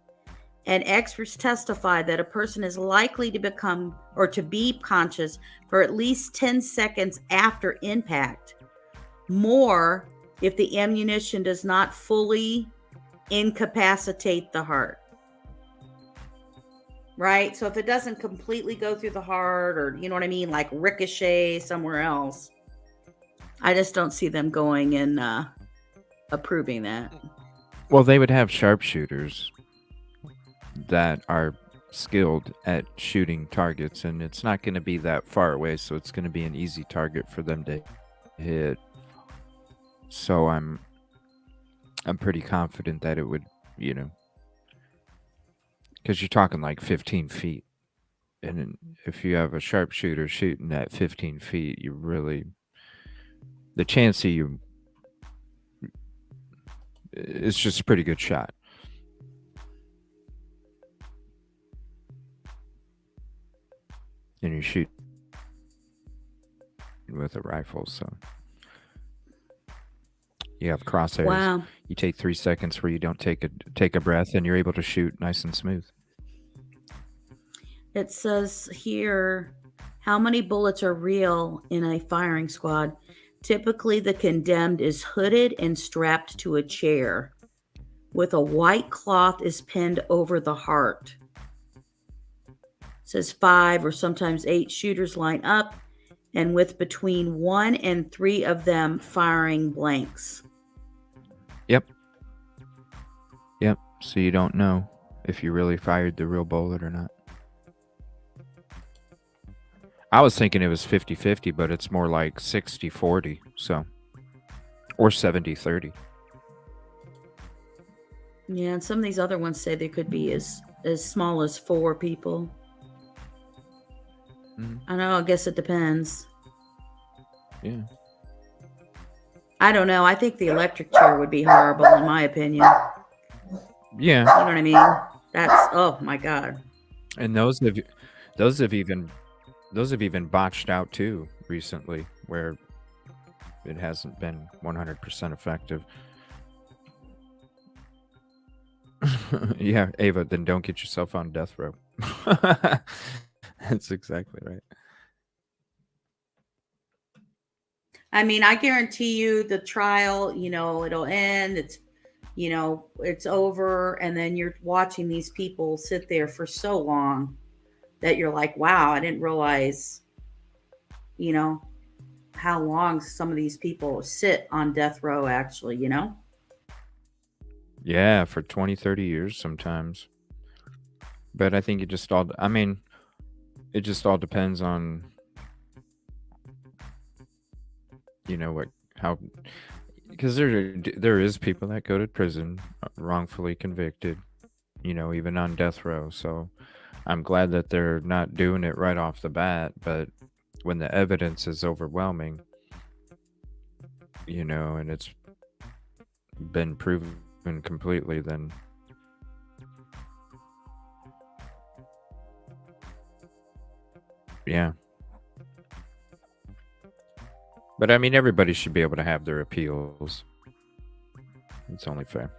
Speaker 6: and experts testify that a person is likely to become or to be conscious for at least 10 seconds after impact. More if the ammunition does not fully incapacitate the heart. Right? So if it doesn't completely go through the heart, or you know what I mean, like ricochet somewhere else, I just don't see them going and approving that.
Speaker 1: Well, they would have sharpshooters that are skilled at shooting targets, and it's not going to be that far away, so it's going to be an easy target for them to hit. So I'm pretty confident that it would, because you're talking like 15 feet. And if you have a sharpshooter shooting at 15 feet, the chance of you, it's just a pretty good shot. And you shoot with a rifle, so you have crosshairs.
Speaker 6: Wow.
Speaker 1: You take 3 seconds where you don't take a breath, and you're able to shoot nice and smooth.
Speaker 6: It says here, how many bullets are real in a firing squad? Typically, the condemned is hooded and strapped to a chair, with a white cloth is pinned over the heart. It says 5 or sometimes 8 shooters line up, and with between 1 and 3 of them firing blanks.
Speaker 1: Yep. So you don't know if you really fired the real bullet or not. I was thinking it was 50-50, but it's more like 60-40, so, or 70-30.
Speaker 6: Yeah, and some of these other ones say they could be as small as 4 people. I know, I guess it depends.
Speaker 1: Yeah.
Speaker 6: I don't know. I think the electric chair would be horrible, in my opinion.
Speaker 1: Yeah.
Speaker 6: You know what I mean? That's, oh my God.
Speaker 1: And those have even botched out too recently, where it hasn't been 100% effective. Yeah, Ava, then don't get yourself on death row. That's exactly right.
Speaker 6: I mean, I guarantee you the trial, it'll end. It's over. And then you're watching these people sit there for so long that you're like, wow, I didn't realize, how long some of these people sit on death row actually,
Speaker 1: Yeah, for 20, 30 years sometimes. But I think it just all depends on, how, because there is people that go to prison wrongfully convicted, even on death row. So I'm glad that they're not doing it right off the bat, but when the evidence is overwhelming, and it's been proven completely, then yeah. But I mean, everybody should be able to have their appeals. It's only fair.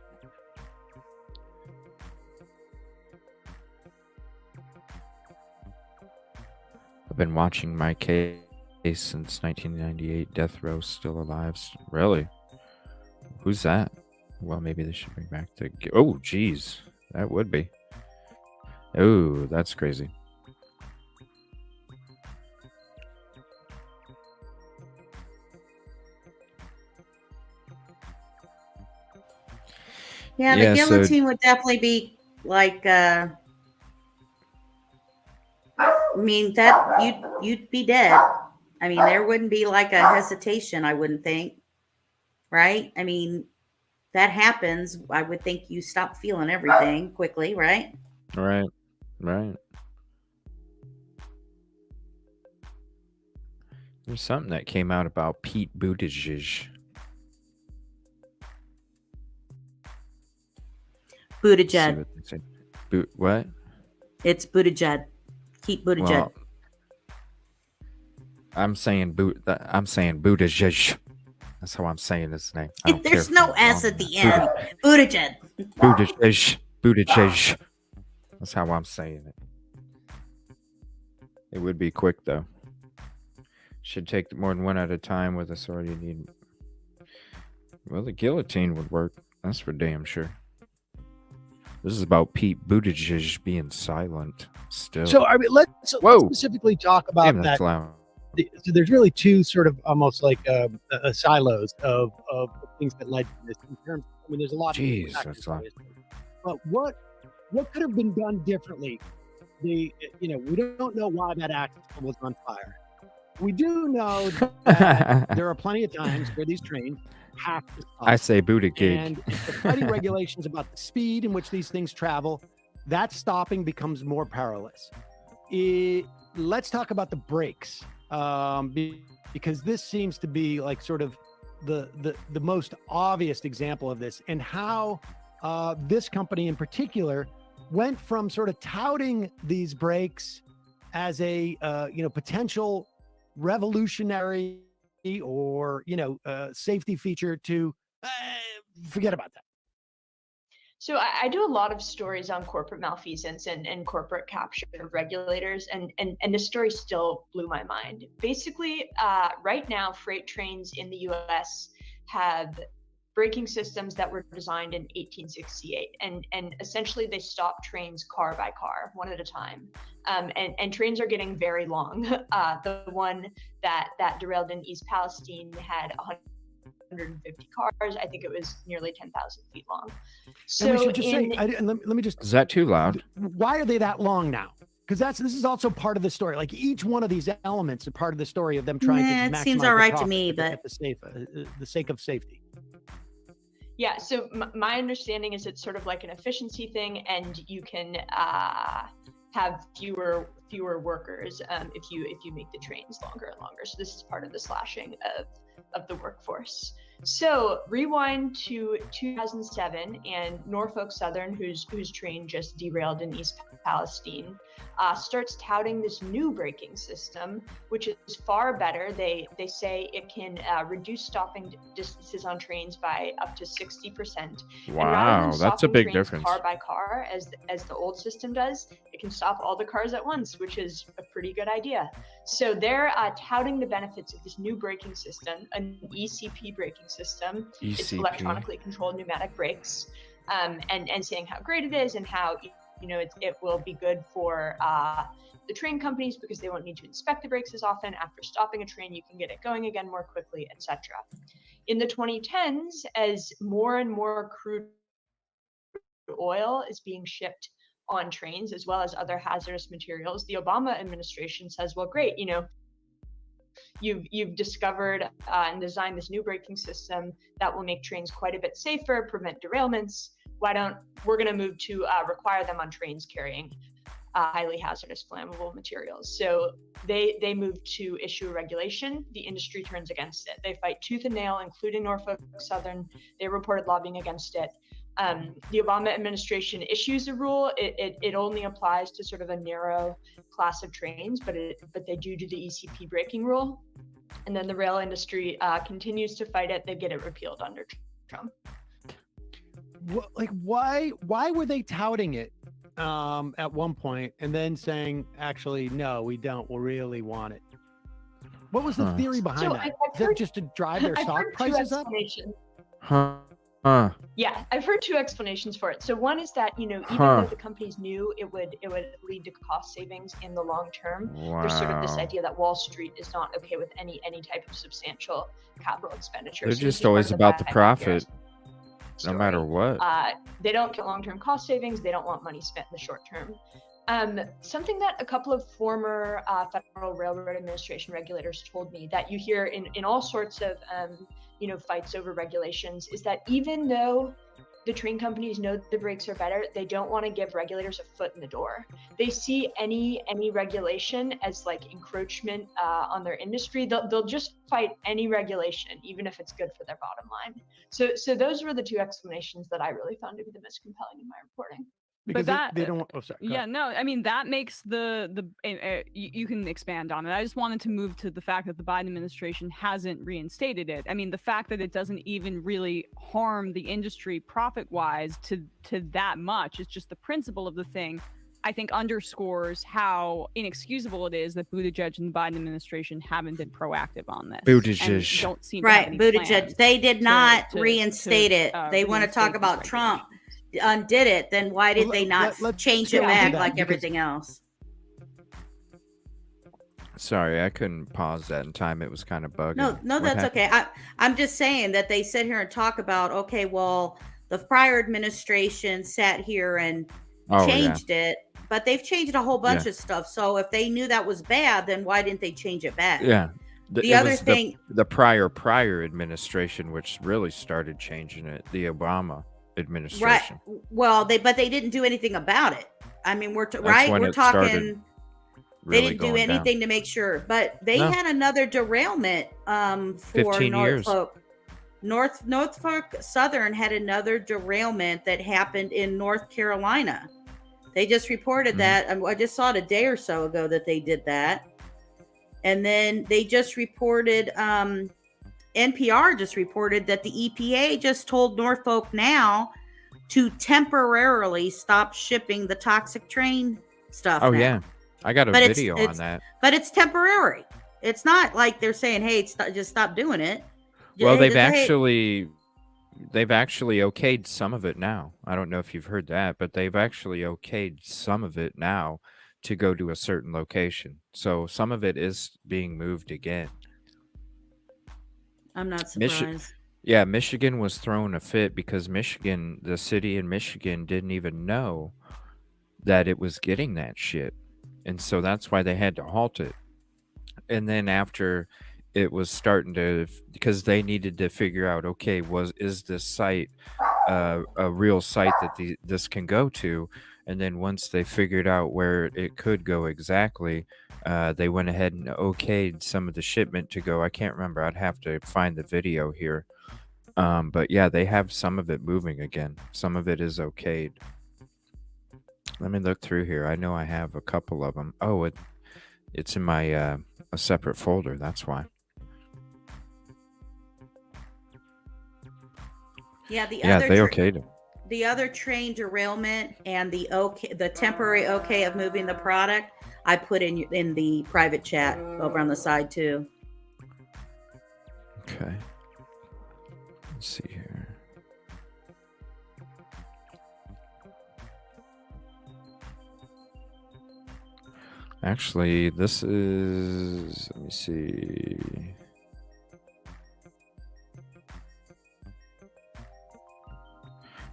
Speaker 1: I've been watching my case since 1998. Death row still alive. Really? Who's that? Well, maybe they should bring back the... Oh, geez. That would be. Oh, that's crazy.
Speaker 6: Yeah, the guillotine would definitely be like, I mean, that you'd be dead. I mean, there wouldn't be like a hesitation, I wouldn't think. Right? I mean, that happens. I would think you stop feeling everything quickly, right?
Speaker 1: Right. There's something that came out about Pete Buttigieg.
Speaker 6: Buttigieg.
Speaker 1: What?
Speaker 6: It's Buttigieg. Keep Buttigieg.
Speaker 1: Well, I'm saying Buttigieg. That's how I'm saying his name.
Speaker 6: There's no S at the end. Buttigieg.
Speaker 1: Buttigieg. That's how I'm saying it. It would be quick though. Should take more than one at a time with a sword. You need. Well, the guillotine would work. That's for damn sure. This is about Pete Buttigieg being silent still.
Speaker 8: So I mean, let's specifically talk about
Speaker 1: Damn,
Speaker 8: that.
Speaker 1: Loud.
Speaker 8: So there's really two sort of almost like silos of things that led to this. In terms, I mean, there's a lot.
Speaker 1: Jeez, that's loud.
Speaker 8: But what could have been done differently? We don't know why that axe was on fire. We do know that there are plenty of times where these trains have to stop.
Speaker 1: I say Buttigieg.
Speaker 8: And the fighting regulations about the speed in which these things travel, that stopping becomes more perilous. Let's talk about the brakes, because this seems to be like sort of the most obvious example of this, and how this company in particular went from sort of touting these brakes as a potential revolutionary or safety feature to forget about that.
Speaker 9: So I do a lot of stories on corporate malfeasance and corporate capture of regulators, and this story still blew my mind. Basically, right now, freight trains in the U.S. have braking systems that were designed in 1868, and essentially they stop trains car by car, one at a time. And trains are getting very long. The one that derailed in East Palestine had 150 cars. I think it was nearly 10,000 feet long. So
Speaker 8: and we should just say, let me just.
Speaker 1: Is that too loud?
Speaker 8: Why are they that long now? Because this is also part of the story. Like each one of these elements are part of the story of them trying to maximize.
Speaker 6: It seems all right to me, but
Speaker 8: the sake of safety.
Speaker 9: Yeah, so my understanding is it's sort of like an efficiency thing, and you can have fewer fewer workers if you make the trains longer and longer. So this is part of the slashing of the workforce. So rewind to 2007, and Norfolk Southern, whose train just derailed in East Palestine, starts touting this new braking system, which is far better. They say it can reduce stopping distances on trains by up to 60%.
Speaker 1: Wow, that's a big difference.
Speaker 9: Car by car, as the old system does, it can stop all the cars at once, which is a pretty good idea. So they're touting the benefits of this new braking system, an ECP braking system.
Speaker 1: ECP.
Speaker 9: It's electronically controlled pneumatic brakes, and saying how great it is and how it will be good for the train companies because they won't need to inspect the brakes as often. After stopping a train, you can get it going again more quickly, etc. In the 2010s, as more and more crude oil is being shipped on trains, as well as other hazardous materials, the Obama administration says, well, great, you've discovered and designed this new braking system that will make trains quite a bit safer, prevent derailments. We're going to move to require them on trains carrying highly hazardous flammable materials. So they moved to issue a regulation. The industry turns against it. They fight tooth and nail, including Norfolk Southern. They reported lobbying against it. The Obama administration issues a rule. It only applies to sort of a narrow class of trains, but they do the ECP braking rule. And then the rail industry continues to fight it. They get it repealed under Trump.
Speaker 8: Why were they touting it at one point and then saying, actually, no, we don't. We really want it. What was the theory behind that? Is it just to drive their stock prices up?
Speaker 9: Yeah, I've heard two explanations for it. So one is that, even though the companies knew it would lead to cost savings in the long term, there's sort of this idea that Wall Street is not okay with any type of substantial capital expenditure.
Speaker 1: They're
Speaker 9: So
Speaker 1: just always about the profit, no matter what.
Speaker 9: They don't get long-term cost savings. They don't want money spent in the short term. Something that a couple of former Federal Railroad Administration regulators told me that you hear in all sorts of fights over regulations is that even though the train companies know the brakes are better, they don't want to give regulators a foot in the door. They see any regulation as like encroachment on their industry. They'll just fight any regulation, even if it's good for their bottom line. So those were the two explanations that I really found to be the most compelling in my reporting.
Speaker 8: Because
Speaker 10: But
Speaker 8: they don't. Oh, sorry.
Speaker 10: Yeah, no, I mean, that makes you can expand on it. I just wanted to move to the fact that the Biden administration hasn't reinstated it. I mean, the fact that it doesn't even really harm the industry profit-wise to that much, it's just the principle of the thing, I think underscores how inexcusable it is that Buttigieg and the Biden administration haven't been proactive on this.
Speaker 1: Buttigieg.
Speaker 10: And don't seem to have any plans
Speaker 6: Buttigieg. They did not reinstate it. They want to
Speaker 10: reinstate
Speaker 6: talk
Speaker 10: these
Speaker 6: about Trump undid it. Then why did they not change it back like everything else?
Speaker 1: Sorry, I couldn't pause that in time. It was kind of bugging.
Speaker 6: No, that's okay. I'm just saying that they sit here and talk about, okay, well, the prior administration sat here and changed it, but they've changed a whole bunch of stuff. So if they knew that was bad, then why didn't they change it back?
Speaker 1: Yeah.
Speaker 6: The other thing,
Speaker 1: the prior administration, which really started changing it, the Obama administration.
Speaker 6: Right. Well, they didn't do anything about it. I mean, we're talking. They didn't do anything to make sure, but they had another derailment for Norfolk. Norfolk Southern had another derailment that happened in North Carolina. They just reported that. I just saw it a day or so ago that they did that. And then they just reported, NPR just reported that the EPA just told Norfolk now to temporarily stop shipping the toxic train stuff.
Speaker 1: Oh, yeah. I got a video on that.
Speaker 6: But it's temporary. It's not like they're saying, hey, just stop doing it.
Speaker 1: Well, they've actually okayed some of it now. I don't know if you've heard that, but they've actually okayed some of it now to go to a certain location. So some of it is being moved again.
Speaker 6: I'm not surprised.
Speaker 1: Michigan was throwing a fit because the city in Michigan didn't even know that it was getting that shit. And so that's why they had to halt it. And then after it was starting to, because they needed to figure out, okay, is this site a real site that this can go to. And then once they figured out where it could go exactly, they went ahead and okayed some of the shipment to go. I can't remember. I'd have to find the video here. But yeah, they have some of it moving again. Some of it is okayed. Let me look through here. I know I have a couple of them. Oh, it's in my a separate folder. That's why.
Speaker 6: Yeah, the
Speaker 1: Yeah,
Speaker 6: other
Speaker 1: they okayed it.
Speaker 6: the other train derailment and the temporary okay of moving the product, I put in the private chat over on the side too.
Speaker 1: Okay. Let's see here. Actually, this is, let me see.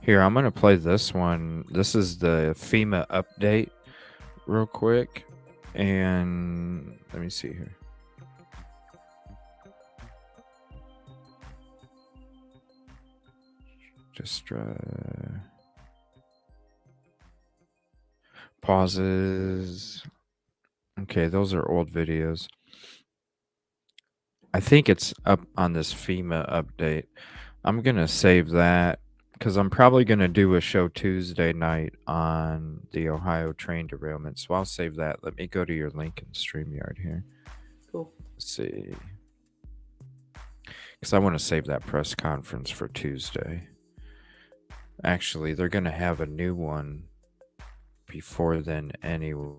Speaker 1: Here, I'm going to play this one. This is the FEMA update real quick. And let me see here. Just pauses. Okay, those are old videos. I think it's up on this FEMA update. I'm going to save that because I'm probably going to do a show Tuesday night on the Ohio train derailment. So I'll save that. Let me go to your link in StreamYard here.
Speaker 6: Cool.
Speaker 1: Let's see. Because I want to save that press conference for Tuesday. Actually, they're going to have a new one before then anyway.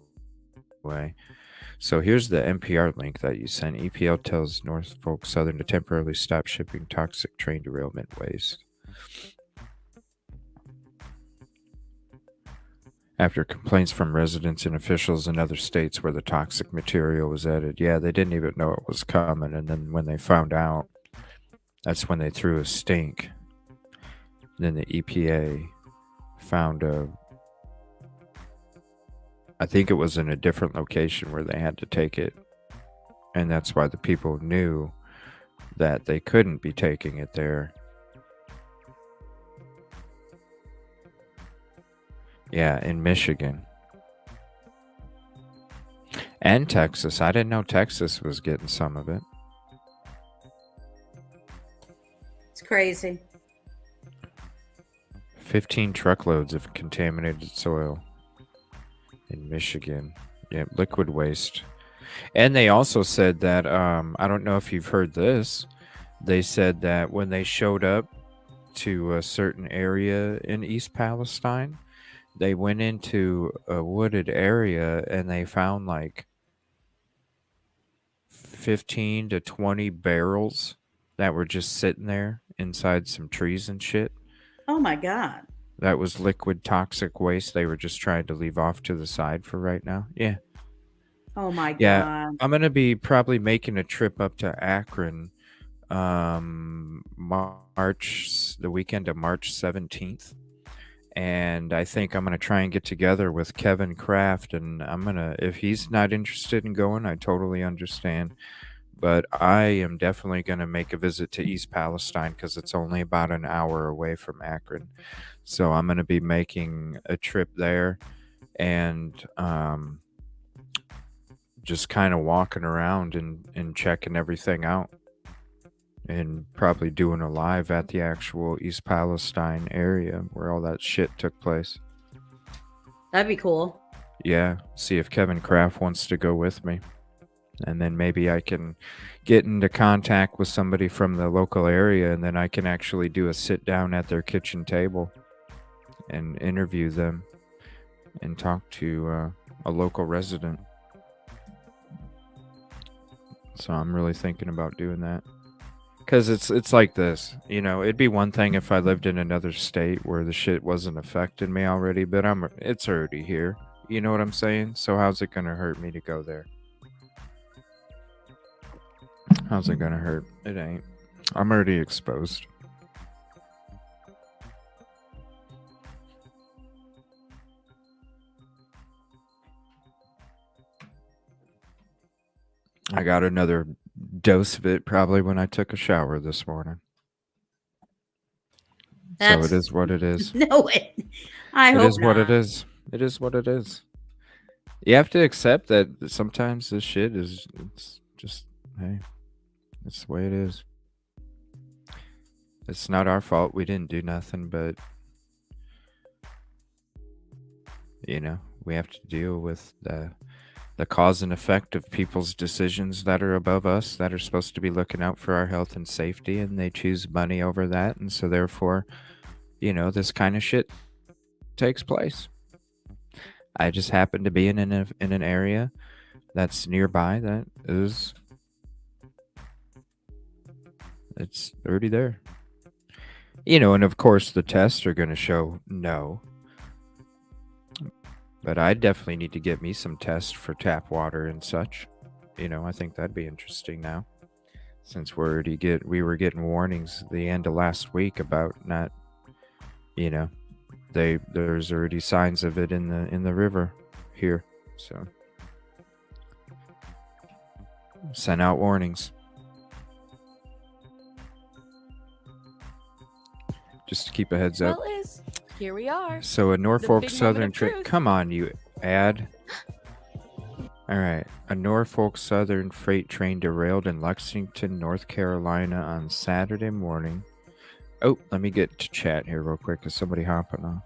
Speaker 1: So here's the NPR link that you sent. EPL tells Norfolk Southern to temporarily stop shipping toxic train derailment waste. After complaints from residents and officials in other states where the toxic material was added. Yeah, they didn't even know it was coming. And then when they found out, that's when they threw a stink. Then the EPA found I think it was in a different location where they had to take it. And that's why the people knew that they couldn't be taking it there. Yeah, in Michigan. And Texas. I didn't know Texas was getting some of it.
Speaker 6: It's crazy.
Speaker 1: 15 truckloads of contaminated soil in Michigan. Yeah, liquid waste. And they also said that, I don't know if you've heard this, they said that when they showed up to a certain area in East Palestine, they went into a wooded area and they found like 15 to 20 barrels that were just sitting there inside some trees and shit.
Speaker 6: Oh my God.
Speaker 1: That was liquid toxic waste they were just trying to leave off to the side for right now. Yeah.
Speaker 6: Oh my
Speaker 1: Yeah.
Speaker 6: God.
Speaker 1: I'm going to be probably making a trip up to Akron March, the weekend of March 17th. And I think I'm going to try and get together with Kevin Kraft. And I'm going to, if he's not interested in going, I totally understand. But I am definitely going to make a visit to East Palestine because it's only about an hour away from Akron. So I'm going to be making a trip there and just kind of walking around and checking everything out. And probably doing a live at the actual East Palestine area where all that shit took place.
Speaker 6: That'd be cool.
Speaker 1: Yeah, see if Kevin Kraft wants to go with me. And then maybe I can get into contact with somebody from the local area and then I can actually do a sit down at their kitchen table and interview them and talk to a local resident. So I'm really thinking about doing that. Because it's like this, you know, it'd be one thing if I lived in another state where the shit wasn't affecting me already, but it's already here. You know what I'm saying? So how's it going to hurt me to go there? How's it going to hurt? It ain't. I'm already exposed. I got another dose of it probably when I took a shower this morning. So it is what it is.
Speaker 6: No, I
Speaker 1: It
Speaker 6: hope
Speaker 1: is what it
Speaker 6: not.
Speaker 1: is. It is what it is. You have to accept that sometimes this shit is, it's just, hey, it's the way it is. It's not our fault. We didn't do nothing, but we have to deal with the cause and effect of people's decisions that are above us, that are supposed to be looking out for our health and safety, and they choose money over that, and so therefore, this kind of shit takes place. I just happen to be in an area that's nearby that is, it's already there. And of course the tests are going to show no. But I definitely need to get me some tests for tap water and such. I think that'd be interesting now, since we were getting warnings the end of last week about not, there's already signs of it in the river here. So sent out warnings. Just to keep a heads up.
Speaker 11: Well, Liz, here we are.
Speaker 1: So a Norfolk
Speaker 11: big moment
Speaker 1: Southern
Speaker 11: of
Speaker 1: train.
Speaker 11: truth.
Speaker 1: Come on, you ad. All right. A Norfolk Southern freight train derailed in Lexington, North Carolina on Saturday morning. Oh, let me get to chat here real quick. Is somebody hopping off?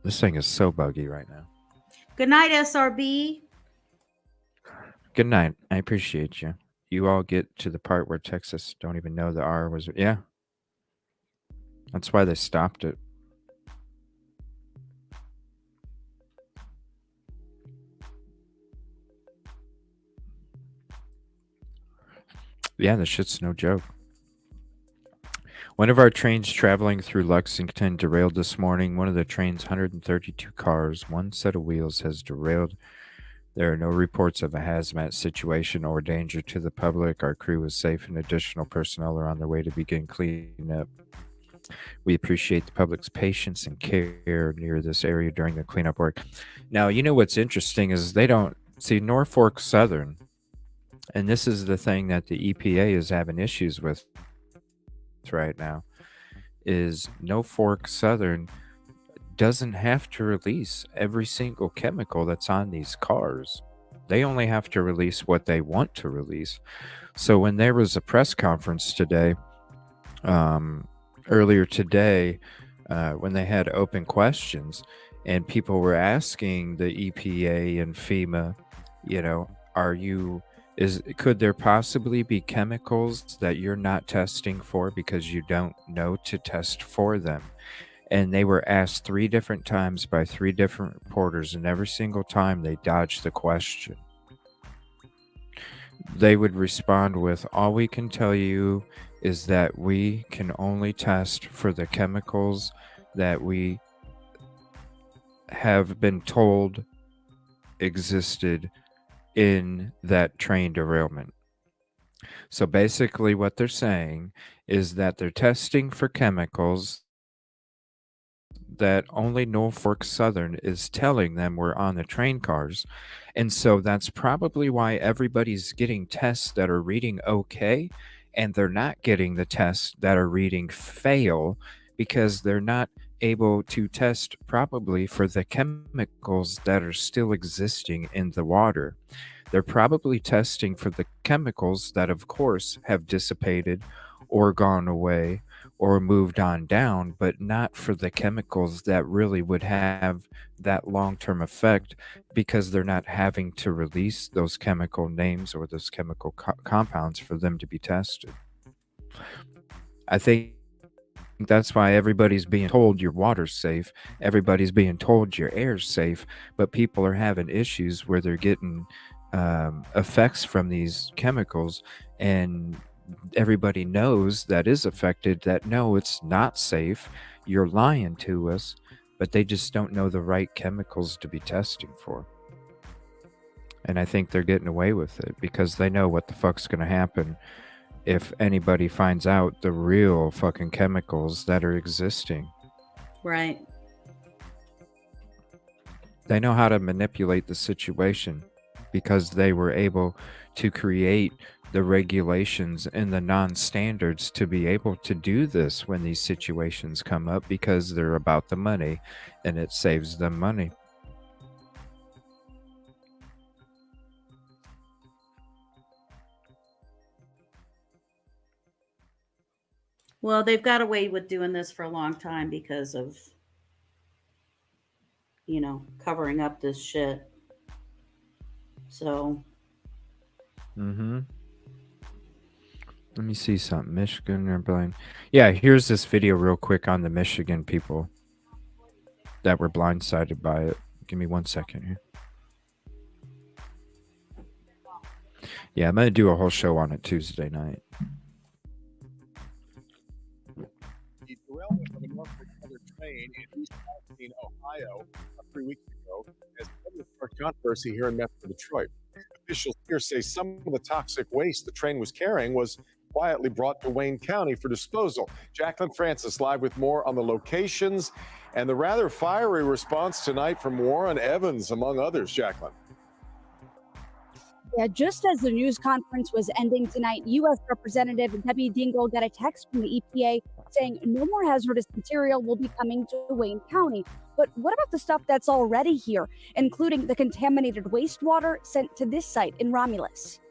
Speaker 1: This thing is so buggy right now.
Speaker 6: Good night, SRB.
Speaker 1: Good night. I appreciate you. You all get to the part where Texas don't even know the R was. Yeah. That's why they stopped it. Yeah, the shit's no joke. One of our trains traveling through Lexington derailed this morning. One of the train's 132 cars, one set of wheels, has derailed. There are no reports of a hazmat situation or danger to the public. Our crew is safe and additional personnel are on their way to begin cleanup. We appreciate the public's patience and care near this area during the cleanup work. Now, what's interesting is they don't see Norfolk Southern, and this is the thing that the EPA is having issues with right now, is Norfolk Southern doesn't have to release every single chemical that's on these cars. They only have to release what they want to release. So when there was a press conference today, earlier today, when they had open questions and people were asking the EPA and FEMA, could there possibly be chemicals that you're not testing for because you don't know to test for them? And they were asked 3 different times by 3 different reporters, and every single time they dodged the question. They would respond with, all we can tell you is that we can only test for the chemicals that we have been told existed in that train derailment. So basically what they're saying is that they're testing for chemicals that only Norfolk Southern is telling them were on the train cars. And so that's probably why everybody's getting tests that are reading okay, and they're not getting the tests that are reading fail, because they're not able to test probably for the chemicals that are still existing in the water. They're probably testing for the chemicals that, of course, have dissipated or gone away or moved on down, but not for the chemicals that really would have that long-term effect, because they're not having to release those chemical names or those chemical compounds for them to be tested. I think that's why everybody's being told your water's safe, everybody's being told your air's safe, but people are having issues where they're getting effects from these chemicals, and everybody knows that is affected that no, it's not safe, you're lying to us, but they just don't know the right chemicals to be testing for. And I think they're getting away with it because they know what the fuck's gonna happen if anybody finds out the real fucking chemicals that are existing.
Speaker 6: Right.
Speaker 1: They know how to manipulate the situation because they were able to create the regulations and the non-standards to be able to do this when these situations come up, because they're about the money and it saves them money.
Speaker 6: Well, they've got away with doing this for a long time because of, covering up this shit. So.
Speaker 1: Mm-hmm. Let me see something. Michigan or blind. Yeah, here's this video real quick on the Michigan people that were blindsided by it. Give me 1 second here. Yeah, I'm going to do a whole show on it Tuesday night.
Speaker 12: The derailment of a Norfolk Southern train in East Palestine, Ohio, 3 weeks ago, has sparked controversy here in Metro Detroit. Officials here say some of the toxic waste the train was carrying was quietly brought to Wayne County for disposal. Jacqueline Francis live with more on the locations and the rather fiery response tonight from Warren Evans, among others. Jacqueline.
Speaker 13: Yeah, just as the news conference was ending tonight, U.S. Representative Debbie Dingell got a text from the EPA saying no more hazardous material will be coming to Wayne County. But what about the stuff that's already here, including the contaminated wastewater sent to this site in Romulus?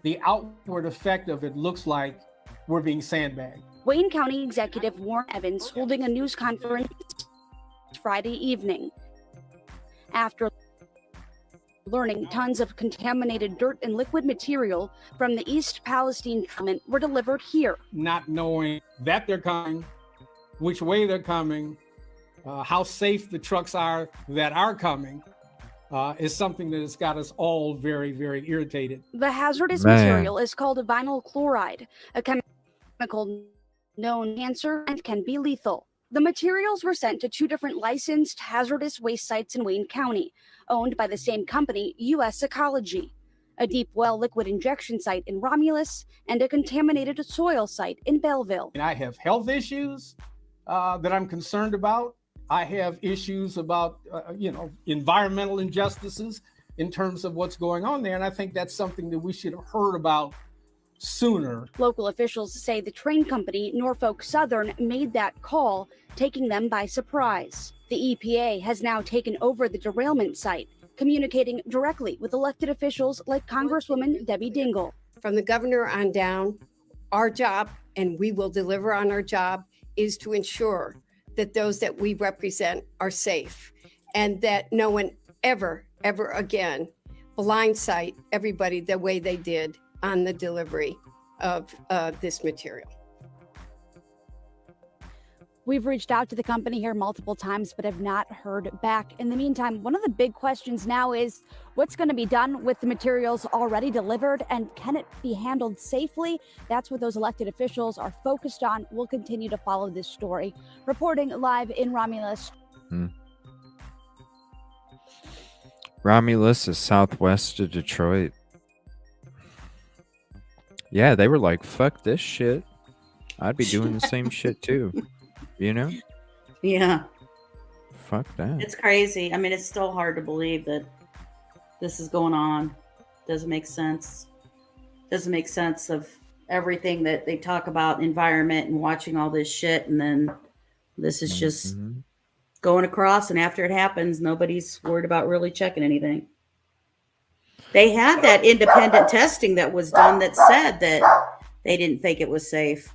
Speaker 14: The outward effect of it looks like we're being sandbagged.
Speaker 13: Wayne County Executive Warren Evans holding a news conference Friday evening after learning tons of contaminated dirt and liquid material from the East Palestine settlement were delivered here.
Speaker 14: Not knowing that they're coming, which way they're coming, how safe the trucks are that are coming, is something that has got us all very, very irritated.
Speaker 13: The hazardous material is called vinyl chloride, a chemical known cancer and can be lethal. The materials were sent to two different licensed hazardous waste sites in Wayne County, owned by the same company, U.S. Ecology, a deep well liquid injection site in Romulus, and a contaminated soil site in Belleville.
Speaker 14: And I have health issues that I'm concerned about. I have issues about, environmental injustices in terms of what's going on there. And I think that's something that we should have heard about sooner.
Speaker 13: Local officials say the train company, Norfolk Southern, made that call, taking them by surprise. The EPA has now taken over the derailment site, communicating directly with elected officials like Congresswoman Debbie Dingell.
Speaker 15: From the governor on down, our job, and we will deliver on our job, is to ensure that those that we represent are safe and that no one ever again blindside everybody the way they did on the delivery of this material.
Speaker 13: We've reached out to the company here multiple times, but have not heard back. In the meantime, one of the big questions now is what's going to be done with the materials already delivered, and can it be handled safely? That's what those elected officials are focused on. We'll continue to follow this story. Reporting live in Romulus.
Speaker 1: Romulus is southwest of Detroit. Yeah, they were like, fuck this shit. I'd be doing the same shit too. You know?
Speaker 6: Yeah.
Speaker 1: Fuck that.
Speaker 6: It's crazy. I mean, it's still hard to believe that this is going on. Doesn't make sense. Doesn't make sense of everything that they talk about, environment and watching all this shit. And then this is just going across. And after it happens, nobody's worried about really checking anything. They had that independent testing that was done that said that they didn't think it was safe.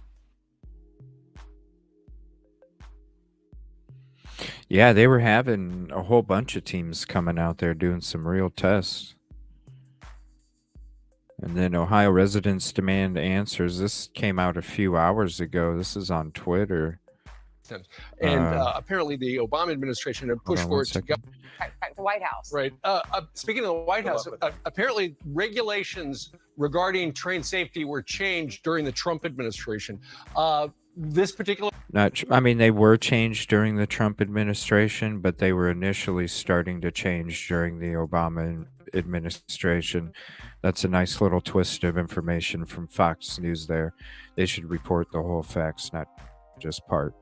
Speaker 1: Yeah, they were having a whole bunch of teams coming out there doing some real tests. And then Ohio residents demand answers. This came out a few hours ago. This is on Twitter.
Speaker 16: And apparently the Obama administration had pushed for it to go.
Speaker 17: At the White House.
Speaker 16: Right. Speaking of the White House, apparently regulations regarding train safety were changed during the Trump administration. This particular...
Speaker 1: I mean, they were changed during the Trump administration, but they were initially starting to change during the Obama administration. That's a nice little twist of information from Fox News there. They should report the whole facts, not just part.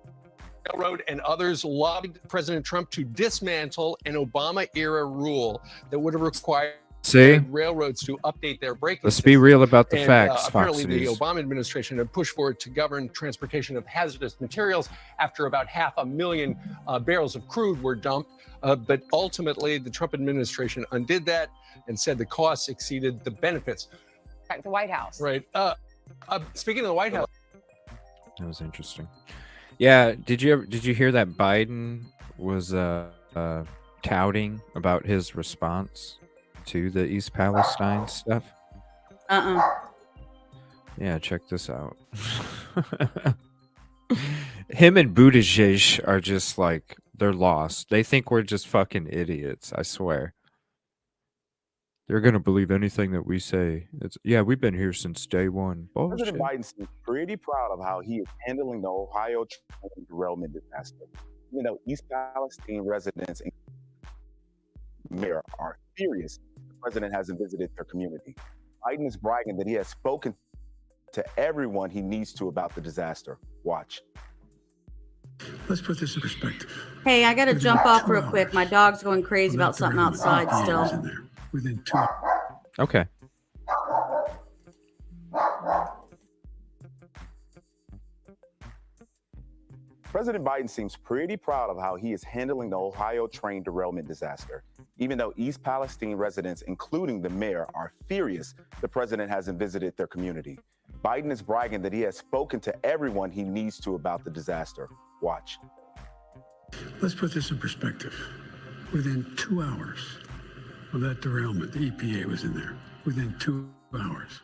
Speaker 16: Railroad and others lobbied President Trump to dismantle an Obama-era rule that would have required
Speaker 1: See?
Speaker 16: railroads to update their braking
Speaker 1: Let's be real about the
Speaker 16: and,
Speaker 1: facts,
Speaker 16: apparently
Speaker 1: Fox
Speaker 16: the
Speaker 1: News.
Speaker 16: Obama administration had pushed for it to govern transportation of hazardous materials after about 500,000 barrels of crude were dumped. But ultimately, the Trump administration undid that and said the costs exceeded the benefits.
Speaker 17: The White House.
Speaker 16: Right. Speaking of the White House.
Speaker 1: That was interesting. Yeah, did you hear that Biden was touting about his response to the East Palestine stuff? Yeah, check this out. Him and Buttigieg are just like, they're lost. They think we're just fucking idiots, I swear. They're going to believe anything that we say. Yeah, we've been here since day one.
Speaker 18: President Biden seems pretty proud of how he is handling the Ohio train derailment disaster. Even though East Palestine residents and mayor are furious the president hasn't visited their community. Biden is bragging that he has spoken to everyone he needs to about the disaster. Watch.
Speaker 19: Let's put this in perspective.
Speaker 6: Hey, I got to jump off real quick. My dog's going crazy about something outside still.
Speaker 19: Within 2
Speaker 1: Okay.
Speaker 18: President Biden seems pretty proud of how he is handling the Ohio train derailment disaster. Even though East Palestine residents, including the mayor, are furious the president hasn't visited their community. Biden is bragging that he has spoken to everyone he needs to about the disaster. Watch.
Speaker 19: Let's put this in perspective. Within 2 hours of that derailment, the EPA was in there. Within 2 hours.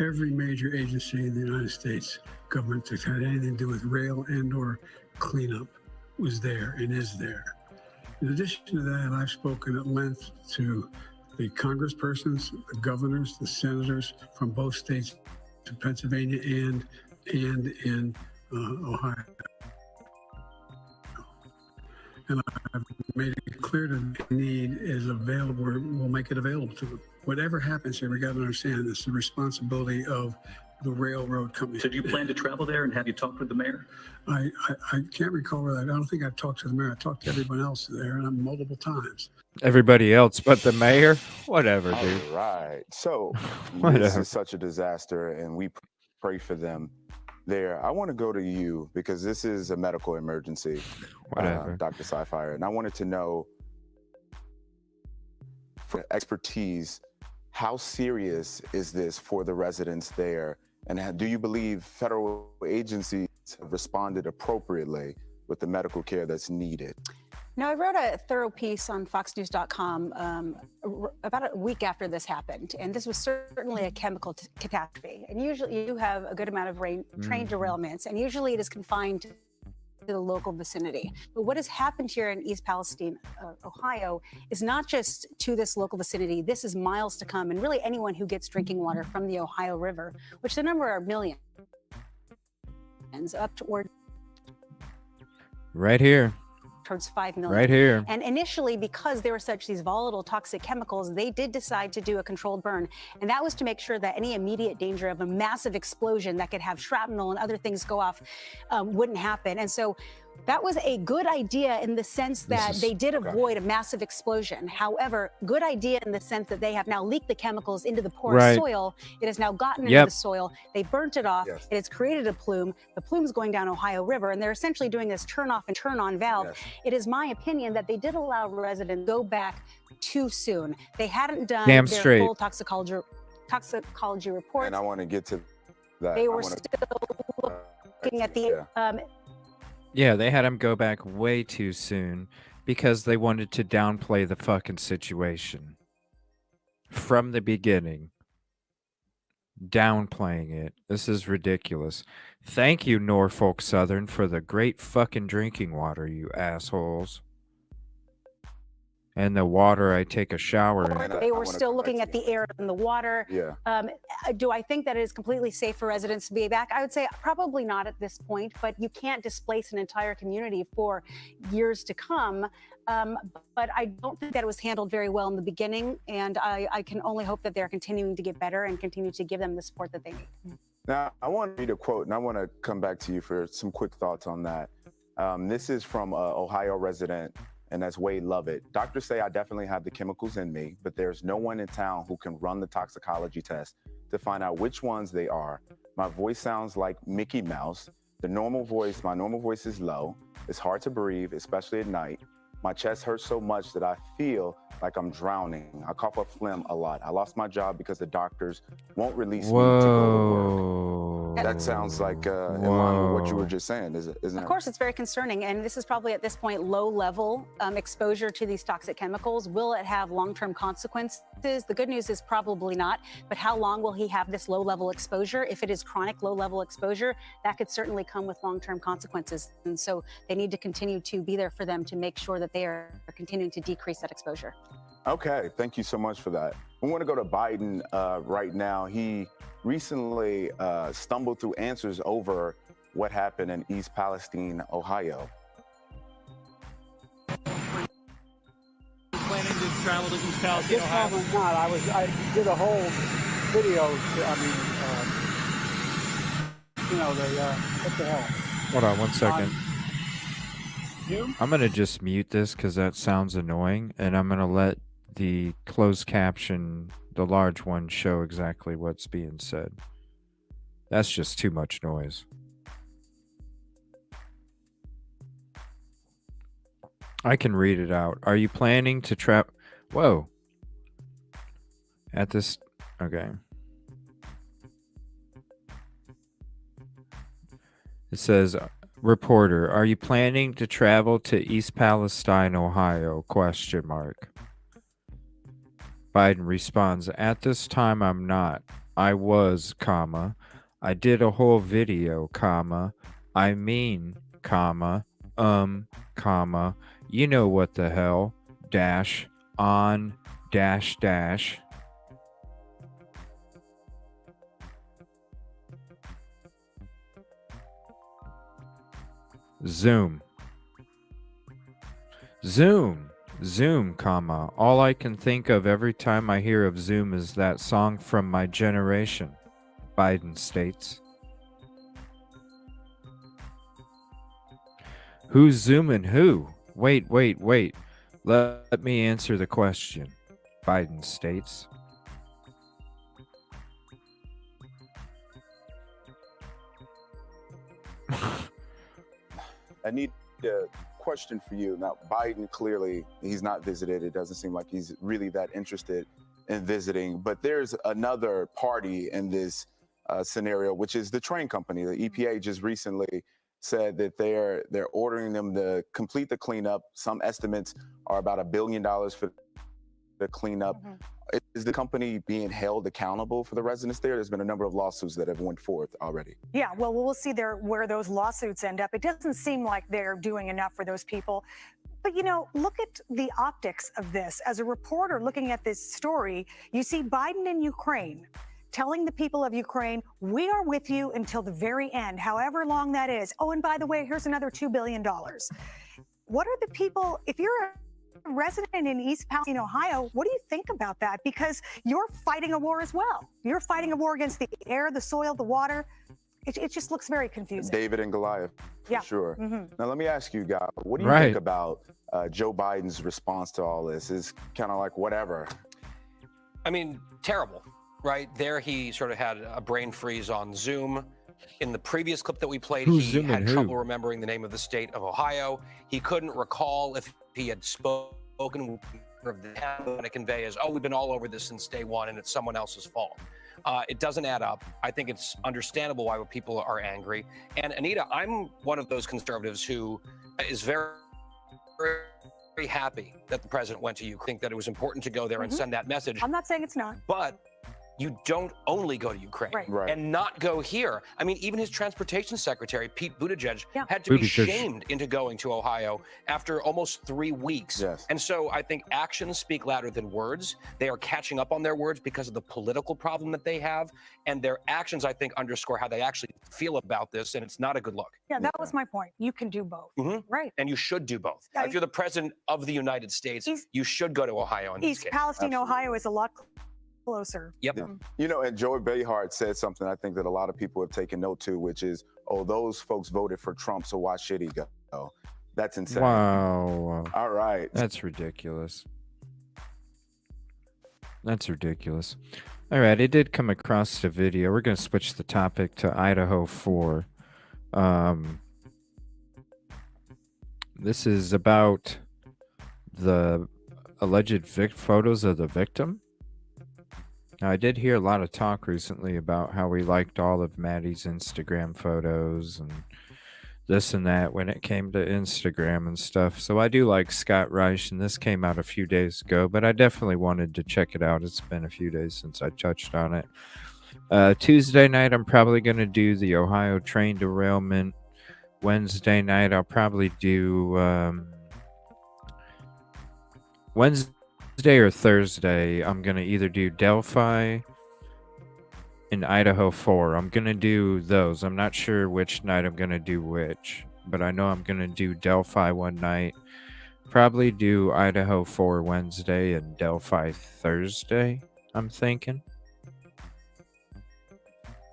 Speaker 19: Every major agency in the United States government that had anything to do with rail and or cleanup was there and is there. In addition to that, I've spoken at length to the congresspersons, the governors, the senators from both states, to Pennsylvania and in Ohio. And I've made it clear to them the need is available, we'll make it available to them. Whatever happens here, we got to understand it's the responsibility of the railroad company.
Speaker 20: So do you plan to travel there and have you talked with the mayor?
Speaker 19: I can't recall that. I don't think I've talked to the mayor. I talked to everyone else there and multiple times.
Speaker 1: Everybody else but the mayor? Whatever, dude.
Speaker 18: All right. So this
Speaker 1: Whatever.
Speaker 18: is such a disaster, and we pray for them there. I want to go to you because this is a medical emergency,
Speaker 1: Whatever.
Speaker 18: Dr. Sci-Fire. And I wanted to know, for expertise, how serious is this for the residents there? And do you believe federal agencies have responded appropriately with the medical care that's needed?
Speaker 21: Now, I wrote a thorough piece on foxnews.com about a week after this happened, and this was certainly a chemical catastrophe. And usually you have a good amount of train derailments, and usually it is confined to the local vicinity. But what has happened here in East Palestine, Ohio, is not just to this local vicinity. This is miles to come, and really anyone who gets drinking water from the Ohio River, which the number are millions, up toward
Speaker 1: Right here.
Speaker 21: towards 5 million.
Speaker 1: Right here.
Speaker 21: And initially, because there were such these volatile toxic chemicals, they did decide to do a controlled burn. And that was to make sure that any immediate danger of a massive explosion that could have shrapnel and other things go off wouldn't happen. And so that was a good idea in the sense that they did avoid a massive explosion. However, good idea in the sense that they have now leaked the chemicals into the porous soil. It has now gotten into the soil. They burnt it off. It has created a plume. The plume's going down Ohio River, and they're essentially doing this turn off and turn on valve. It is my opinion that they did allow residents to go back too soon. They hadn't done their full toxicology report.
Speaker 18: And I want to get to that.
Speaker 21: They were still looking at the
Speaker 1: Yeah, they had him go back way too soon because they wanted to downplay the fucking situation. From the beginning. Downplaying it. This is ridiculous. Thank you, Norfolk Southern, for the great fucking drinking water, you assholes. And the water I take a shower in.
Speaker 21: They were still looking at the air and the water. Do I think that it is completely safe for residents to be back? I would say probably not at this point, but you can't displace an entire community for years to come. But I don't think that it was handled very well in the beginning, and I can only hope that they're continuing to get better and continue to give them the support that they need.
Speaker 18: Now, I want to read a quote, and I want to come back to you for some quick thoughts on that. This is from an Ohio resident and that's Wade Lovett. Doctors say I definitely have the chemicals in me, but there's no one in town who can run the toxicology test to find out which ones they are. My voice sounds like Mickey Mouse. My normal voice is low. It's hard to breathe, especially at night. My chest hurts so much that I feel like I'm drowning. I cough up phlegm a lot. I lost my job because the doctors won't release me to go to work. That sounds like in line with what you were just saying, isn't it?
Speaker 21: Of course, it's very concerning. And this is probably at this point low level exposure to these toxic chemicals. Will it have long-term consequences? The good news is probably not. But how long will he have this low level exposure? If it is chronic low level exposure, that could certainly come with long-term consequences. And so they need to continue to be there for them to make sure that they are continuing to decrease that exposure.
Speaker 18: Okay, thank you so much for that. We want to go to Biden right now. He recently stumbled through answers over what happened in East Palestine, Ohio.
Speaker 17: Planning to travel to East Palestine,
Speaker 22: This
Speaker 17: Ohio?
Speaker 22: time I'm not. I did a whole video. What the hell?
Speaker 1: Hold on 1 second. I'm going to just mute this because that sounds annoying, and I'm going to let the closed caption, the large one, show exactly what's being said. That's just too much noise. I can read it out. Are you planning to trap? Whoa. At this. Okay. It says, reporter, are you planning to travel to East Palestine, Ohio? ? Biden responds, at this time I'm not. I was, comma. I did a whole video, comma. I mean, comma. Comma. You know what the hell. Dash. On. Dash dash. Zoom. Zoom, comma. All I can think of every time I hear of Zoom is that song from my generation. Biden states. Who's zooming who? Wait. Let me answer the question. Biden states.
Speaker 18: I need a question for you. Now, Biden, clearly, he's not visited. It doesn't seem like he's really that interested in visiting. But there's another party in this scenario, which is the train company. The EPA just recently said that they're ordering them to complete the cleanup. Some estimates are about $1 billion for the cleanup. Is the company being held accountable for the residents there? There's been a number of lawsuits that have went forth already.
Speaker 23: Yeah, well, we'll see where those lawsuits end up. It doesn't seem like they're doing enough for those people. But, you know, look at the optics of this. As a reporter looking at this story, you see Biden in Ukraine telling the people of Ukraine, we are with you until the very end, however long that is. Oh, and by the way, here's another $2 billion. What are the people, if you're a resident in East Palestine, Ohio, what do you think about that? Because you're fighting a war as well. You're fighting a war against the air, the soil, the water. It just looks very confusing.
Speaker 18: David and Goliath, for sure. Now, let me ask you guys, what do you
Speaker 1: Right.
Speaker 18: think about Joe Biden's response to all this? Is kind of like whatever.
Speaker 16: I mean, terrible, right? There he sort of had a brain freeze on Zoom. In the previous clip that we played,
Speaker 1: Who's
Speaker 16: he
Speaker 1: zooming
Speaker 16: had
Speaker 1: who?
Speaker 16: trouble remembering the name of the state of Ohio. He couldn't recall if he had spoken of the town to convey as, oh, we've been all over this since day one and it's someone else's fault. It doesn't add up. I think it's understandable why people are angry. And Anita, I'm one of those conservatives who is very, very happy that the president went to Ukraine. I think that it was important to go there and send that message.
Speaker 23: I'm not saying it's not.
Speaker 16: But you don't only go to Ukraine and not go here. I mean, even his transportation secretary, Pete Buttigieg, had to be shamed into going to Ohio after almost 3 weeks. And so I think actions speak louder than words. They are catching up on their words because of the political problem that they have. And their actions, I think, underscore how they actually feel about this. And it's not a good look.
Speaker 23: Yeah, that was my point. You can do both. Right.
Speaker 16: And you should do both. If you're the president of the United States, you should go to Ohio in this
Speaker 23: East
Speaker 16: case.
Speaker 23: Palestine, Ohio is a lot closer.
Speaker 16: Yep.
Speaker 18: You know, and Joey Behar said something I think that a lot of people have taken note to, which is, oh, those folks voted for Trump, so why should he go? That's insane.
Speaker 1: Wow.
Speaker 18: All right.
Speaker 1: That's ridiculous. That's ridiculous. All right, I did come across the video. We're going to switch the topic to Idaho 4. This is about the alleged photos of the victim. Now, I did hear a lot of talk recently about how we liked all of Maddie's Instagram photos and this and that when it came to Instagram and stuff. So I do like Scott Reich, and this came out a few days ago, but I definitely wanted to check it out. It's been a few days since I touched on it. Tuesday night, I'm probably going to do the Ohio train derailment. Wednesday night, I'll probably do Wednesday or Thursday. I'm going to either do Delphi in Idaho 4. I'm going to do those. I'm not sure which night I'm going to do which, but I know I'm going to do Delphi one night. Probably do Idaho 4 Wednesday and Delphi Thursday, I'm thinking.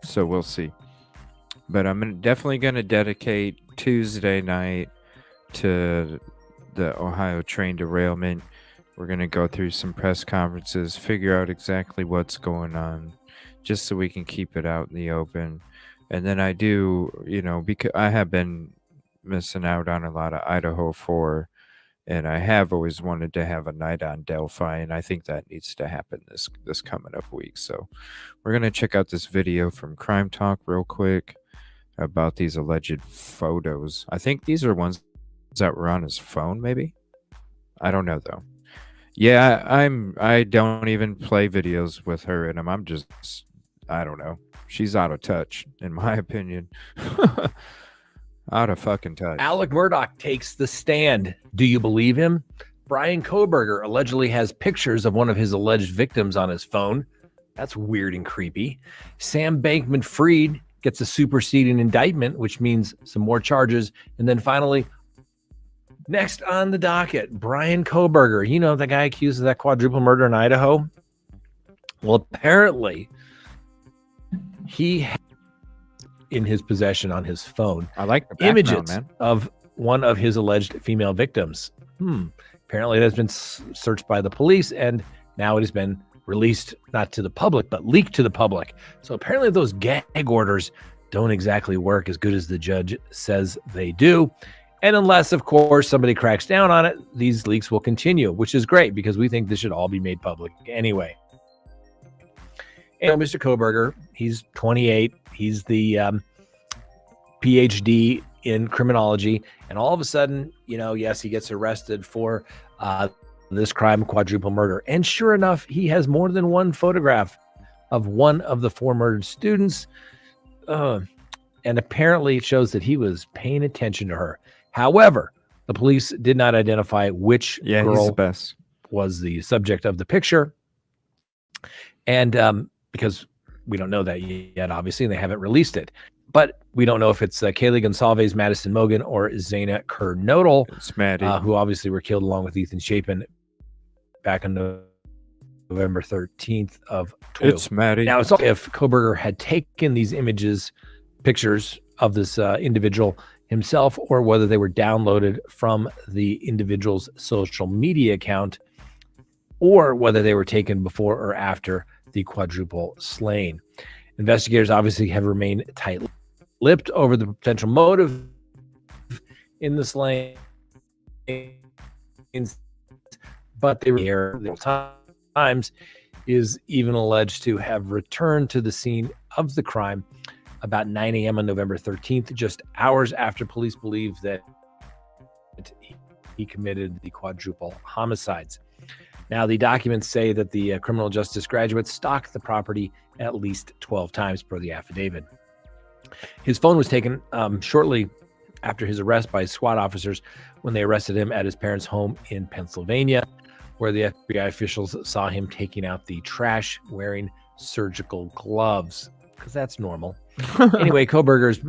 Speaker 1: So we'll see. But I'm definitely going to dedicate Tuesday night to the Ohio train derailment. We're going to go through some press conferences, figure out exactly what's going on, just so we can keep it out in the open. And then I do, because I have been missing out on a lot of Idaho 4, and I have always wanted to have a night on Delphi, and I think that needs to happen this coming up week. So we're going to check out this video from Crime Talk real quick about these alleged photos. I think these are ones that were on his phone, maybe? I don't know, though. Yeah, I don't even play videos with her in them. I'm just, I don't know. She's out of touch, in my opinion. Out of fucking touch.
Speaker 2: Alec Murdaugh takes the stand. Do you believe him? Brian Koberger allegedly has pictures of one of his alleged victims on his phone. That's weird and creepy. Sam Bankman-Fried gets a superseding indictment, which means some more charges. And then finally, next on the docket, Brian Koberger. You know, the guy accused of that quadruple murder in Idaho? Well, apparently, he had in his possession on his phone,
Speaker 1: I like the
Speaker 2: images
Speaker 1: man.
Speaker 2: of one of his alleged female victims. Apparently, that's been searched by the police, and now it has been released, not to the public, but leaked to the public. So apparently those gag orders don't exactly work as good as the judge says they do. And unless, of course, somebody cracks down on it, these leaks will continue, which is great because we think this should all be made public anyway. And Mr. Koberger, he's 28. He's the PhD in criminology. And all of a sudden, yes, he gets arrested for this crime, quadruple murder. And sure enough, he has more than one photograph of one of the 4 murdered students. And apparently it shows that he was paying attention to her. However, the police did not identify which girl was the subject of the picture. And because we don't know that yet, obviously, and they haven't released it. But we don't know if it's Kaylee Gonsalves, Madison Mogan, or Zaina Kernodal, who obviously were killed along with Ethan Chapin back on November 13th of 20.
Speaker 1: It's Maddie.
Speaker 2: Now, it's all if Koberger had taken these pictures of this individual himself, or whether they were downloaded from the individual's social media account, or whether they were taken before or after the quadruple slaying. Investigators obviously have remained tight-lipped over the potential motive in the slaying, but they were here times is even alleged to have returned to the scene of the crime about 9 a.m. on November 13th, just hours after police believe that he committed the quadruple homicides. Now, the documents say that the criminal justice graduate stalked the property at least 12 times per the affidavit. His phone was taken shortly after his arrest by SWAT officers when they arrested him at his parents' home in Pennsylvania, where the FBI officials saw him taking out the trash wearing surgical gloves, because that's normal. Anyway, Koberger's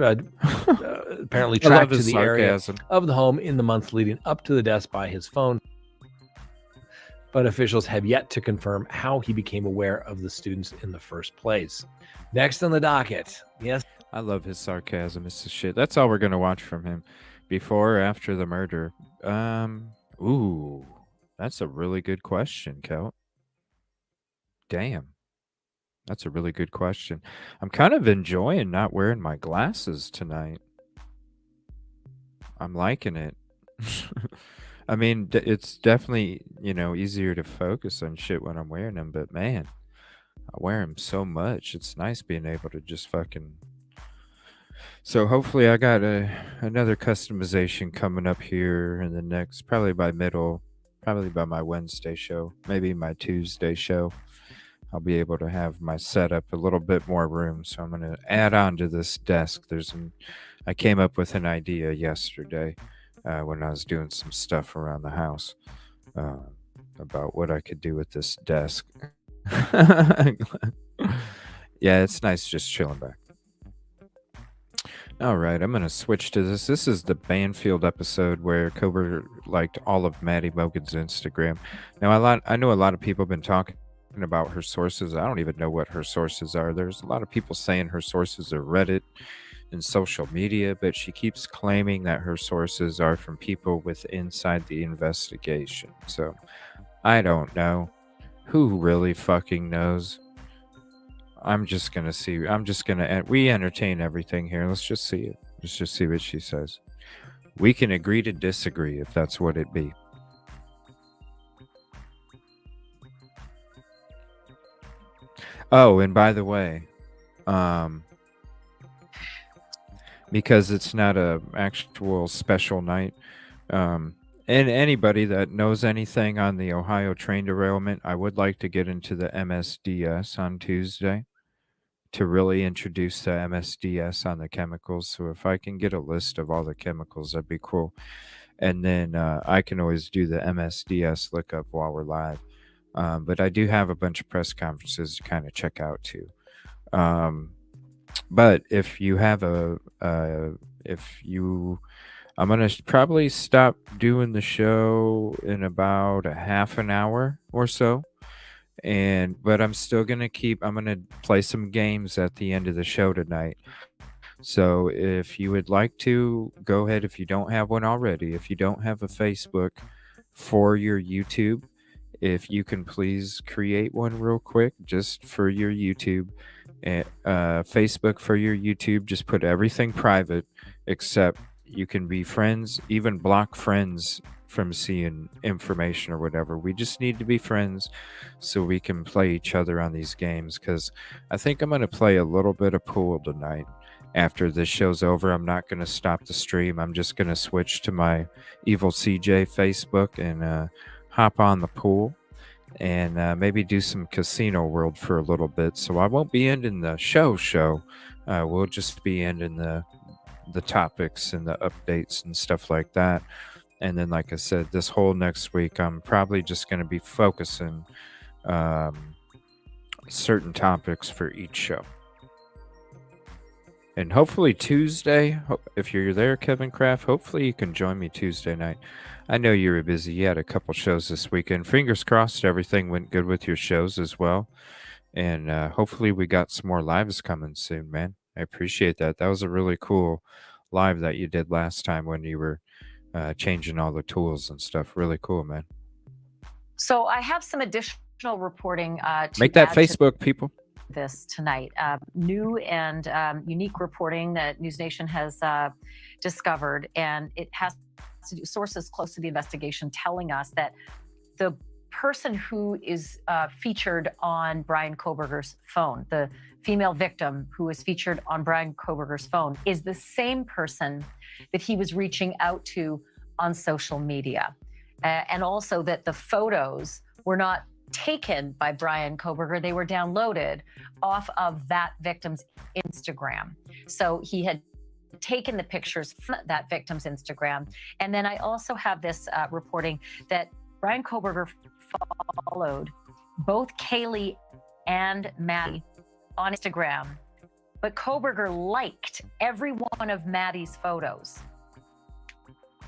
Speaker 2: apparently tracked to the area of the home in the months leading up to the deaths by his phone. But officials have yet to confirm how he became aware of the students in the first place. Next on the docket, yes.
Speaker 1: I love his sarcasm. It's the shit. That's all we're going to watch from him. Before or after the murder? Ooh, that's a really good question, Kel. Damn, that's a really good question. I'm kind of enjoying not wearing my glasses tonight. I'm liking it. I mean, it's definitely, easier to focus on shit when I'm wearing them, but man, I wear them so much. It's nice being able to just fucking. So hopefully I got another customization coming up here in the next, probably by my Wednesday show, maybe my Tuesday show. I'll be able to have my setup a little bit more room. So I'm going to add on to this desk. I came up with an idea yesterday when I was doing some stuff around the house about what I could do with this desk. Yeah, it's nice just chilling back. All right, I'm going to switch to this. This is the Banfield episode where Cobra liked all of Maddie Mogan's Instagram. Now, I know a lot of people have been talking about her sources. I don't even know what her sources are. There's a lot of people saying her sources are Reddit and social media, but she keeps claiming that her sources are from people with inside the investigation. So, I don't know. Who really fucking knows? We entertain everything here. Let's just see it. Let's just see what she says. We can agree to disagree if that's what it be. Oh, and by the way, because it's not a actual special night, and anybody that knows anything on the Ohio train derailment, I would like to get into the MSDS on Tuesday to really introduce the MSDS on the chemicals. So if I can get a list of all the chemicals, that'd be cool. And then I can always do the MSDS lookup while we're live. But I do have a bunch of press conferences to kind of check out too. But if you have I'm going to probably stop doing the show in about a half an hour or so. But I'm still going to I'm going to play some games at the end of the show tonight. So if you would like to, go ahead. If you don't have one already, if you don't have a Facebook for your YouTube, if you can please create one real quick just for your YouTube. Facebook for your YouTube, just put everything private except you can be friends, even block friends from seeing information or whatever. We just need to be friends so we can play each other on these games, because I think I'm going to play a little bit of pool tonight. After this show's over, I'm not going to stop the stream. I'm just going to switch to my Evil CJ Facebook and hop on the pool and maybe do some Casino World for a little bit. So I won't be ending the show. We'll just be ending the topics and the updates and stuff like that. And then, like I said, this whole next week, I'm probably just going to be focusing certain topics for each show. And hopefully Tuesday, if you're there, Kevin Kraft, hopefully you can join me Tuesday night. I know you were busy. You had a couple shows this weekend. Fingers crossed everything went good with your shows as well. And hopefully we got some more lives coming soon, man. I appreciate that. That was a really cool live that you did last time when you were changing all the tools and stuff. Really cool, man.
Speaker 3: So I have some additional reporting to
Speaker 1: make that
Speaker 3: add
Speaker 1: Facebook, people.
Speaker 3: This tonight. New and unique reporting that News Nation has discovered, and it has to do sources close to the investigation telling us that the person who is featured on Brian Kohberger's phone, the female victim who is featured on Brian Kohberger's phone, is the same person that he was reaching out to on social media. And also that the photos were not taken by Brian Kohberger, they were downloaded off of that victim's Instagram. So he had taken the pictures from that victim's Instagram. And then I also have this reporting that Brian Kohberger followed both Kaylee and Maddie on Instagram, but Kohberger liked every one of Maddie's photos.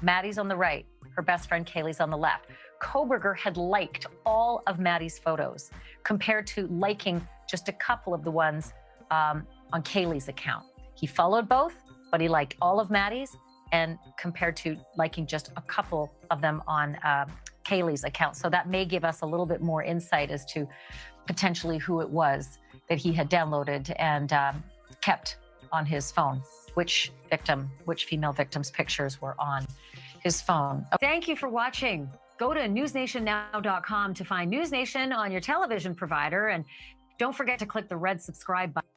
Speaker 3: Maddie's on the right, her best friend Kaylee's on the left. Kohberger had liked all of Maddie's photos compared to liking just a couple of the ones on Kaylee's account. He followed both, but he liked all of Maddie's and compared to liking just a couple of them on Kaylee's account. So that may give us a little bit more insight as to potentially who it was that he had downloaded and kept on his phone, which female victim's pictures were on his phone. Thank you for watching. Go to newsnationnow.com to find News Nation on your television provider, and don't forget to click the red subscribe button.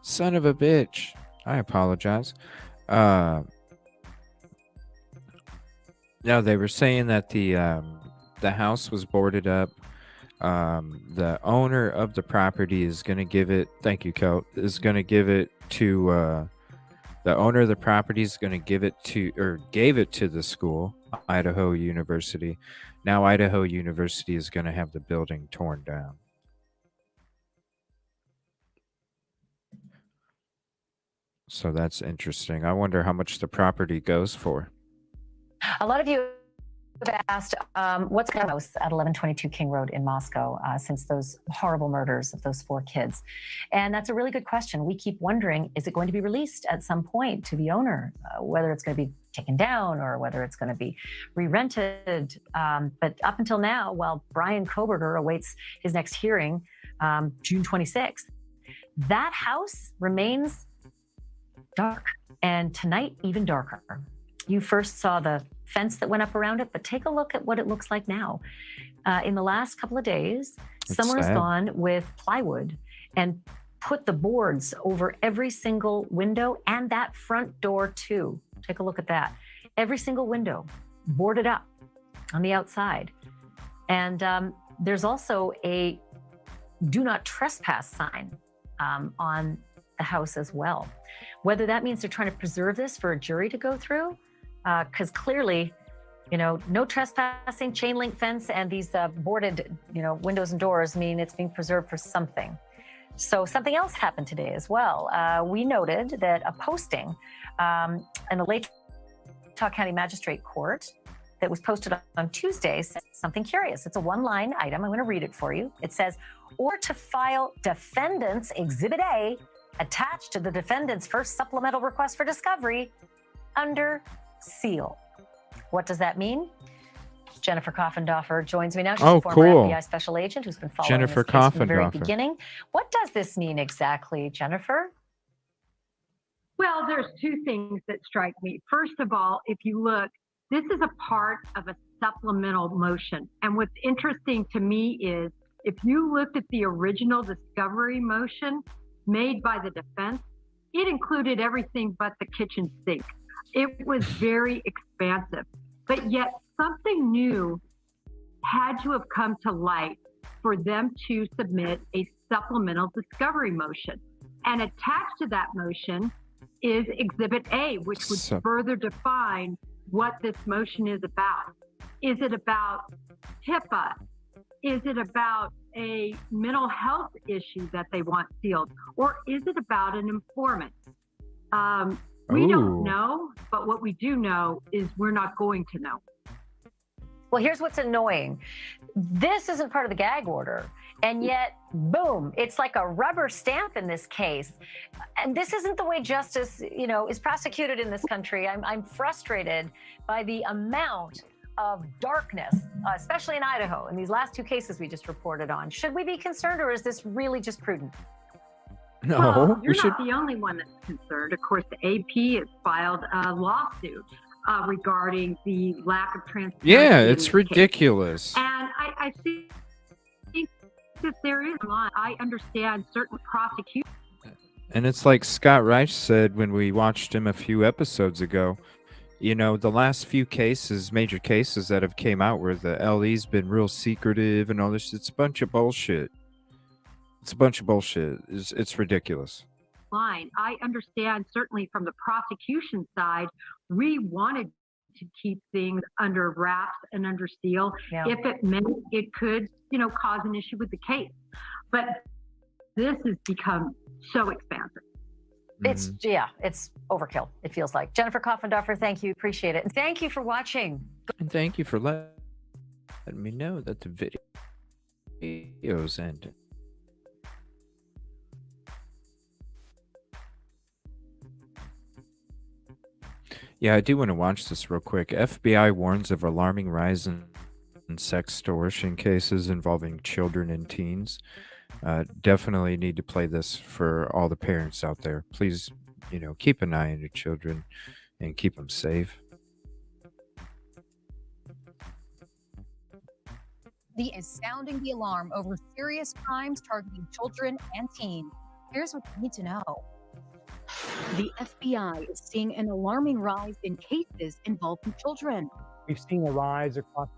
Speaker 1: Son of a bitch. I apologize. No, they were saying that the house was boarded up. The owner of the property is going to give it. Thank you, Colt. Is going to give it to the owner of the property is going to give it to, or gave it to, the school, Idaho University. Now Idaho University is going to have the building torn down. So that's interesting. I wonder how much the property goes for.
Speaker 3: A lot of you have asked what's going on at 1122 King Road in Moscow since those horrible murders of those 4 kids. And that's a really good question. We keep wondering, is it going to be released at some point to the owner, whether it's going to be taken down or whether it's going to be re-rented. But up until now, while Brian Koberger awaits his next hearing, June 26th, that house remains dark, and tonight even darker. You first saw the fence that went up around it, but take a look at what it looks like now. In the last couple of days, someone has gone with plywood and put the boards over every single window and that front door too. Take a look at that. Every single window boarded up on the outside. And there's also a do not trespass sign on the house as well. Whether that means they're trying to preserve this for a jury to go through, because clearly, no trespassing, chain link fence, and these boarded, windows and doors mean it's being preserved for something. So something else happened today as well. We noted that a posting in the Lake Tahoe County Magistrate Court that was posted on Tuesday said something curious. It's a one-line item. I'm going to read it for you. It says, or to file Defendant's Exhibit A attached to the defendant's first supplemental request for discovery under seal. What does that mean? Jennifer Coffendorfer joins me now. She's a former FBI special agent who's been following this case from the very beginning. What does this mean exactly, Jennifer?
Speaker 4: Well, there's 2 things that strike me. First of all, if you look, this is a part of a supplemental motion. And what's interesting to me is if you looked at the original discovery motion made by the defense, it included everything but the kitchen sink. It was very expansive, but yet something new had to have come to light for them to submit a supplemental discovery motion. And attached to that motion is Exhibit A, which would further define what this motion is about. Is it about HIPAA? Is it about a mental health issue that they want sealed? Or is it about an informant? We don't know, but what we do know is we're not going to know.
Speaker 3: Well, here's what's annoying. This isn't part of the gag order. And yet, boom, it's like a rubber stamp in this case. And this isn't the way justice, is prosecuted in this country. I'm frustrated by the amount of darkness, especially in Idaho, in these last two cases we just reported on. Should we be concerned, or is this really just prudent?
Speaker 1: No,
Speaker 4: Well,
Speaker 1: we
Speaker 4: you're
Speaker 1: should.
Speaker 4: not the only one that's concerned. Of course, the AP has filed a lawsuit regarding the lack of transparency.
Speaker 1: Yeah,
Speaker 4: in
Speaker 1: it's
Speaker 4: this case.
Speaker 1: ridiculous.
Speaker 4: And I think that there is a lot. I understand certain prosecutions.
Speaker 1: And it's like Scott Reich said when we watched him a few episodes ago. The last few cases, major cases that have came out where the LE's been real secretive and all this, it's a bunch of bullshit. It's ridiculous.
Speaker 4: Line. I understand certainly from the prosecution side, we wanted to keep things under wraps and under seal if it meant it could, cause an issue with the case. But this has become so expansive.
Speaker 3: It's overkill, it feels like. Jennifer Coffindoffer, thank you. Appreciate it. And thank you for watching.
Speaker 1: And thank you for letting me know that the video's ended. Yeah, I do want to watch this real quick. FBI warns of alarming rise in sextortion cases involving children and teens. Definitely need to play this for all the parents out there. Please, keep an eye on your children and keep them safe.
Speaker 5: Is sounding the alarm over serious crimes targeting children and teens. Here's what you need to know. The FBI is seeing an alarming rise in cases involving children.
Speaker 22: We've seen a rise across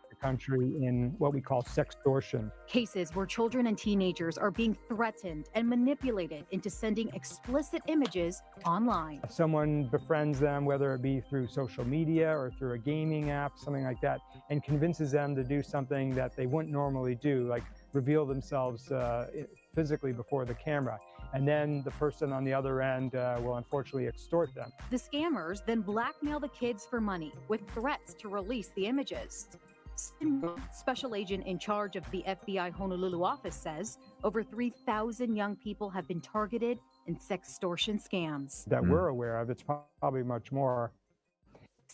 Speaker 22: the country in what we call sextortion.
Speaker 5: Cases where children and teenagers are being threatened and manipulated into sending explicit images online.
Speaker 22: Someone befriends them, whether it be through social media or through a gaming app, something like that, and convinces them to do something that they wouldn't normally do, like reveal themselves physically before the camera. And then the person on the other end will unfortunately extort them.
Speaker 5: The scammers then blackmail the kids for money with threats to release the images. Special agent in charge of the FBI Honolulu office says over 3,000 young people have been targeted in sextortion scams.
Speaker 22: That we're aware of, it's probably much more.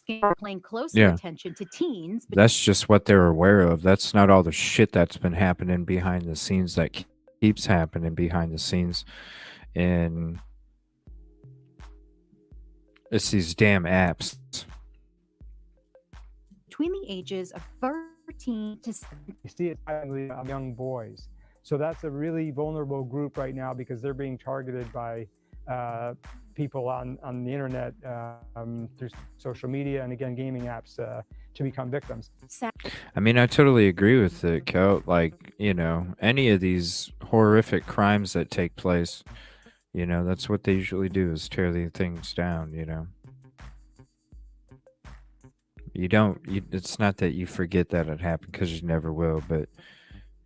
Speaker 5: Scams paying closer attention to teens.
Speaker 1: That's just what they're aware of. That's not all the shit that's been happening behind the scenes that keeps happening behind the scenes. And it's these damn apps.
Speaker 5: Between the ages of 13 to 17.
Speaker 22: You see it young boys. So that's a really vulnerable group right now because they're being targeted by people on the internet through social media and again gaming apps to become victims.
Speaker 1: I mean, I totally agree with it, Kel. Like, any of these horrific crimes that take place, that's what they usually do is tear these things down, it's not that you forget that it happened because you never will, but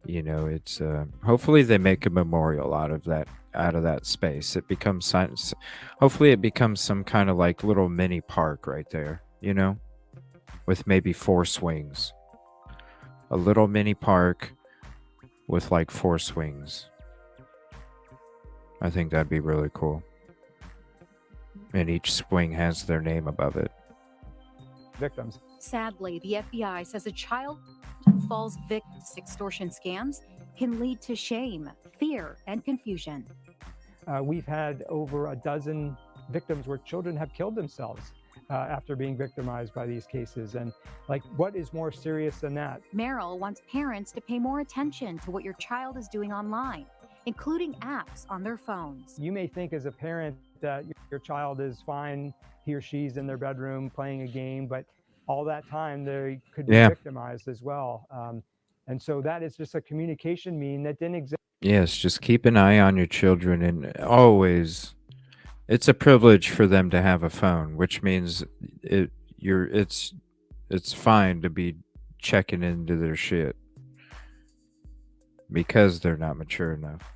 Speaker 1: it's hopefully they make a memorial out of that space. It becomes science. Hopefully it becomes some kind of like little mini park right there, with maybe 4 swings. A little mini park with like 4 swings. I think that'd be really cool. And each swing has their name above it.
Speaker 22: Victims.
Speaker 5: Sadly, the FBI says a child who falls victim to extortion scams can lead to shame, fear, and confusion.
Speaker 22: We've had over a dozen victims where children have killed themselves after being victimized by these cases. And what is more serious than that?
Speaker 5: Merrill wants parents to pay more attention to what your child is doing online, including apps on their phones.
Speaker 22: You may think as a parent that your child is fine, he or she's in their bedroom playing a game, but all that time they could be victimized as well. And so that is just a communication mean that didn't exist.
Speaker 1: Yes, just keep an eye on your children, and always, it's a privilege for them to have a phone, which means it's fine to be checking into their shit because they're not mature enough.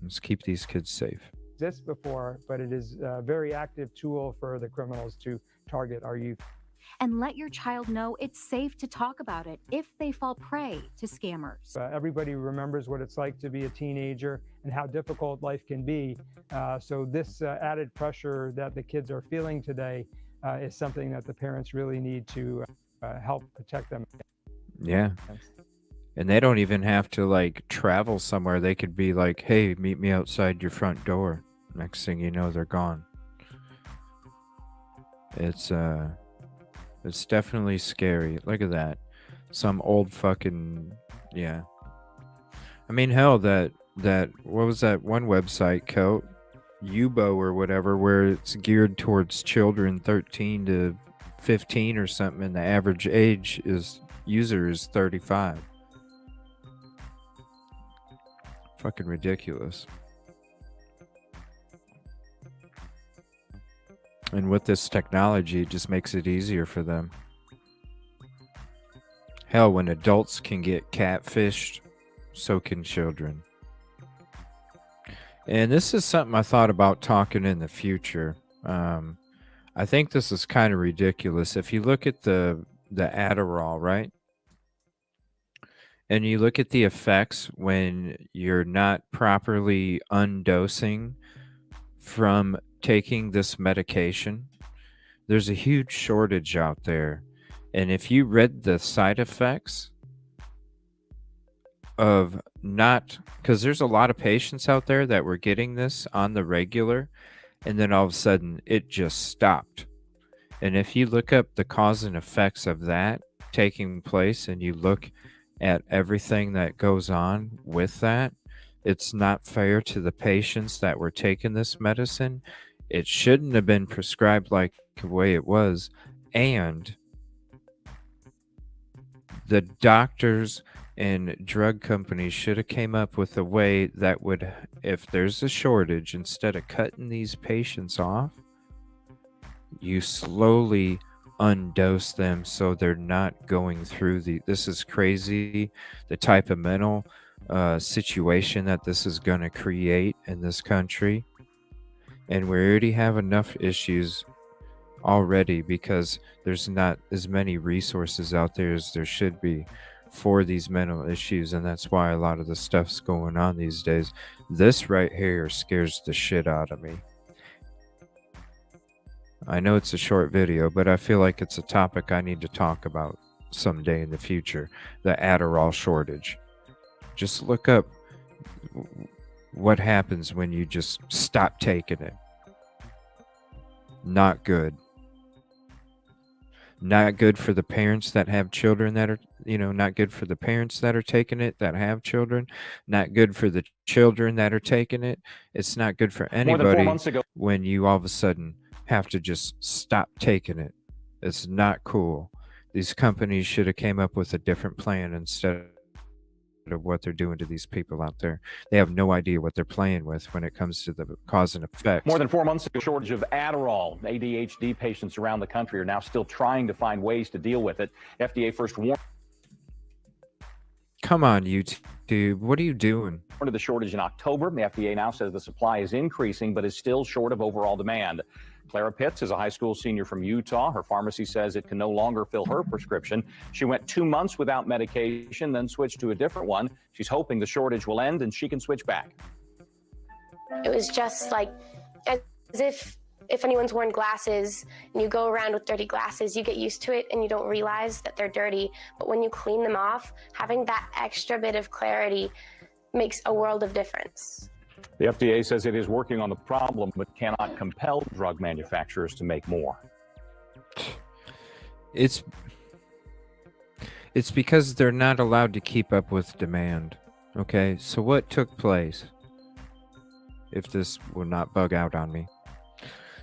Speaker 1: Let's keep these kids safe.
Speaker 22: Exists before, but it is a very active tool for the criminals to target our youth.
Speaker 5: And let your child know it's safe to talk about it if they fall prey to scammers.
Speaker 22: Everybody remembers what it's like to be a teenager and how difficult life can be. So this added pressure that the kids are feeling today is something that the parents really need to help protect them.
Speaker 1: Yeah. And they don't even have to like travel somewhere. They could be like, hey, meet me outside your front door. Next thing you know, they're gone. It's definitely scary. Look at that. Some old fucking, yeah. I mean, hell, that what was that one website, Coat? Yubo or whatever, where it's geared towards children 13 to 15 or something, and the average age user is 35. Fucking ridiculous. And with this technology, it just makes it easier for them. Hell, when adults can get catfished, so can children. And this is something I thought about talking in the future. I think this is kind of ridiculous. If you look at the Adderall, right? And you look at the effects when you're not properly undosing from taking this medication, there's a huge shortage out there. And if you read the side effects of not, because there's a lot of patients out there that were getting this on the regular, and then all of a sudden it just stopped. And if you look up the cause and effects of that taking place and you look at everything that goes on with that, it's not fair to the patients that were taking this medicine. It shouldn't have been prescribed like the way it was. And the doctors and drug companies should have came up with a way that would, if there's a shortage, instead of cutting these patients off, you slowly undose them so they're not going through this is crazy, the type of mental situation that this is going to create in this country. And we already have enough issues already because there's not as many resources out there as there should be for these mental issues, and that's why a lot of the stuff's going on these days. This right here scares the shit out of me. I know it's a short video, but I feel like it's a topic I need to talk about someday in the future. The Adderall shortage. Just look up what happens when you just stop taking it. Not good. Not good for the parents that have children that are, not good for the parents that are taking it that have children. Not good for the children that are taking it. It's not good for
Speaker 7: More than 4
Speaker 1: anybody
Speaker 7: months ago.
Speaker 1: when you all of a sudden have to just stop taking it. It's not cool. These companies should have came up with a different plan instead of what they're doing to these people out there. They have no idea what they're playing with when it comes to the cause and effects.
Speaker 7: More than 4 months ago, shortage of Adderall. ADHD patients around the country are now still trying to find ways to deal with it. FDA first warned
Speaker 1: Come on, YouTube. What are you doing?
Speaker 7: of the shortage in October. The FDA now says the supply is increasing, but is still short of overall demand. Clara Pitts is a high school senior from Utah. Her pharmacy says it can no longer fill her prescription. She went 2 months without medication, then switched to a different one. She's hoping the shortage will end and she can switch back.
Speaker 9: It was just like as if anyone's worn glasses and you go around with dirty glasses, you get used to it and you don't realize that they're dirty. But when you clean them off, having that extra bit of clarity makes a world of difference.
Speaker 7: The FDA says it is working on the problem, but cannot compel drug manufacturers to make more.
Speaker 1: It's because they're not allowed to keep up with demand. Okay, so what took place? If this will not bug out on me.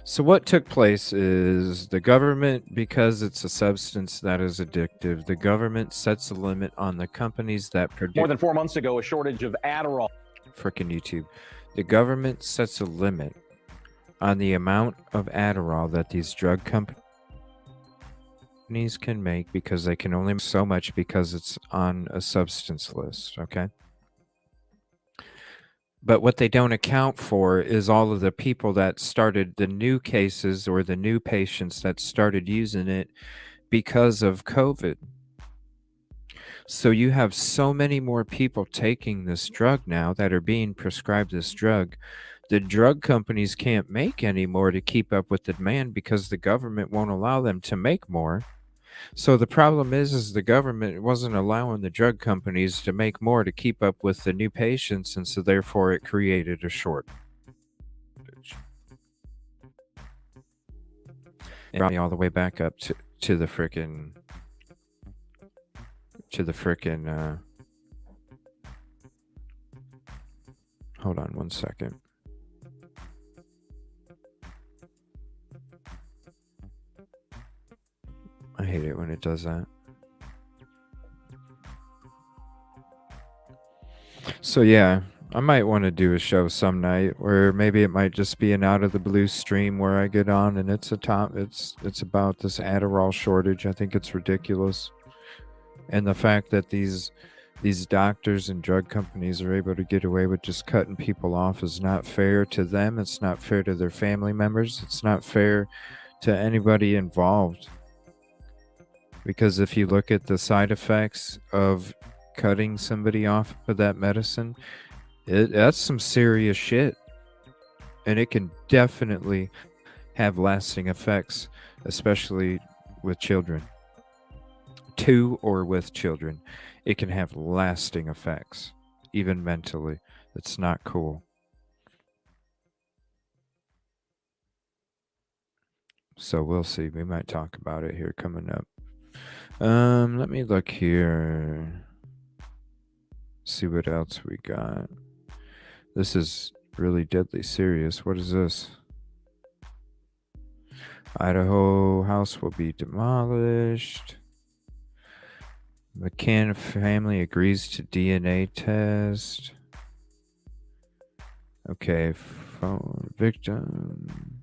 Speaker 1: So what took place is the government, because it's a substance that is addictive, the government sets a limit on the companies that produce.
Speaker 7: More than 4 months ago, a shortage of Adderall.
Speaker 1: Frickin' YouTube. The government sets a limit on the amount of Adderall that these drug companies can make because they can only make so much because it's on a substance list, okay? But what they don't account for is all of the people that started the new cases or the new patients that started using it because of COVID. So you have so many more people taking this drug now that are being prescribed this drug. The drug companies can't make any more to keep up with the demand because the government won't allow them to make more. So the problem is the government wasn't allowing the drug companies to make more to keep up with the new patients, and so therefore it created a shortage. And brought me all the way back up to the frickin' hold on one second. I hate it when it does that. So yeah, I might want to do a show some night where maybe it might just be an out of the blue stream where I get on and it's about this Adderall shortage. I think it's ridiculous. And the fact that these doctors and drug companies are able to get away with just cutting people off is not fair to them. It's not fair to their family members. It's not fair to anybody involved. Because if you look at the side effects of cutting somebody off of that medicine, that's some serious shit. And it can definitely have lasting effects, especially with children. To or with children. It can have lasting effects, even mentally. It's not cool. So we'll see. We might talk about it here coming up. Let me look here. See what else we got. This is really deadly serious. What is this? Idaho house will be demolished. McCann family agrees to DNA test. Okay, phone victim.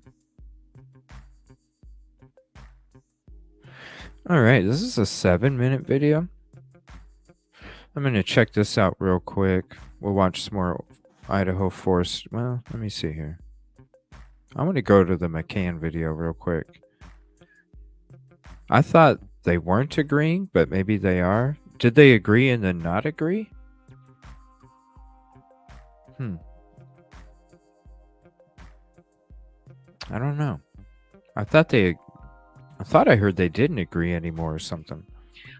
Speaker 1: All right, this is a 7-minute video. I'm going to check this out real quick. We'll watch some more Idaho Forest. Well, let me see here. I want to go to the McCann video real quick. I thought they weren't agreeing, but maybe they are. Did they agree and then not agree? I don't know. I thought I heard they didn't agree anymore or something.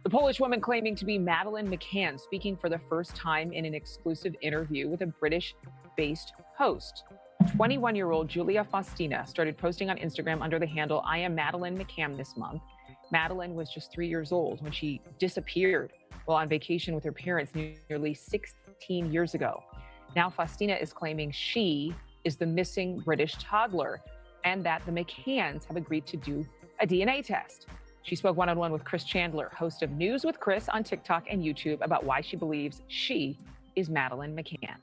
Speaker 8: The Polish woman claiming to be Madeleine McCann speaking for the first time in an exclusive interview with a British-based host. 21-year-old Julia Faustina started posting on Instagram under the handle I am Madeleine McCann this month. Madeleine was just 3 years old when she disappeared while on vacation with her parents nearly 16 years ago. Now Faustina is claiming she is the missing British toddler and that the McCanns have agreed to do a DNA test. She spoke one-on-one with Chris Chandler, host of News with Chris on TikTok and YouTube, about why she believes she is Madeleine McCann.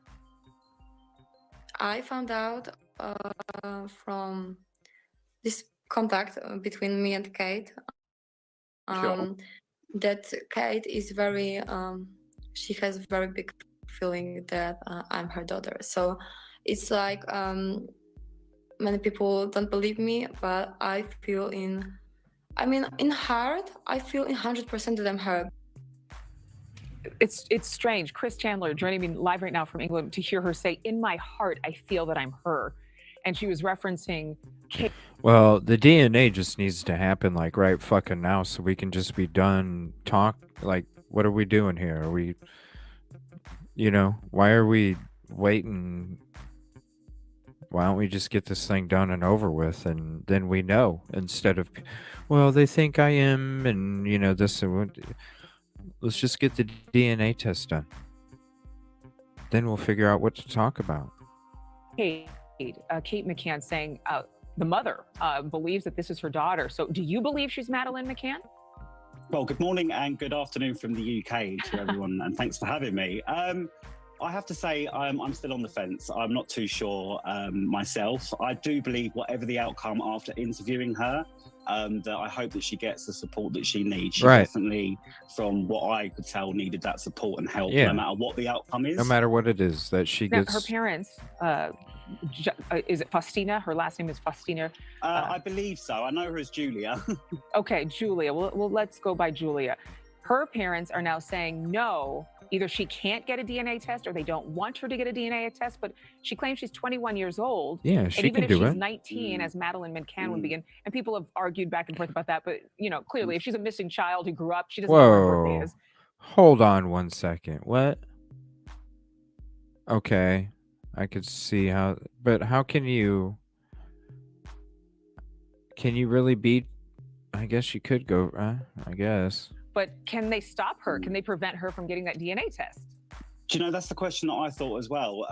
Speaker 10: I found out from this contact between me and Kate that Kate is very, she has a very big feeling that I'm her daughter. So it's like many people don't believe me, but I feel in heart, I feel in 100% that I'm her.
Speaker 8: It's strange. Chris Chandler joining me live right now from England to hear her say, in my heart, I feel that I'm her. And she was referencing Kate.
Speaker 1: Well, the DNA just needs to happen like right fucking now so we can just be done like, what are we doing here? Are we, why are we waiting? Why don't we just get this thing done and over with, and then we know, instead of, well, they think I am, and this and what. Let's just get the DNA test done. Then we'll figure out what to talk about.
Speaker 8: Kate McCann saying the mother believes that this is her daughter. So do you believe she's Madeleine McCann?
Speaker 17: Well, good morning and good afternoon from the UK to everyone, and thanks for having me.
Speaker 11: I have to say I'm still on the fence. I'm not too sure myself. I do believe whatever the outcome after interviewing her, that I hope that she gets the support that she needs. She definitely, from what I could tell, needed that support and help no matter what the outcome is.
Speaker 1: No matter what it is that she
Speaker 8: Now,
Speaker 1: gets.
Speaker 8: her parents, is it Faustina? Her last name is Faustina.
Speaker 11: I believe so. I know her as Julia.
Speaker 8: Okay, Julia. Well, let's go by Julia. Her parents are now saying no. Either she can't get a DNA test or they don't want her to get a DNA test, but she claims she's 21 years old.
Speaker 1: Yeah,
Speaker 8: and
Speaker 1: she
Speaker 8: even
Speaker 1: can
Speaker 8: if
Speaker 1: do
Speaker 8: she's
Speaker 1: it.
Speaker 8: 19, as Madeline McCann would be, and people have argued back and forth about that, but clearly if she's a missing child who grew up, she doesn't know when her birthday
Speaker 1: Whoa.
Speaker 8: is.
Speaker 1: Hold on one second. What? Okay. I could see how, but how can you really beat? I guess you could go, I guess.
Speaker 8: But can they stop her? Can they prevent her from getting that DNA test?
Speaker 11: Do you know, that's the question that I thought as well.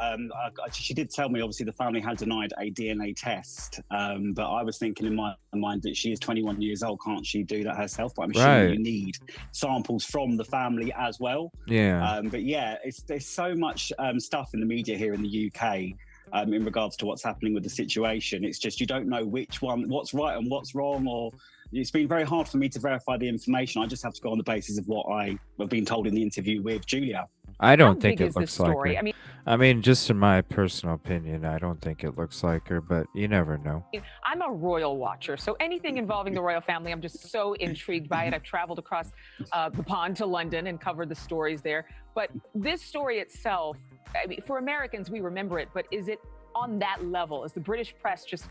Speaker 11: She did tell me, obviously, the family had denied a DNA test. But I was thinking in my mind that she is 21 years old. Can't she do that herself? But I'm assuming you need samples from the family as well.
Speaker 1: Yeah.
Speaker 11: But yeah, there's so much stuff in the media here in the UK in regards to what's happening with the situation. It's just you don't know what's right and what's wrong, or it's been very hard for me to verify the information. I just have to go on the basis of what I have been told in the interview with Julia.
Speaker 1: I don't think it looks like her. I mean, just in my personal opinion, I don't think it looks like her, but you never know.
Speaker 8: I'm a royal watcher, so anything involving the royal family, I'm just so intrigued by it. I've traveled across the pond to London and covered the stories there. But this story itself, I mean, for Americans, we remember it, but is it on that level? Is the British press just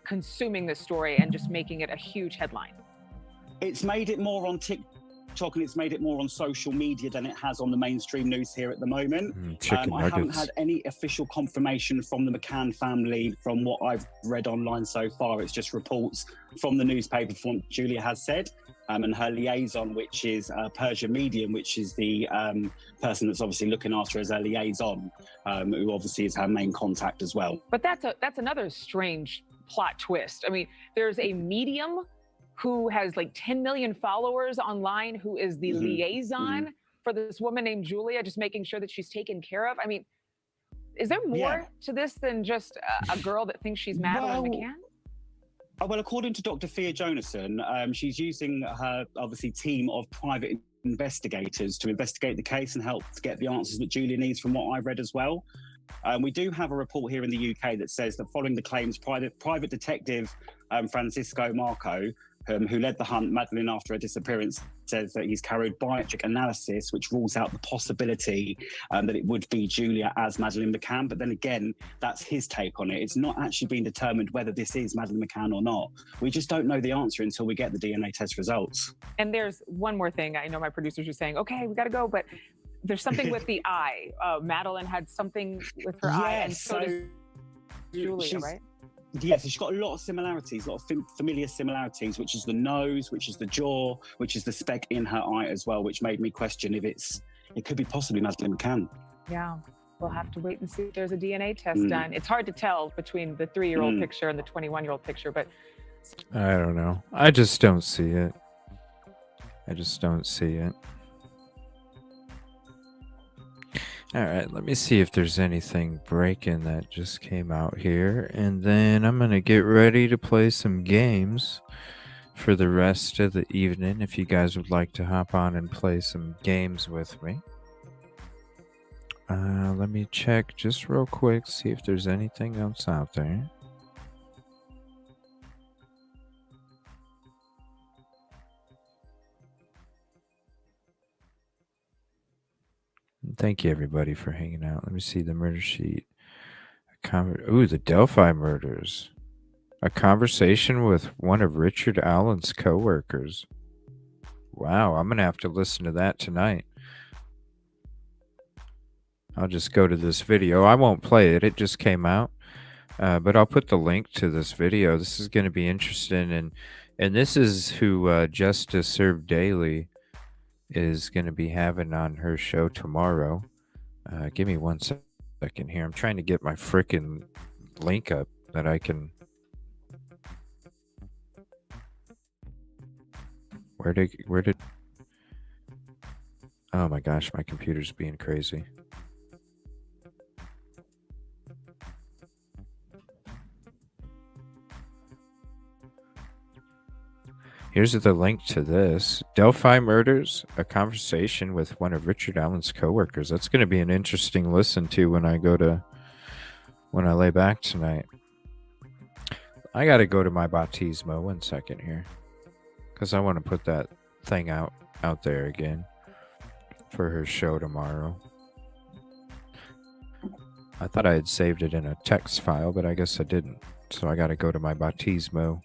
Speaker 8: consuming this story and just making it a huge headline?
Speaker 11: It's made it more on TikTok and it's made it more on social media than it has on the mainstream news here at the moment. I haven't had any official confirmation from the McCann family from what I've read online so far. It's just reports from the newspaper from what Julia has said. And her liaison, which is Persia Medium, which is the person that's obviously looking after her as her liaison, who obviously is her main contact as well.
Speaker 8: But that's another strange plot twist. I mean, there's a medium who has like 10 million followers online, who is the liaison for this woman named Julia, just making sure that she's taken care of. I mean, is there more to this than just a girl that thinks she's Madeline McCann?
Speaker 11: Well, according to Dr. Thea Jonason, she's using her, obviously, team of private investigators to investigate the case and help to get the answers that Julia needs from what I've read as well. We do have a report here in the UK that says that following the claims, private detective Francisco Marco, who led the hunt, Madeline, after her disappearance, says that he's carried biometric analysis, which rules out the possibility that it would be Julia as Madeline McCann. But then again, that's his take on it. It's not actually been determined whether this is Madeline McCann or not. We just don't know the answer until we get the DNA test results.
Speaker 8: And there's one more thing. I know my producers are saying, okay, we got to go, but there's something with the eye. Madeline had something with her eye, and so does Julia, right?
Speaker 11: Yes, she's got a lot of similarities, a lot of familiar similarities, which is the nose, which is the jaw, which is the speck in her eye as well, which made me question if it could be possibly Madeline McCann.
Speaker 8: Yeah, we'll have to wait and see if there's a DNA test done. It's hard to tell between the 3-year-old picture and the 21-year-old picture, but
Speaker 1: I don't know. I just don't see it. I just don't see it. All right, let me see if there's anything breaking that just came out here. And then I'm going to get ready to play some games for the rest of the evening. If you guys would like to hop on and play some games with me. Let me check just real quick, see if there's anything else out there. Thank you, everybody, for hanging out. Let me see the murder sheet. Ooh, the Delphi murders. A conversation with one of Richard Allen's co-workers. Wow, I'm going to have to listen to that tonight. I'll just go to this video. I won't play it. It just came out. But I'll put the link to this video. This is going to be interesting. And this is who Justice Served Daily is going to be having on her show tomorrow. Give me 1 second here. I'm trying to get my frickin' link up that I can... Where did... Oh my gosh, my computer's being crazy. Here's the link to this. Delphi Murders, a conversation with one of Richard Allen's coworkers. That's going to be an interesting listen to when I lay back tonight. I got to go to my Baptismo 1 second here, because I want to put that thing out there again for her show tomorrow. I thought I had saved it in a text file, but I guess I didn't. So I got to go to my Baptismo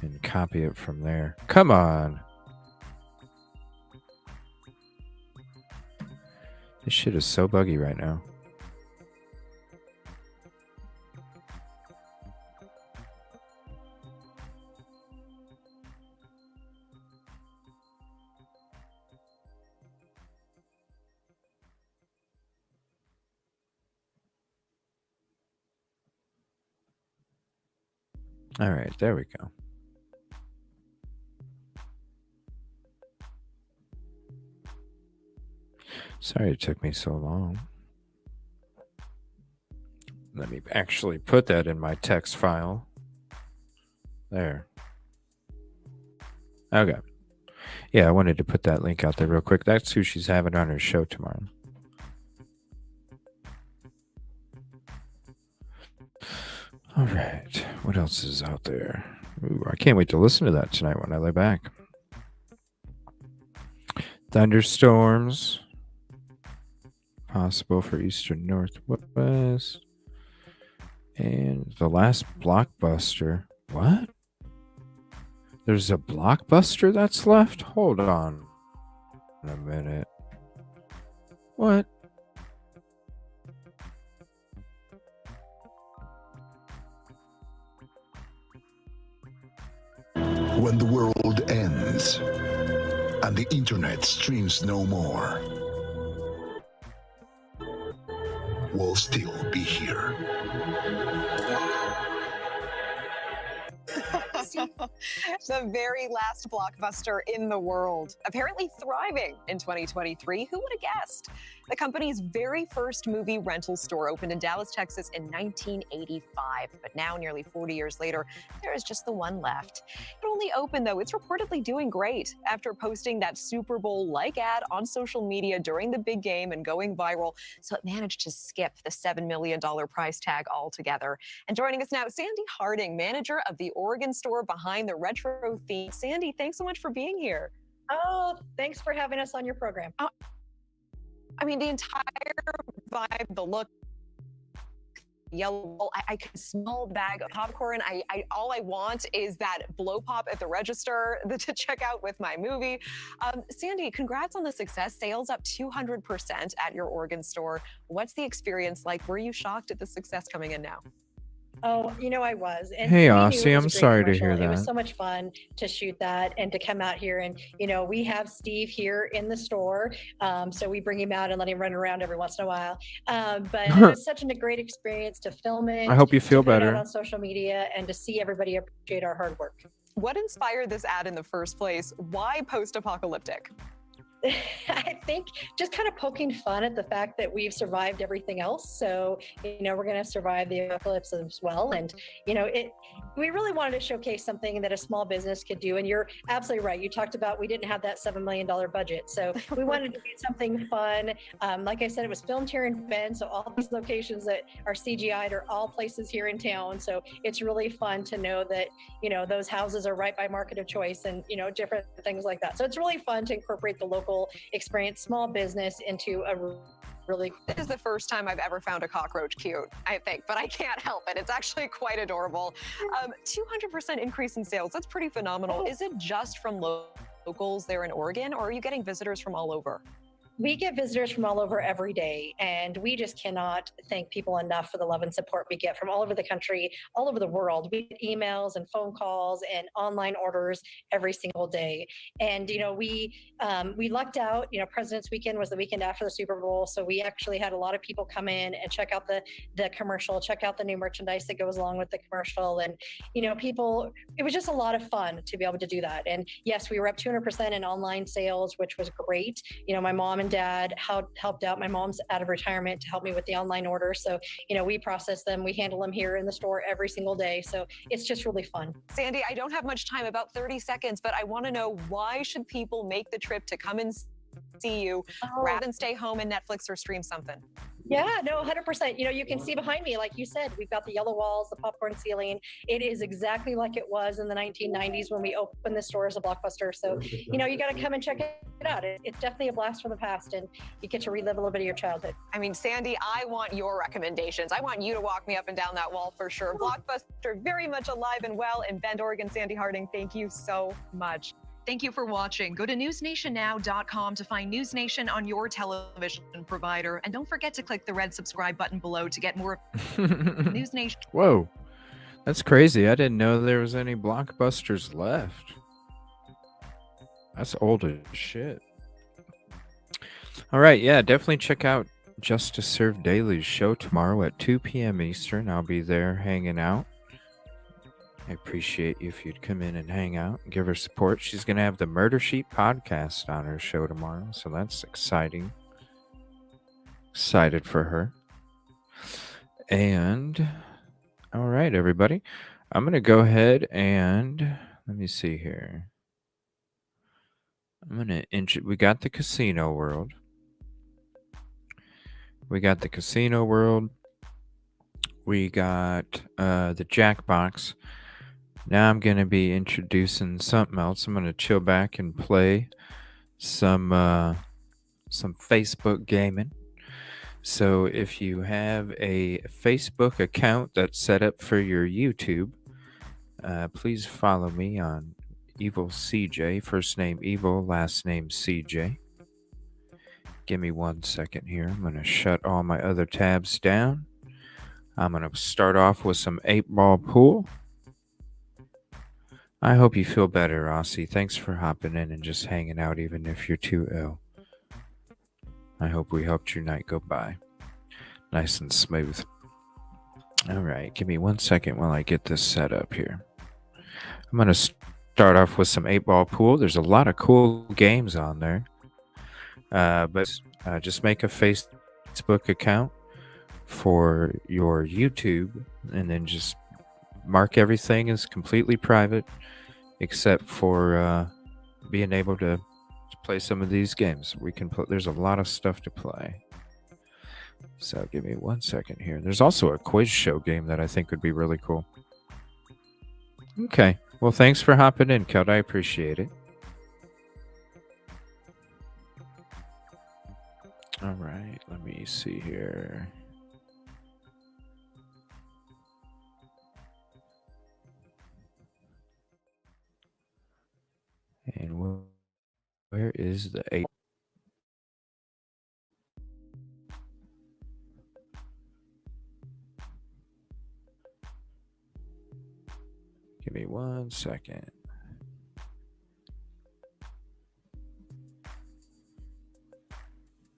Speaker 1: and copy it from there. Come on. This shit is so buggy right now. All right, there we go. Sorry it took me so long. Let me actually put that in my text file. There. Okay. Yeah, I wanted to put that link out there real quick. That's who she's having on her show tomorrow. All right. What else is out there? Ooh, I can't wait to listen to that tonight when I lay back. Thunderstorms. Possible for eastern northwest. And the last blockbuster. What? There's a blockbuster that's left? Hold on a minute. What?
Speaker 12: When the world ends and the internet streams no more, we'll still be here.
Speaker 14: The very last blockbuster in the world, apparently thriving in 2023. Who would have guessed? The company's very first movie rental store opened in Dallas, Texas in 1985. But now, nearly 40 years later, there is just the one left. It only opened, though. It's reportedly doing great after posting that Super Bowl-like ad on social media during the big game and going viral. So it managed to skip the $7 million price tag altogether. And joining us now, Sandy Harding, manager of the Oregon store behind the retro theme. Sandy, thanks so much for being here.
Speaker 17: Oh, thanks for having us on your program.
Speaker 14: I mean, the entire vibe, the look, yellow. I can smell the bag of popcorn. All I want is that blow pop at the register to check out with my movie. Sandy, congrats on the success. Sales up 200% at your Oregon store. What's the experience like? Were you shocked at the success coming in now?
Speaker 17: Oh, you know I was. And
Speaker 1: Hey,
Speaker 17: we knew it
Speaker 1: Aussie,
Speaker 17: was
Speaker 1: I'm
Speaker 17: a great
Speaker 1: sorry to
Speaker 17: commercial.
Speaker 1: hear
Speaker 17: It was
Speaker 1: that.
Speaker 17: so much fun to shoot that and to come out here. And, you know, we have Steve here in the store. So we bring him out and let him run around every once in a while. But it was such a great experience to film it.
Speaker 1: I hope you feel
Speaker 17: to put it
Speaker 1: better.
Speaker 17: out on social media and to see everybody appreciate our hard work.
Speaker 14: What inspired this ad in the first place? Why post-apocalyptic?
Speaker 17: I think just kind of poking fun at the fact that we've survived everything else. So, you know, we're going to survive the apocalypse as well. And, you know, we really wanted to showcase something that a small business could do. And you're absolutely right. You talked about we didn't have that $7 million budget. So we wanted to do something fun. Like I said, it was filmed here in Bend. So all these locations that are CGI'd are all places here in town. So it's really fun to know that, you know, those houses are right by Market of Choice and, you know, different things like that. So it's really fun to incorporate the local experience, small business into a really.
Speaker 14: This is the first time I've ever found a cockroach cute, I think, but I can't help it. It's actually quite adorable. 200% increase in sales. That's pretty phenomenal. Is it just from locals there in Oregon, or are you getting visitors from all over?
Speaker 17: We get visitors from all over every day, and we just cannot thank people enough for the love and support we get from all over the country, all over the world. We get emails and phone calls and online orders every single day. And, you know, we lucked out, you know, President's Weekend was the weekend after the Super Bowl. So we actually had a lot of people come in and check out the commercial, check out the new merchandise that goes along with the commercial. And, you know, it was just a lot of fun to be able to do that. And yes, we were up 200% in online sales, which was great. You know, my mom and mom, dad helped out. My mom's out of retirement to help me with the online order. So, we process them, we handle them here in the store every single day. So it's just really fun.
Speaker 14: Sandy, I don't have much time, about 30 seconds, but I want to know, why should people make the trip to come and see you rather than stay home and Netflix or stream something?
Speaker 17: Yeah, no, 100%. You can see behind me, like you said, we've got the yellow walls, the popcorn ceiling. It is exactly like it was in the 1990s when we opened the store as a Blockbuster. So, you got to come and check it out. It's definitely a blast from the past, and you get to relive a little bit of your childhood.
Speaker 14: I mean, Sandy, I want your recommendations. I want you to walk me up and down that wall for sure. Blockbuster very much alive and well in Bend, Oregon. Sandy Harding, thank you so much. Thank you for watching. Go to newsnationnow.com to find News Nation on your television provider. And don't forget to click the red subscribe button below to get more News Nation.
Speaker 1: Whoa. That's crazy. I didn't know there was any Blockbusters left. That's old as shit. All right. Yeah, definitely check out Justice Served Daily's show tomorrow at 2 p.m. Eastern. I'll be there hanging out. I appreciate you if you'd come in and hang out and give her support. She's going to have the Murder Sheet podcast on her show tomorrow, so that's exciting. Excited for her. And, all right, everybody. I'm going to go ahead and, let me see here. I'm going to, we got the casino world. We got the casino world. We got the Jackbox. Now I'm going to be introducing something else. I'm going to chill back and play some Facebook gaming. So if you have a Facebook account that's set up for your YouTube, please follow me on Evil CJ. First name Evil, last name CJ. Give me 1 second here. I'm going to shut all my other tabs down. I'm going to start off with some 8-ball pool. I hope you feel better, Aussie. Thanks for hopping in and just hanging out, even if you're too ill. I hope we helped your night go by nice and smooth. All right, give me 1 second while I get this set up here. I'm going to start off with some 8-ball pool. There's a lot of cool games on there. But just make a Facebook account for your YouTube and then just mark everything as completely private except for being able to play some of these games. We can put, there's a lot of stuff to play. So give me 1 second here. There's also a quiz show game that I think would be really cool. Okay. Well, thanks for hopping in, Keld. I appreciate it. All right. Let me see here. And where is the 8? Give me 1 second.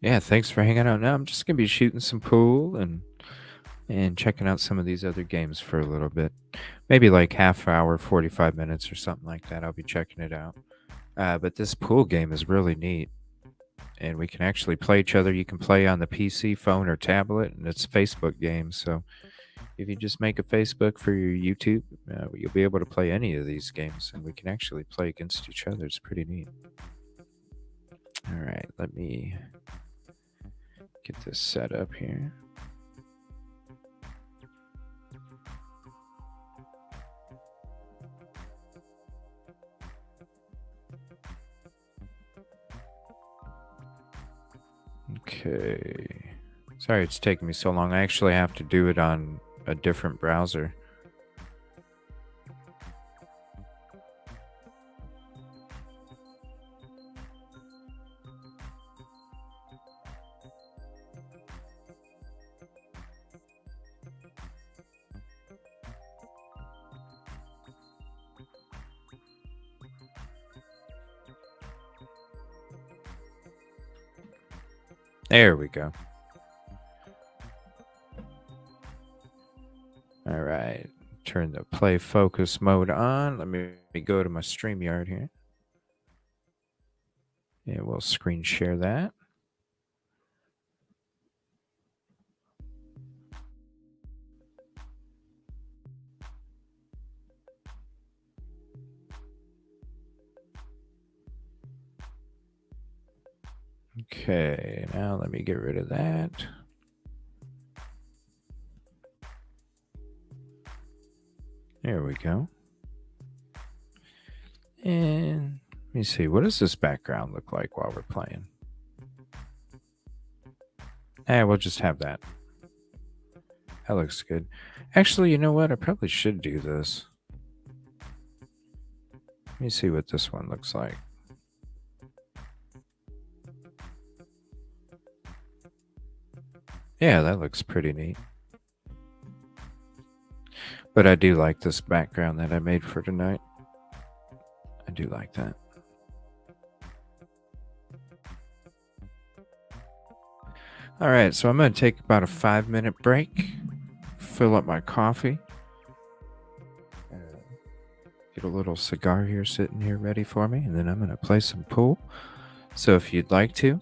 Speaker 1: Yeah, thanks for hanging out. Now I'm just gonna be shooting some pool and checking out some of these other games for a little bit. Maybe like half hour, 45 minutes or something like that. I'll be checking it out. But this pool game is really neat. And we can actually play each other. You can play on the PC, phone, or tablet, and it's Facebook games. So if you just make a Facebook for your YouTube, you'll be able to play any of these games, and we can actually play against each other. It's pretty neat. All right, let me get this set up here. Okay. Sorry it's taking me so long. I actually have to do it on a different browser. There we go. All right. Turn the play focus mode on. Let me go to my StreamYard here. And we'll screen share that. Okay, now let me get rid of that. There we go. And let me see, what does this background look like while we're playing? We'll just have that. That looks good. Actually, you know what? I probably should do this. Let me see what this one looks like. Yeah, that looks pretty neat. But I do like this background that I made for tonight. I do like that. All right, so I'm going to take about a 5-minute break, fill up my coffee, get a little cigar here sitting here ready for me, and then I'm going to play some pool. So if you'd like to,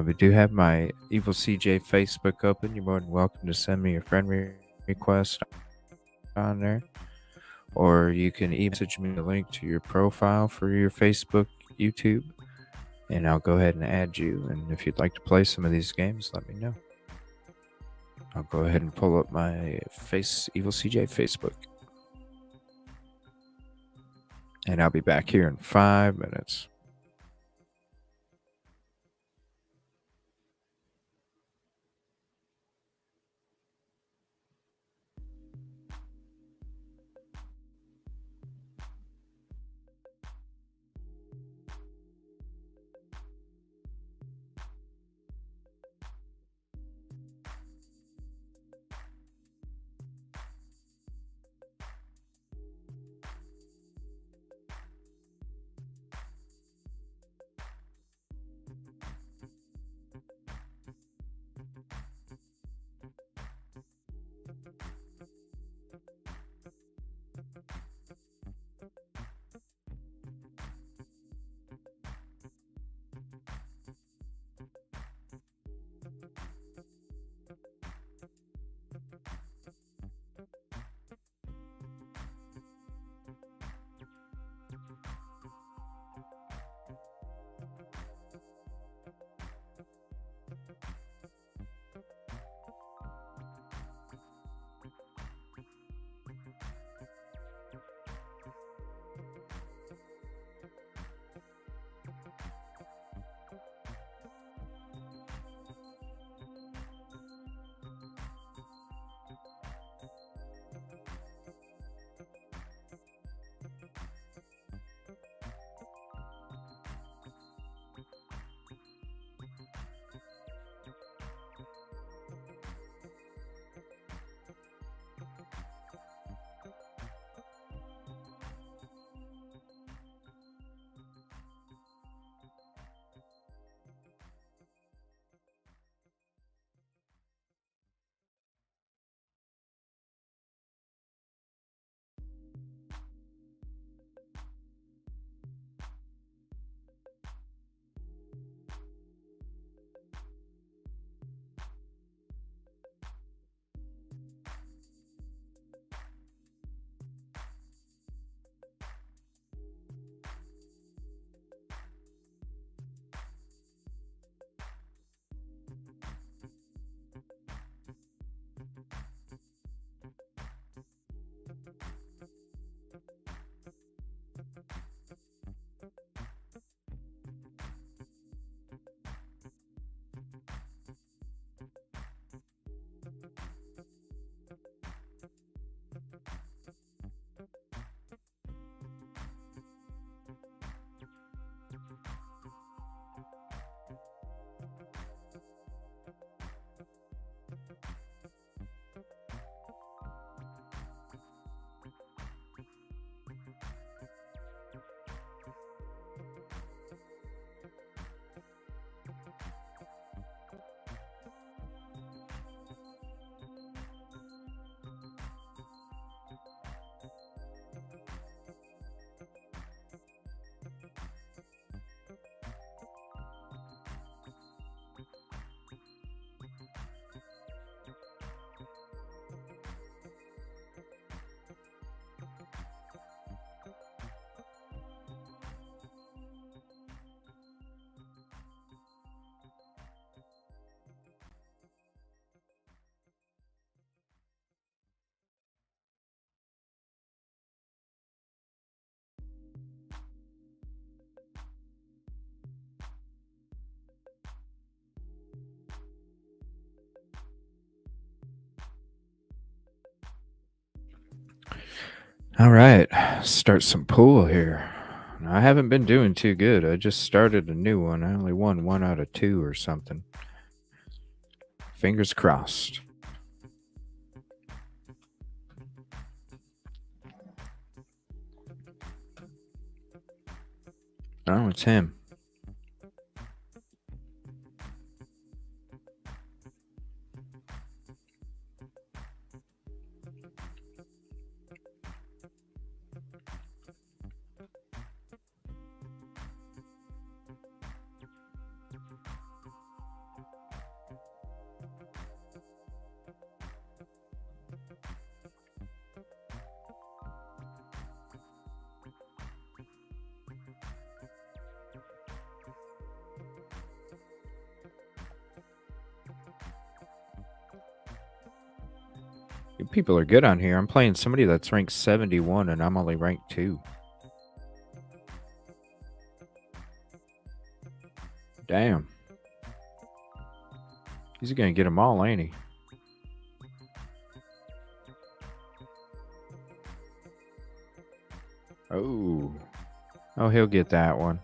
Speaker 1: we do have my Evil CJ Facebook open. You're more than welcome to send me a friend request on there. Or you can message me a link to your profile for your Facebook, YouTube, and I'll go ahead and add you. And if you'd like to play some of these games, let me know. I'll go ahead and pull up my Evil CJ Facebook. And I'll be back here in 5 minutes. All right, start some pool here. I haven't been doing too good. I just started a new one. I only won 1 out of 2 or something. Fingers crossed. Oh, it's him. You people are good on here. I'm playing somebody that's ranked 71 and I'm only ranked 2. Damn. He's gonna get them all, ain't he? Oh. Oh, he'll get that one.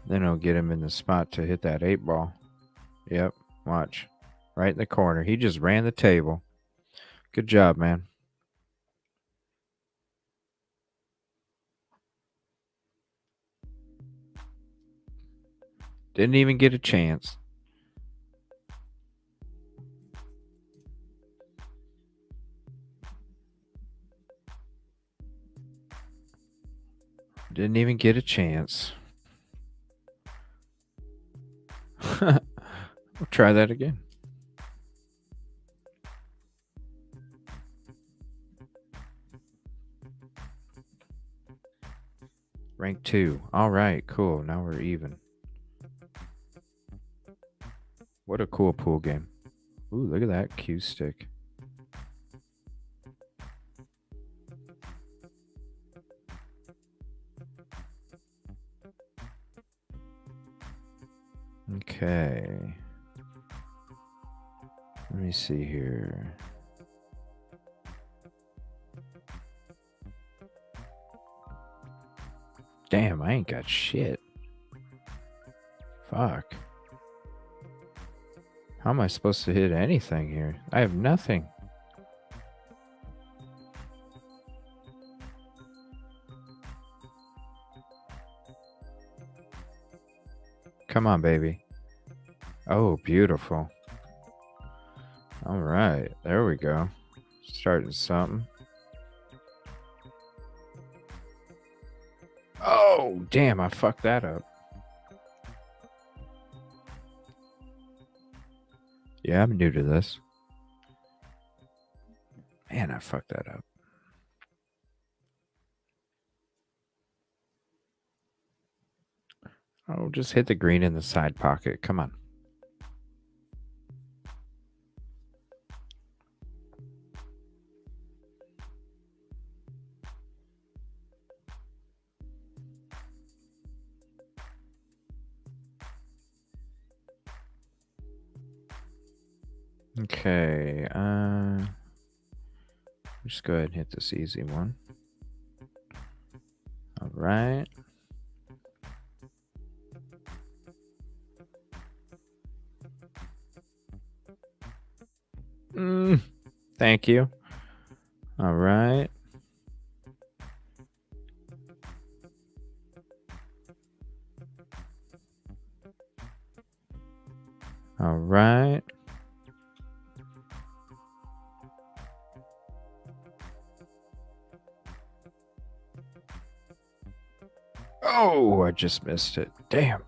Speaker 1: Then I'll get him in the spot to hit that 8 ball. Yep, watch. Right in the corner. He just ran the table. Good job, man. Didn't even get a chance. Didn't even get a chance. We'll try that again. Rank 2. All right, cool. Now we're even. What a cool pool game. Ooh, look at that cue stick. Okay. Let me see here. Damn, I ain't got shit. Fuck. How am I supposed to hit anything here? I have nothing. Come on, baby. Oh, beautiful. All right, there we go. Starting something. Oh, damn, I fucked that up. Yeah, I'm new to this. Man, I fucked that up. Oh, just hit the green in the side pocket. Come on. Okay, just go ahead and hit this easy one. All right. Thank you. All right. All right. Oh, I just missed it. Damn.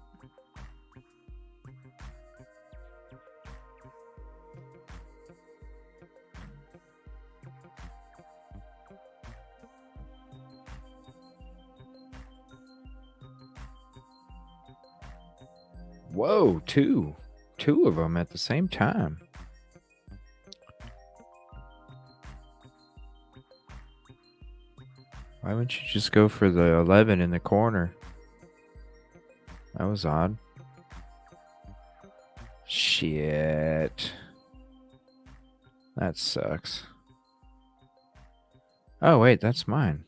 Speaker 1: Whoa, two of them at the same time. Why wouldn't you just go for the 11 in the corner? That was odd. Shit. That sucks. Oh, wait, that's mine.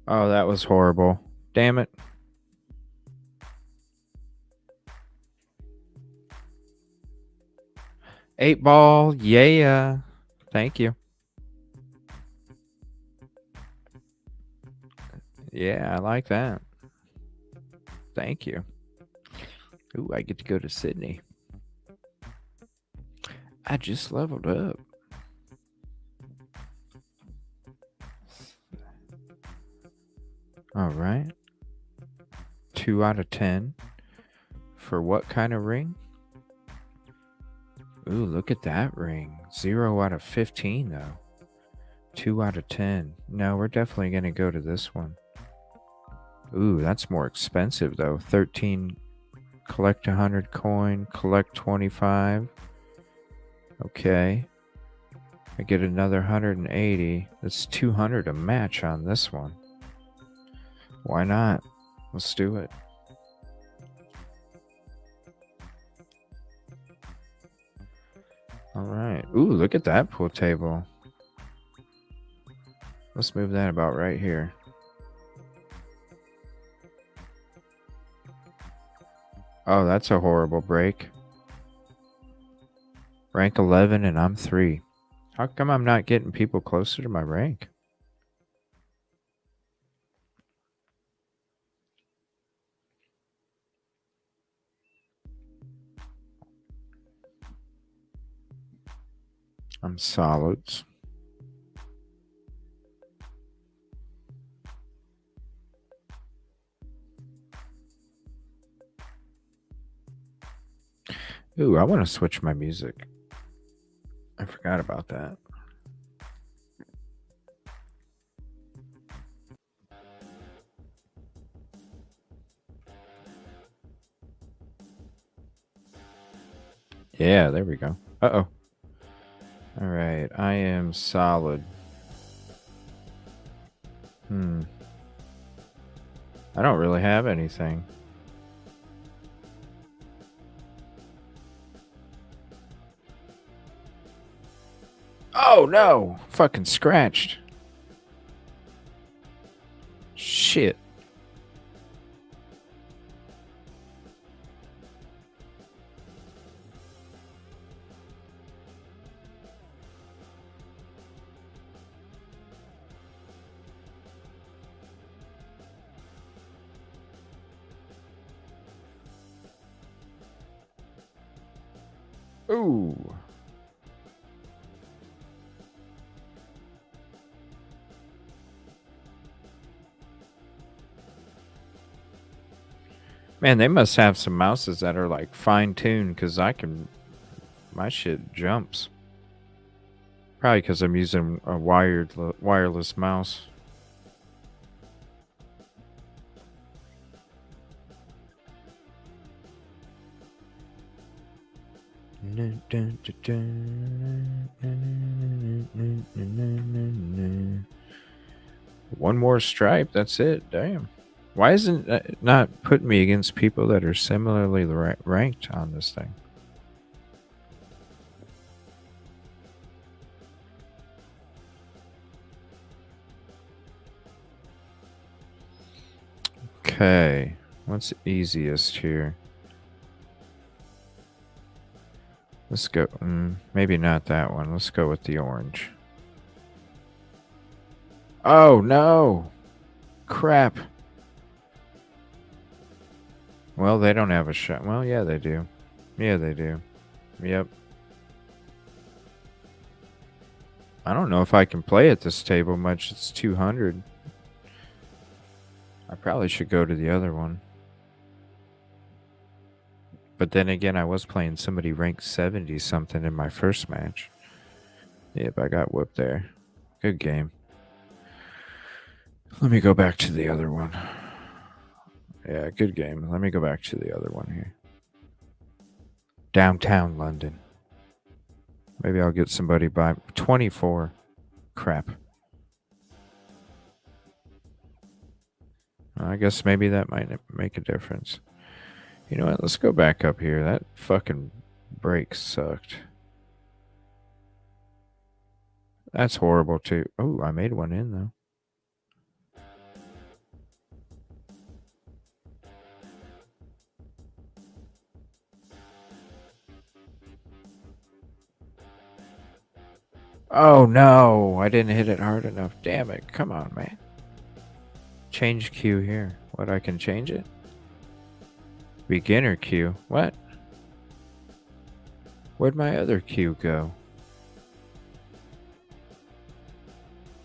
Speaker 1: Oh, that was horrible. Damn it. Eight ball. Yeah. Thank you. Yeah, I like that. Thank you. Ooh, I get to go to Sydney. I just leveled up. All right. 2 out of 10. For what kind of ring? Ooh, look at that ring. 0 out of 15, though. 2 out of 10. No, we're definitely going to go to this one. Ooh, that's more expensive, though. 13. Collect 100 coin. Collect 25. Okay. I get another 180. That's 200 a match on this one. Why not? Let's do it. All right. Ooh, look at that pool table. Let's move that about right here. Oh, that's a horrible break. Rank 11 and I'm 3. How come I'm not getting people closer to my rank? I'm solids. Ooh, I want to switch my music. I forgot about that. Yeah, there we go. Uh-oh. All right, I am solid. I don't really have anything. Oh, no. Fucking scratched. Shit. Ooh. Man, they must have some mouses that are like fine-tuned because my shit jumps. Probably because I'm using a wireless mouse. One more stripe, that's it. Damn. Why isn't it not putting me against people that are similarly ranked on this thing? Okay. What's easiest here? Let's go. Maybe not that one. Let's go with the orange. Oh, no. Crap. Well, they don't have a shot. Well, yeah, they do. Yeah, they do. Yep. I don't know if I can play at this table much. It's 200. I probably should go to the other one. But then again, I was playing somebody ranked 70 something in my first match. Yep, I got whooped there. Good game. Let me go back to the other one. Yeah, good game. Let me go back to the other one here. Downtown London. Maybe I'll get somebody by 24. Crap. I guess maybe that might make a difference. You know what? Let's go back up here. That fucking break sucked. That's horrible too. Oh, I made one in though. Oh no, I didn't hit it hard enough. Damn it. Come on, man. Change queue here. What, I can change it? Beginner queue. What? Where'd my other queue go?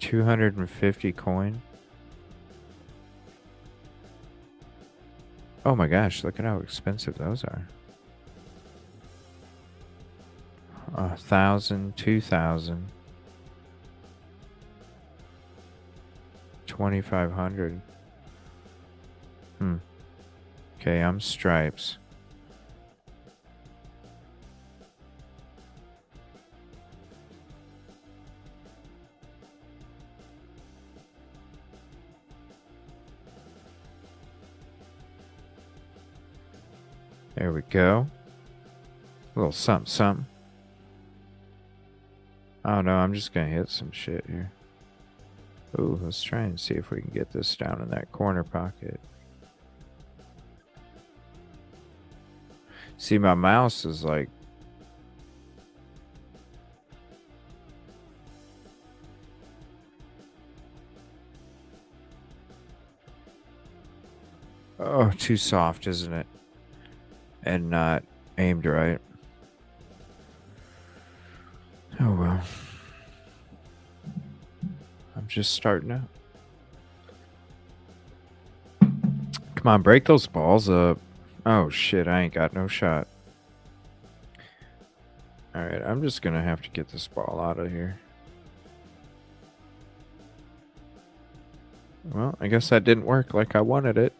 Speaker 1: 250 coin. Oh my gosh, look at how expensive those are. 1,000, 2,000. 2,500. Okay, I'm stripes. There we go. A little something, something. Oh no, I'm just gonna hit some shit here. Ooh, let's try and see if we can get this down in that corner pocket. See, my mouse is like... Oh, too soft, isn't it? And not aimed right. Oh well. I'm just starting out. Come on, break those balls up. Oh shit, I ain't got no shot. Alright, I'm just gonna have to get this ball out of here. Well, I guess that didn't work like I wanted it.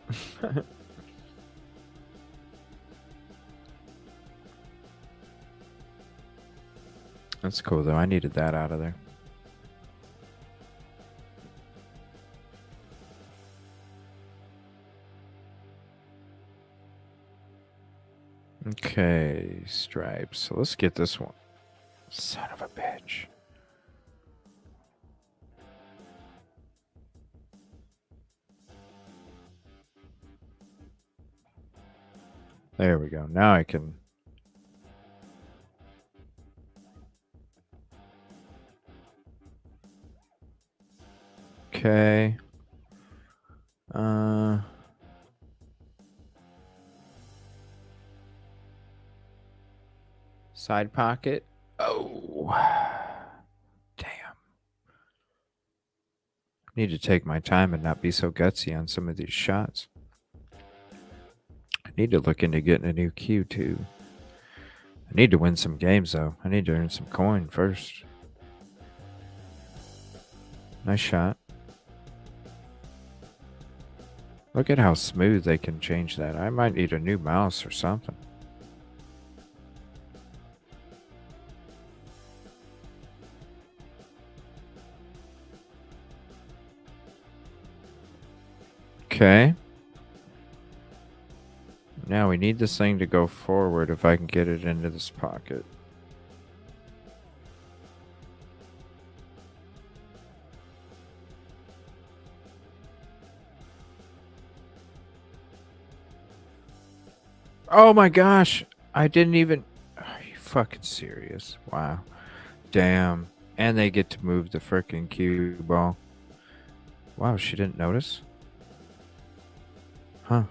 Speaker 1: That's cool though, I needed that out of there. Okay, stripes. So let's get this one. Son of a bitch. There we go. Now I can... Okay. Side pocket. Oh. Damn. Need to take my time and not be so gutsy on some of these shots. I need to look into getting a new cue too. I need to win some games though. I need to earn some coin first. Nice shot. Look at how smooth they can change that. I might need a new mouse or something. Okay. Now we need this thing to go forward if I can get it into this pocket. Oh my gosh. I didn't even... Are you fucking serious? Wow. Damn. And they get to move the frickin' cue ball. Wow, she didn't notice? Huh.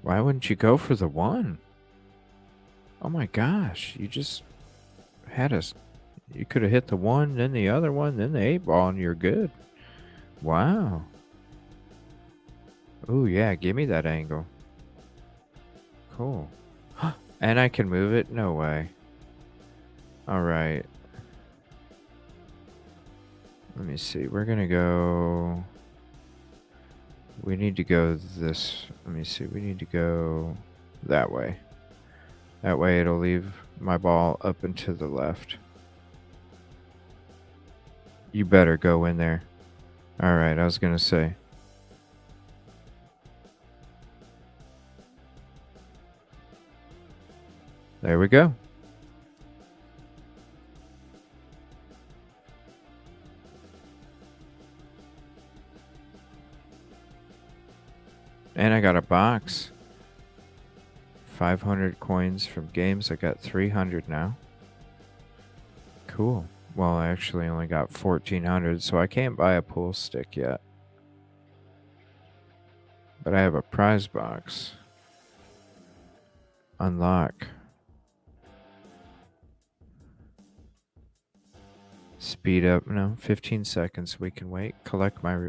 Speaker 1: Why wouldn't you go for the one? Oh my gosh, you just had us. You could have hit the one, then the other one, then the 8-ball, and you're good. Wow. Oh yeah, give me that angle. Cool. And I can move it? No way. Alright. Let me see. We're gonna go... We need to go this. Let me see. We need to go that way. That way it'll leave my ball up and to the left. You better go in there. Alright, I was going to say. There we go. And I got a box. 500 coins from games. I got 300 now. Cool. Well, I actually only got 1,400, so I can't buy a pool stick yet. But I have a prize box. Unlock. Speed up. No, 15 seconds. We can wait. Collect my...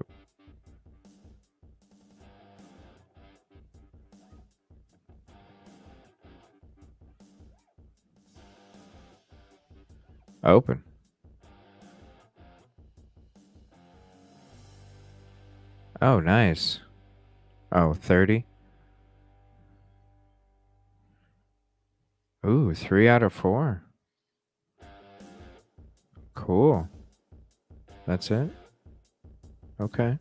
Speaker 1: Open. Oh, nice. Oh, 30? Ooh, 3 out of 4. Cool. That's it? Okay.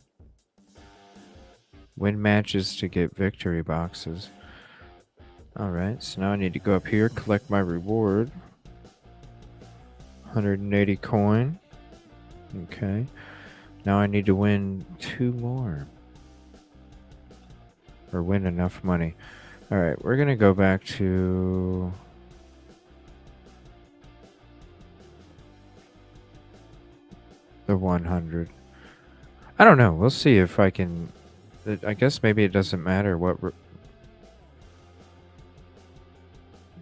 Speaker 1: Win matches to get victory boxes. Alright, so now I need to go up here, collect my reward. 180 coin. Okay. Now I need to win 2 more. Or win enough money. Alright, we're gonna go back to... the 100. I don't know. We'll see if I can... I guess maybe it doesn't matter what...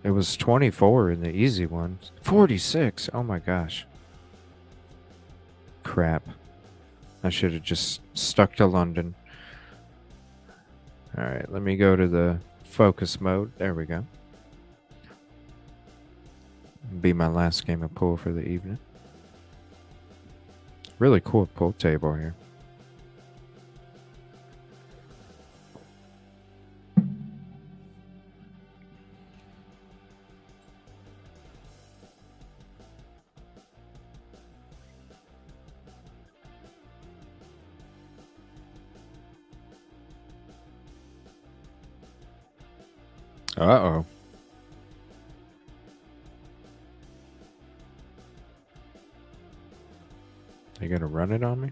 Speaker 1: It was 24 in the easy one. 46! Oh my gosh. Crap. I should have just stuck to London. Alright, let me go to the focus mode. There we go. Be my last game of pool for the evening. Really cool pool table here. Uh-oh. You gonna run it on me?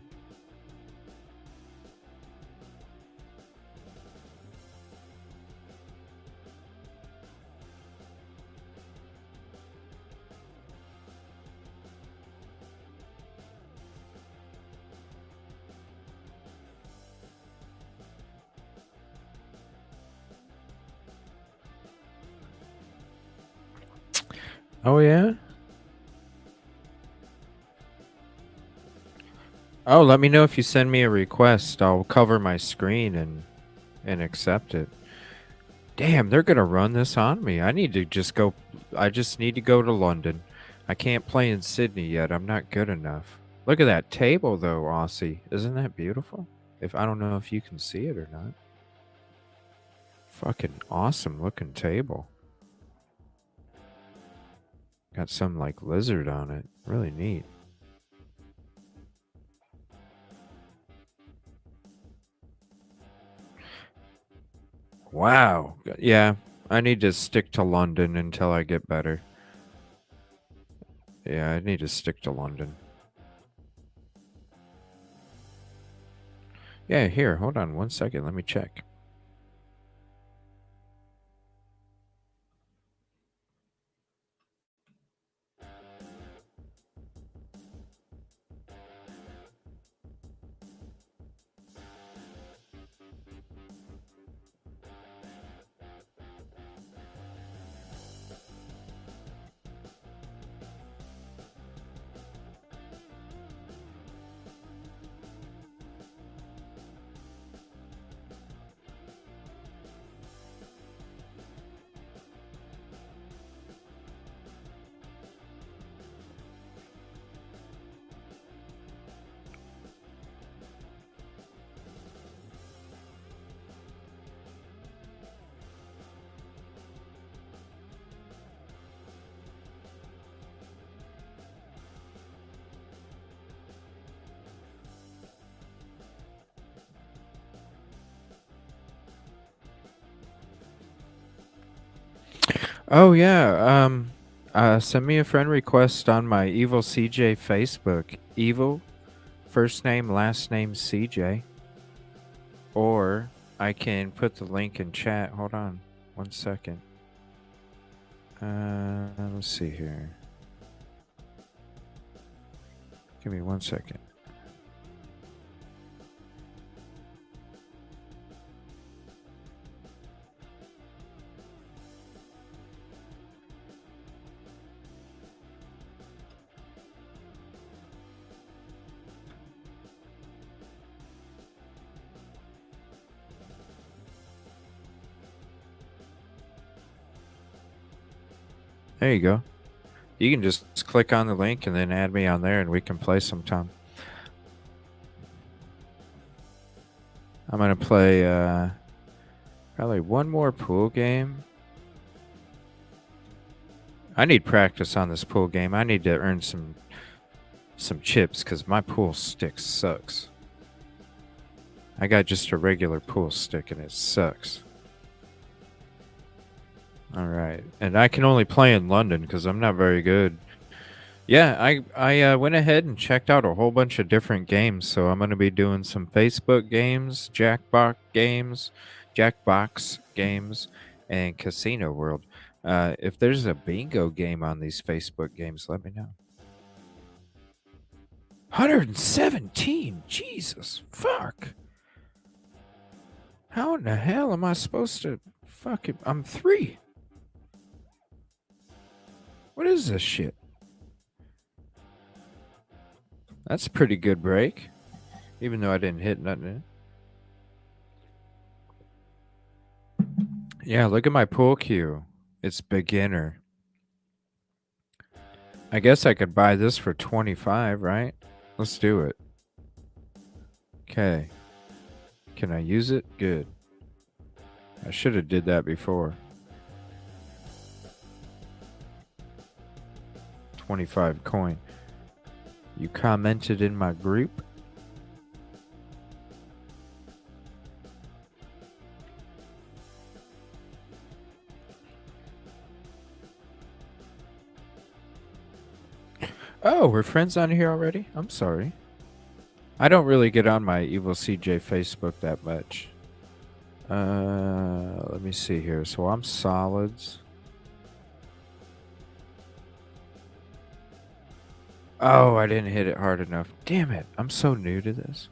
Speaker 1: Oh, yeah? Oh, let me know if you send me a request. I'll cover my screen and accept it. Damn, they're gonna run this on me. I need to just go... I just need to go to London. I can't play in Sydney yet. I'm not good enough. Look at that table, though, Aussie. Isn't that beautiful? I don't know if you can see it or not. Fucking awesome looking table. Got some, like, lizard on it. Really neat. Wow. Yeah, I need to stick to London until I get better. Yeah, I need to stick to London. Yeah, here, hold on 1 second. Let me check. Oh yeah. Send me a friend request on my Evil CJ Facebook. Evil, first name, last name CJ. Or I can put the link in chat. Hold on, 1 second. Let's see here. Give me 1 second. There you go. You can just click on the link and then add me on there and we can play sometime. I'm going to play probably one more pool game. I need practice on this pool game. I need to earn some chips because my pool stick sucks. I got just a regular pool stick and it sucks. All right. And I can only play in London because I'm not very good. Yeah, I went ahead and checked out a whole bunch of different games. So I'm going to be doing some Facebook games, Jackbox games, and Casino World. If there's a bingo game on these Facebook games, let me know. 117? Jesus, fuck. How in the hell am I supposed to fucking... I'm 3. What is this shit? That's a pretty good break. Even though I didn't hit nothing. Yeah, look at my pool cue. It's beginner. I guess I could buy this for 25, right? Let's do it. Okay. Can I use it? Good. I should have did that before. 25 coin. You commented in my group. Oh, we're friends on here already? I'm sorry. I don't really get on my Evil CJ Facebook that much. Let me see here. So I'm solids. Oh, I didn't hit it hard enough. Damn it. I'm so new to this.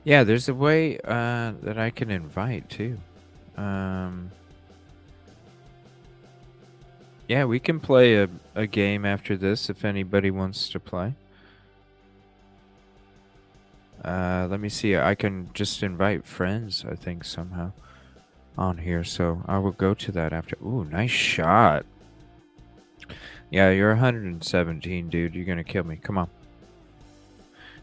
Speaker 1: Yeah, there's a way that I can invite too. Yeah, we can play a game after this if anybody wants to play. Let me see. I can just invite friends, I think, somehow on here. So I will go to that after. Ooh, nice shot. Yeah, you're 117, dude. You're going to kill me. Come on.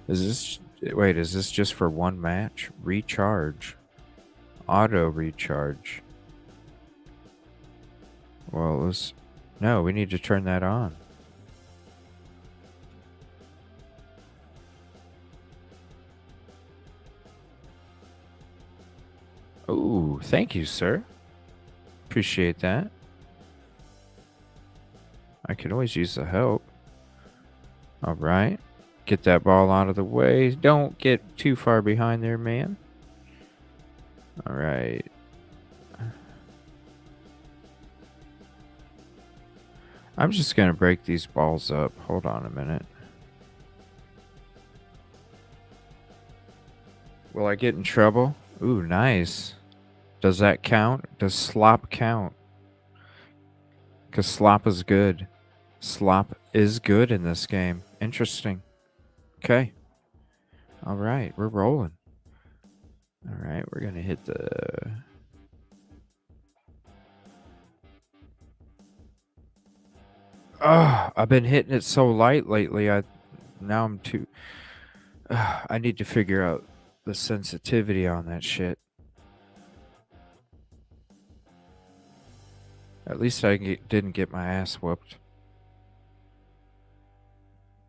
Speaker 1: Is this just for one match? Recharge. Auto recharge. Well, no, we need to turn that on. Ooh, thank you, sir. Appreciate that. I can always use the help. All right. Get that ball out of the way. Don't get too far behind there, man. All right. I'm just going to break these balls up. Hold on a minute. Will I get in trouble? Ooh, nice. Does that count? Does slop count? Because slop is good. Slop is good in this game. Interesting. Okay. All right. We're rolling. All right. We're going to hit the... Oh, I've been hitting it so light lately. Now I'm too... I need to figure out the sensitivity on that shit. At least I didn't get my ass whooped.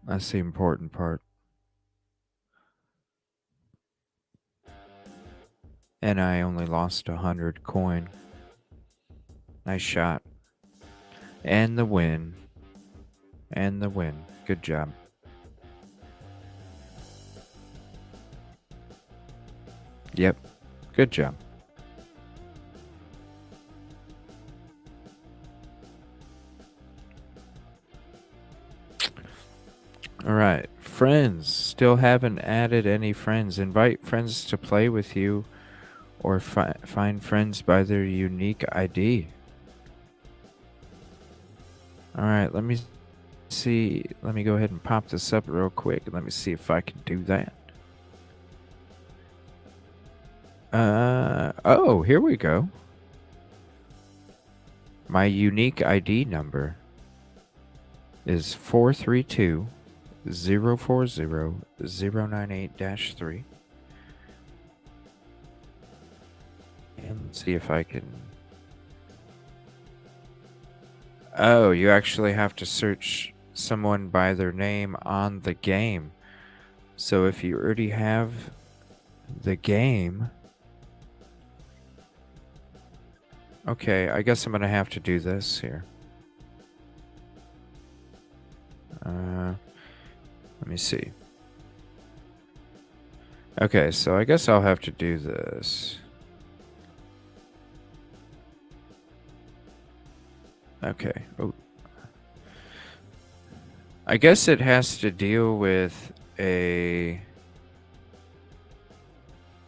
Speaker 1: That's the important part. And I only lost 100 coin. Nice shot. And the win. And the win. Good job. Yep. Good job. All right. Friends. Still haven't added any friends. Invite friends to play with you or find friends by their unique ID. All right. Let me see. Let me go ahead and pop this up real quick. Let me see if I can do that. Oh, here we go. My unique ID number is 432-040-098-3. And let's see if I can... Oh, you actually have to search someone by their name on the game. So if you already have the game... Okay, I guess I'm going to have to do this here. Let me see. Okay, so I guess I'll have to do this. Okay. Oh. I guess it has to deal with a...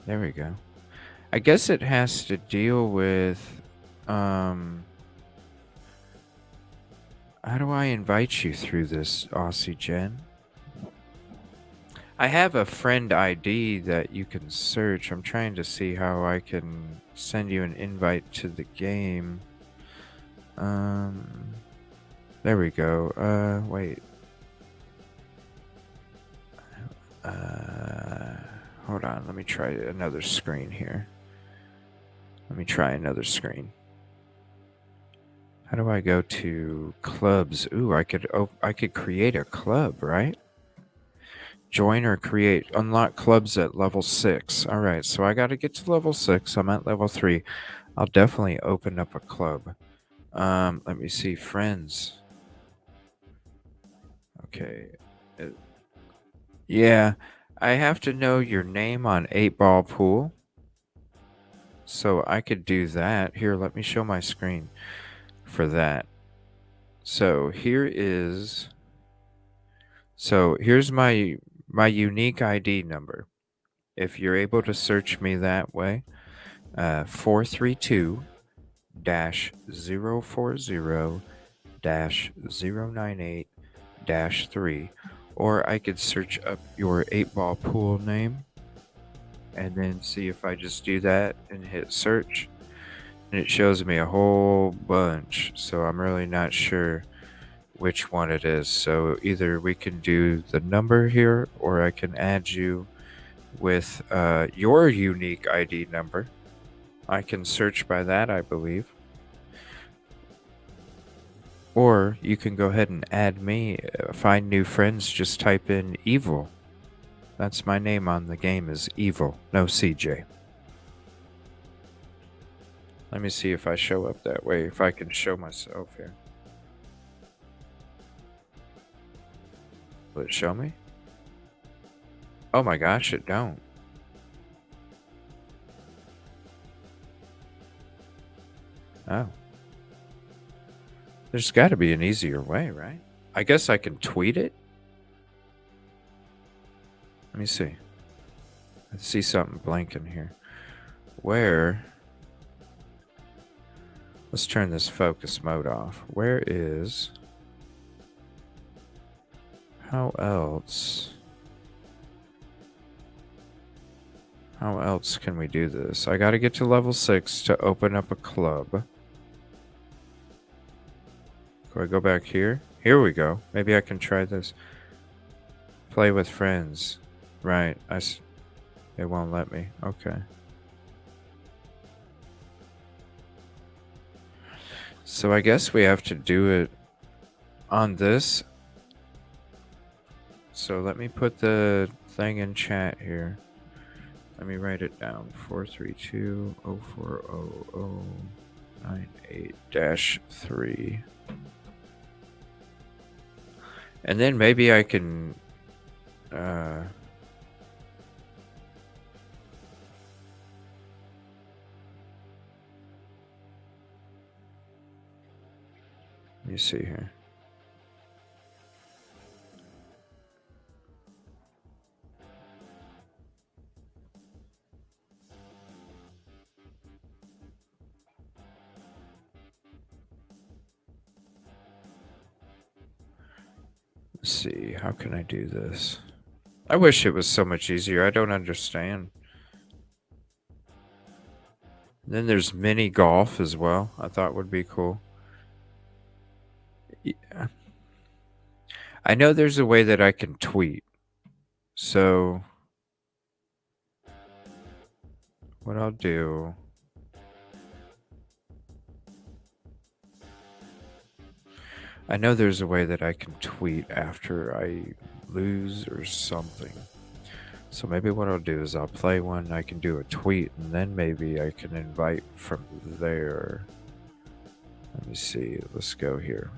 Speaker 1: There we go. I guess it has to deal with... How do I invite you through this, Aussie Jen? I have a friend ID that you can search. I'm trying to see how I can send you an invite to the game. There we go. Wait. Hold on. Let me try another screen here. Let me try another screen. How do I go to clubs? Ooh, I could create a club, right? Join or create. Unlock clubs at level 6. All right, so I got to get to level 6. I'm at level 3. I'll definitely open up a club. Let me see. Friends. Okay. Yeah, I have to know your name on 8-Ball Pool. So I could do that. Here, let me show my screen for that. So here's my unique ID number. If you're able to search me that way, 432-040-098-3, or I could search up your 8-Ball Pool name and then see if I just do that and hit search. And it shows me a whole bunch, so I'm really not sure which one it is. So either we can do the number here, or I can add you with your unique ID number. I can search by that, I believe. Or you can go ahead and add me, find new friends, just type in Evil. That's my name on the game, is Evil, no CJ. Let me see if I show up that way, if I can show myself here. Will it show me? Oh my gosh, it don't. Oh. There's got to be an easier way, right? I guess I can tweet it? Let me see. I see something blinking here. Where... Let's turn this focus mode off. Where is... How else can we do this? I gotta get to level 6 to open up a club. Can I go back here? Here we go. Maybe I can try this. Play with friends. Right. It won't let me. Okay. So I guess we have to do it on this. So let me put the thing in chat here. Let me write it down. 432-040-98-3. And then maybe I can let me see here. Let's see, how can I do this? I wish it was so much easier. I don't understand. Then there's mini golf as well. I thought would be cool. Yeah. I know there's a way that I can tweet. So what I'll do, I know there's a way that I can tweet after I lose or something. So maybe what I'll do is I'll play one, I can do a tweet, and then maybe I can invite from there. Let me see. Let's go here.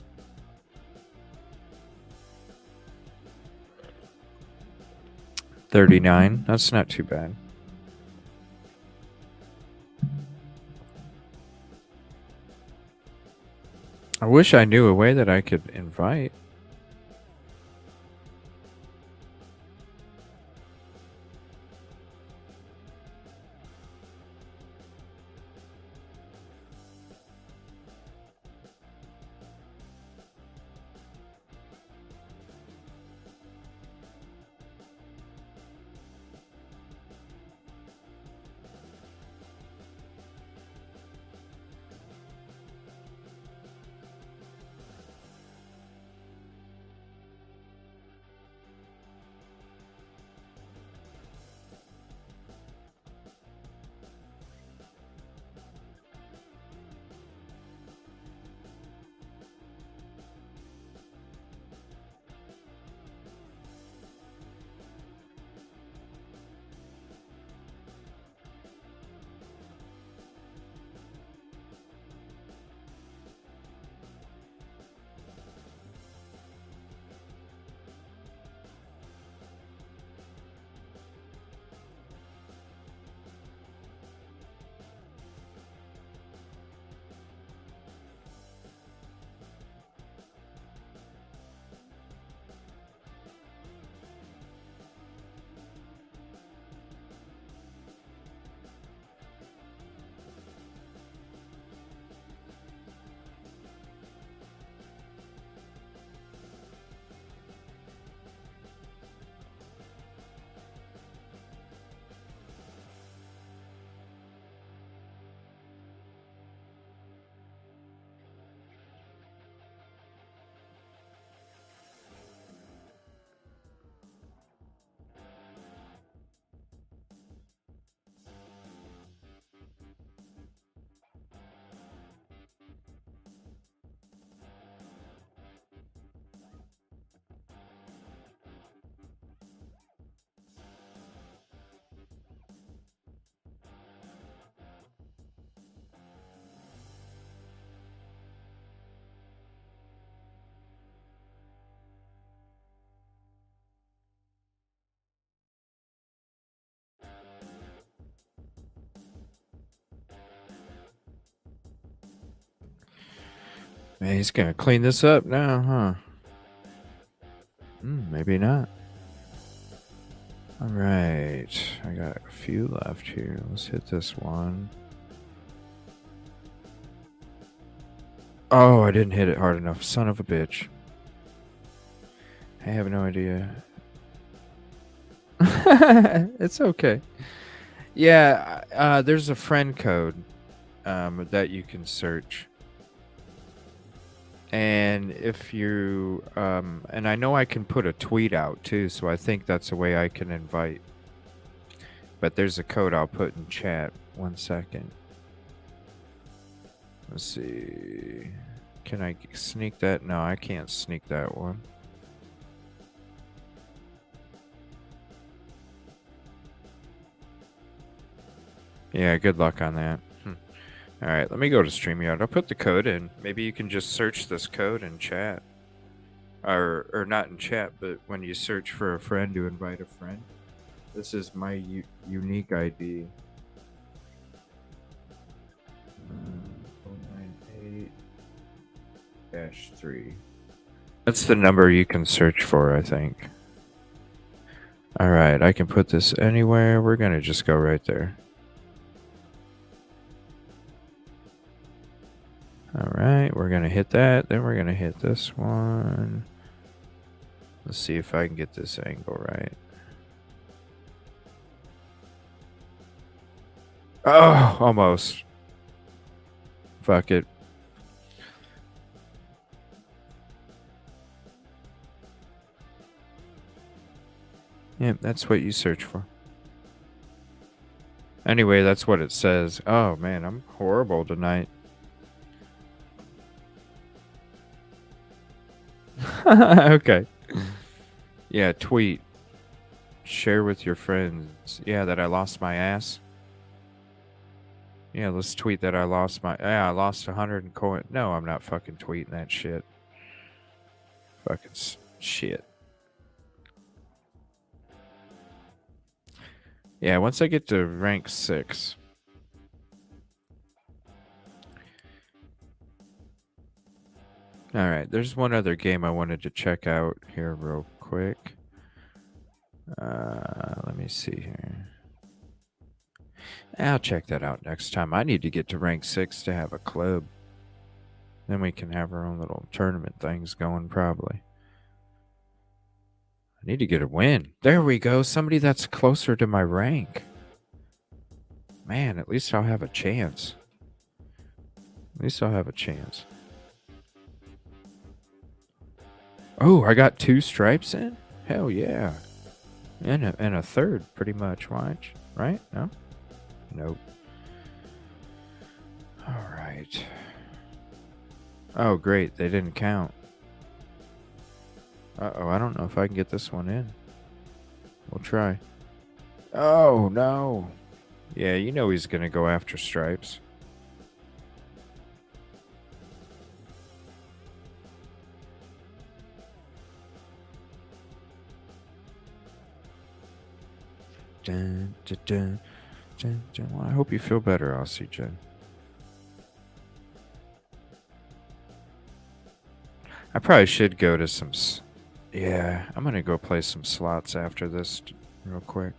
Speaker 1: $39. That's not too bad. I wish I knew a way that I could invite. Man, he's gonna clean this up now, huh? Maybe not. All right, I got a few left here. Let's hit this one. Oh, I didn't hit it hard enough. Son of a bitch. I have no idea. It's okay. Yeah, there's a friend code that you can search. And if you, and I know I can put a tweet out too, so I think that's a way I can invite. But there's a code I'll put in chat. 1 second. Let's see. Can I sneak that? No, I can't sneak that one. Yeah, good luck on that. All right, let me go to StreamYard. I'll put the code in. Maybe you can just search this code in chat. Or not in chat, but when you search for a friend to invite a friend. This is my unique ID. 098-3. That's the number you can search for, I think. All right, I can put this anywhere. We're going to just go right there. All right, we're going to hit that. Then we're going to hit this one. Let's see if I can get this angle right. Oh, almost. Fuck it. Yep, that's what you search for. Anyway, that's what it says. Oh, man, I'm horrible tonight. Okay. Yeah, tweet. Share with your friends. Yeah, that I lost my ass. Yeah, let's tweet that I lost my... Yeah, I lost 100 coin. No, I'm not fucking tweeting that shit. Fucking shit. Yeah, once I get to rank 6... Alright, there's one other game I wanted to check out here real quick. Let me see here. I'll check that out next time. I need to get to rank 6 to have a club. Then we can have our own little tournament things going, probably. I need to get a win. There we go. Somebody that's closer to my rank. Man, at least I'll have a chance. At least I'll have a chance. Oh, I got 2 stripes in? Hell yeah. And a third, pretty much. Watch. Right? No? Nope. Alright. Oh, great. They didn't count. Uh-oh, I don't know if I can get this one in. We'll try. Oh, no. Yeah, you know he's going to go after stripes. Dun, dun, dun, dun, dun. Well, I hope you feel better, Aussie Jen. I probably should go to some... Yeah, I'm going to go play some slots after this real quick.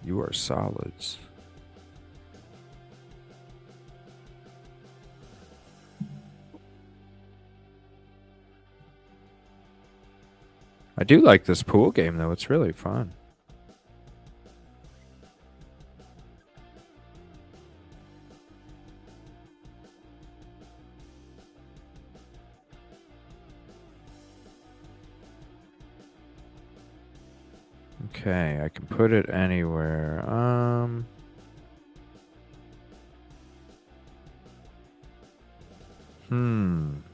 Speaker 1: You are solids. I do like this pool game, though. It's really fun. Okay, I can put it anywhere.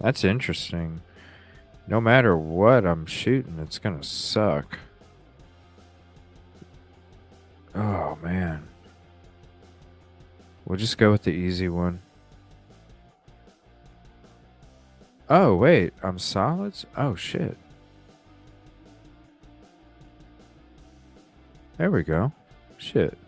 Speaker 1: That's interesting. No matter what I'm shooting, it's gonna suck. Oh, man. We'll just go with the easy one. Oh, wait. I'm solids? Oh, shit. There we go. Shit.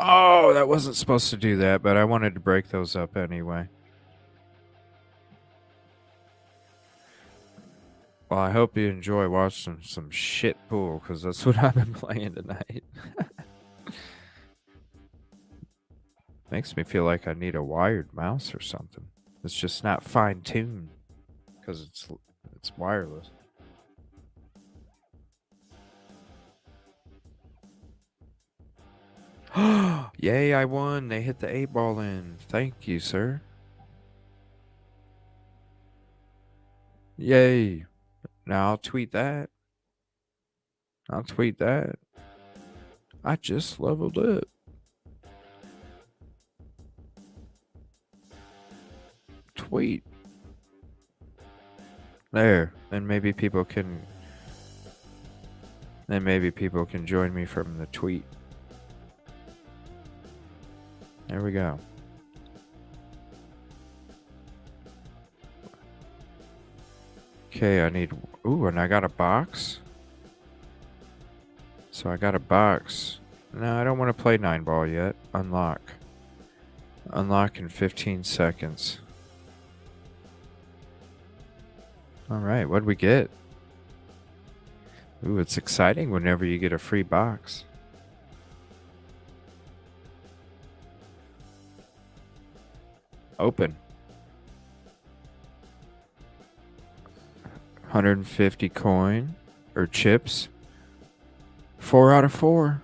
Speaker 1: Oh, that wasn't supposed to do that, but I wanted to break those up anyway. Well, I hope you enjoy watching some shit pool, because that's what I've been playing tonight. Makes me feel like I need a wired mouse or something. It's just not fine-tuned, because it's wireless. Yay, I won. They hit the 8-ball in. Thank you, sir. Yay. Now I'll tweet that. I'll tweet that. I just leveled up. tweet. There. Then maybe people can join me from the tweet. There we go. Okay, I need... Ooh, and I got a box. So I got a box. No, I don't want to play 9-ball yet. Unlock. Unlock in 15 seconds. Alright, what'd we get? Ooh, it's exciting whenever you get a free box. Open. 150 coin or chips. 4 out of 4.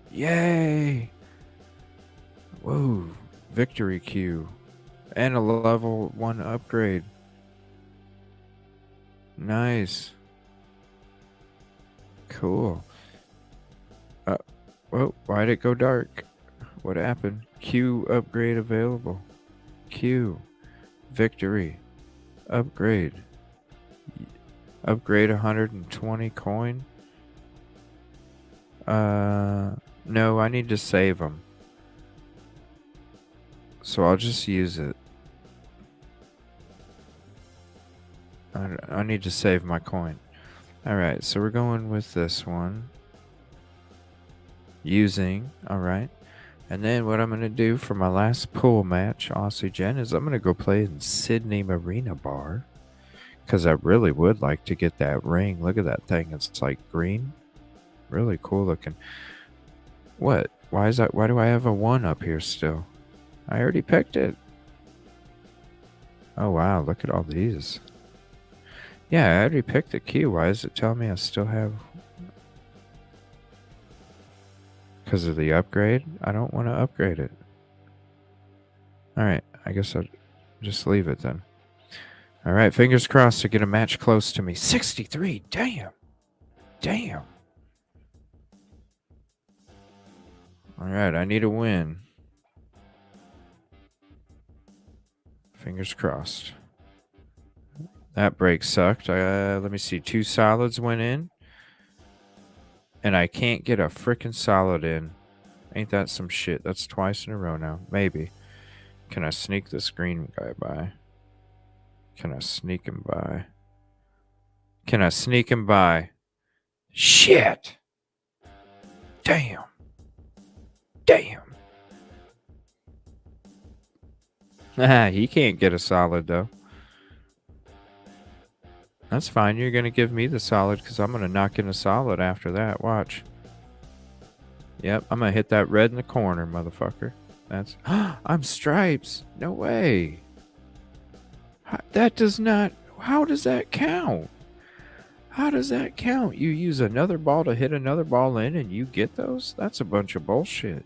Speaker 1: Yay! Whoa. Victory queue. And a level 1 upgrade. Nice. Cool. Whoa, why'd it go dark? What happened? Queue upgrade available. Queue. Victory. Upgrade. Upgrade 120 coin. No, I need to save them. So I'll just use it. I need to save my coin. Alright, so we're going with this one. Using, alright. And then what I'm going to do for my last pool match, Oxygen, is I'm going to go play in Sydney Marina Bar. Because I really would like to get that ring. Look at that thing. It's like green. Really cool looking. What? Why is that? Why do I have a 1 up here still? I already picked it. Oh, wow. Look at all these. Yeah, I already picked the key. Why is it telling me I still have... Because of the upgrade? I don't want to upgrade it. Alright, I guess I'll just leave it then. Alright, fingers crossed to get a match close to me. 63! Damn! Damn! Alright, I need a win. Fingers crossed. That break sucked. Let me see. 2 solids went in. And I can't get a frickin' solid in. Ain't that some shit? That's twice in a row now. Maybe. Can I sneak this green guy by? Can I sneak him by? Can I sneak him by? Shit! Damn. Damn. Haha, he can't get a solid though. That's fine. You're going to give me the solid because I'm going to knock in a solid after that. Watch. Yep, I'm going to hit that red in the corner, motherfucker. That's... I'm stripes. No way. That does not... How does that count? How does that count? You use another ball to hit another ball in and you get those? That's a bunch of bullshit.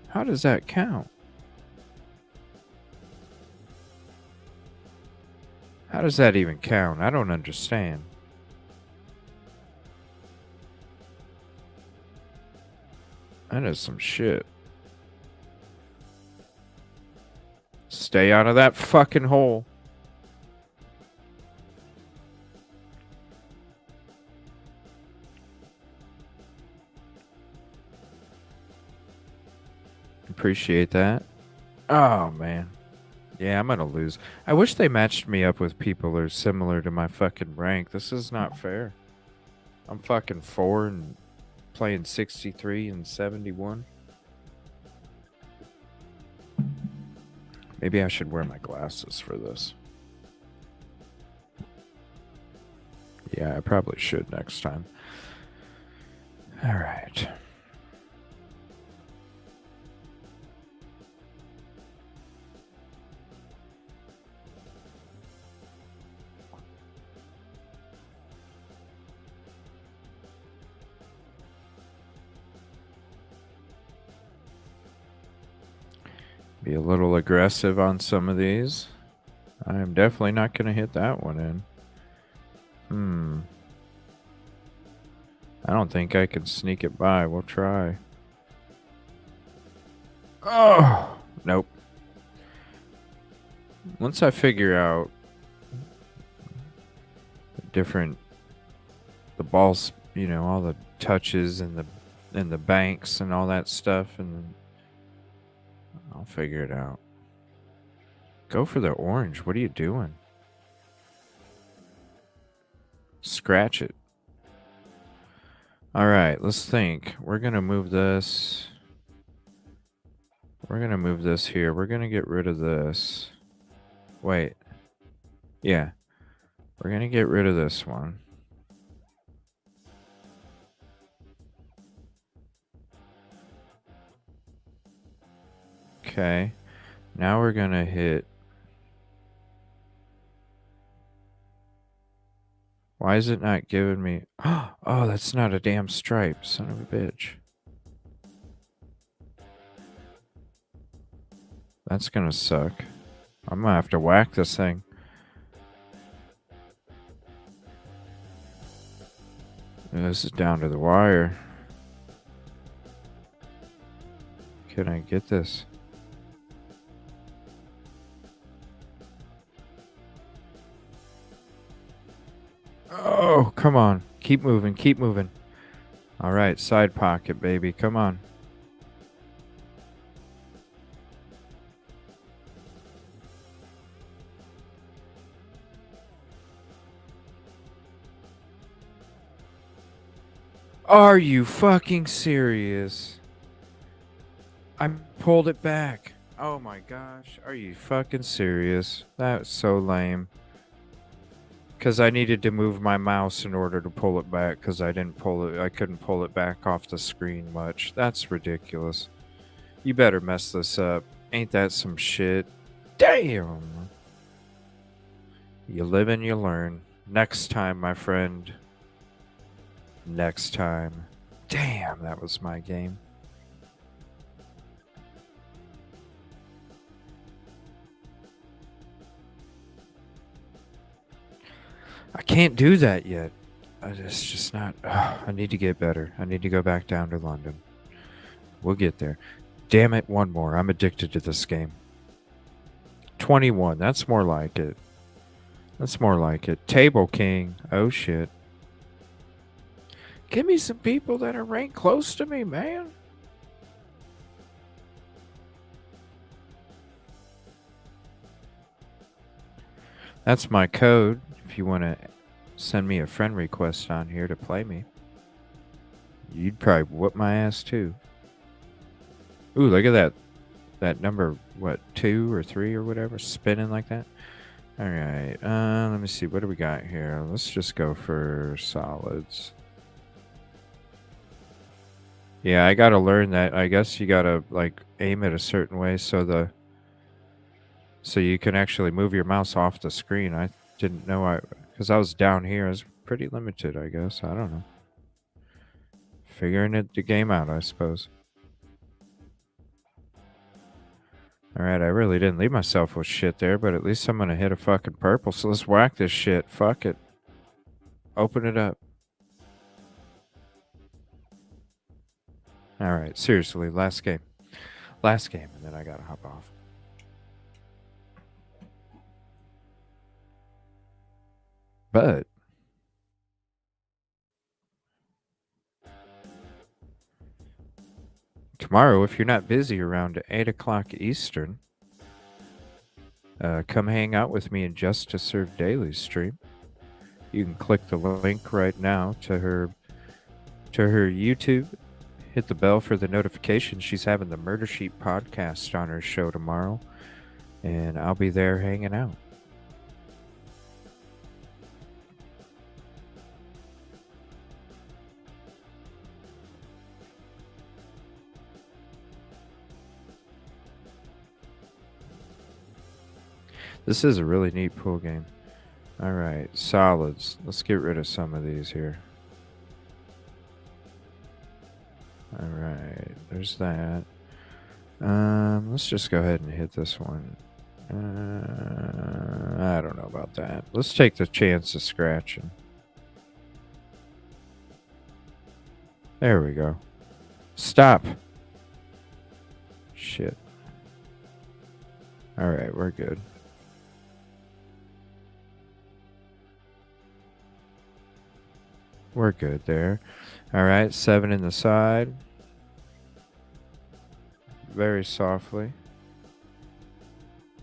Speaker 1: How does that count? How does that even count? I don't understand. That is some shit. Stay out of that fucking hole. Appreciate that. Oh, man. Yeah, I'm gonna lose. I wish they matched me up with people that are similar to my fucking rank. This is not fair. I'm fucking 4 and playing 63 and 71. Maybe I should wear my glasses for this. Yeah, I probably should next time. All right. Be a little aggressive on some of these. I am definitely not going to hit that one in. I don't think I can sneak it by. We'll try. Oh! Nope. once I figure out the balls, all the touches and the banks and all that stuff, and then I'll figure it out. Go for the orange. What are you doing? Scratch it. All right, let's think. We're going to move this. We're going to move this here. We're going to get rid of this. Wait. Yeah. We're going to get rid of this one. Okay. Now we're going to hit. Why is it not giving me... Oh, that's not a damn stripe, son of a bitch. That's gonna suck. I'm gonna have to whack this thing. This is down to the wire. Can I get this? Oh, come on. Keep moving, keep moving. All right, side pocket, baby. Come on. Are you fucking serious? I pulled it back. Oh my gosh. Are you fucking serious? That's so lame. Because I needed to move my mouse in order to pull it back, because I couldn't pull it back off the screen much. That's ridiculous. You better mess this up. Ain't that some shit? Damn! You live and you learn. Next time, my friend. Next time. Damn, that was my game. I can't do that yet. It's just not... I need to get better. I need to go back down to London. We'll get there. Damn it, one more. I'm addicted to this game. 21. That's more like it. That's more like it. Table King. Oh, shit. Give me some people that are ranked close to me, man. That's my code. If you want to send me a friend request on here to play me, you'd probably whoop my ass too. Ooh, look at that. That number, what, 2 or 3 or whatever, spinning like that. All right. Let me see. What do we got here? Let's just go for solids. Yeah, I got to learn that. I guess you got to like aim it a certain way so you can actually move your mouse off the screen. I didn't know because I was down here. I was pretty limited, I guess. I don't know. Figuring the game out, I suppose. Alright, I really didn't leave myself with shit there, but at least I'm gonna hit a fucking purple. So let's whack this shit. Fuck it. Open it up. Alright, seriously, last game. Last game, and then I gotta hop off. But tomorrow, if you're not busy around 8 o'clock Eastern, come hang out with me in Just to Serve Daily stream. You can click the link right now to her YouTube. Hit the bell for the notification. She's having the Murder Sheet podcast on her show tomorrow, and I'll be there hanging out. This is a really neat pool game. All right, solids. Let's get rid of some of these here. All right, there's that. Let's just go ahead and hit this one. I don't know about that. Let's take the chance of scratching. There we go. Stop. Shit. All right, we're good. We're good there. All right, 7 in the side. Very softly.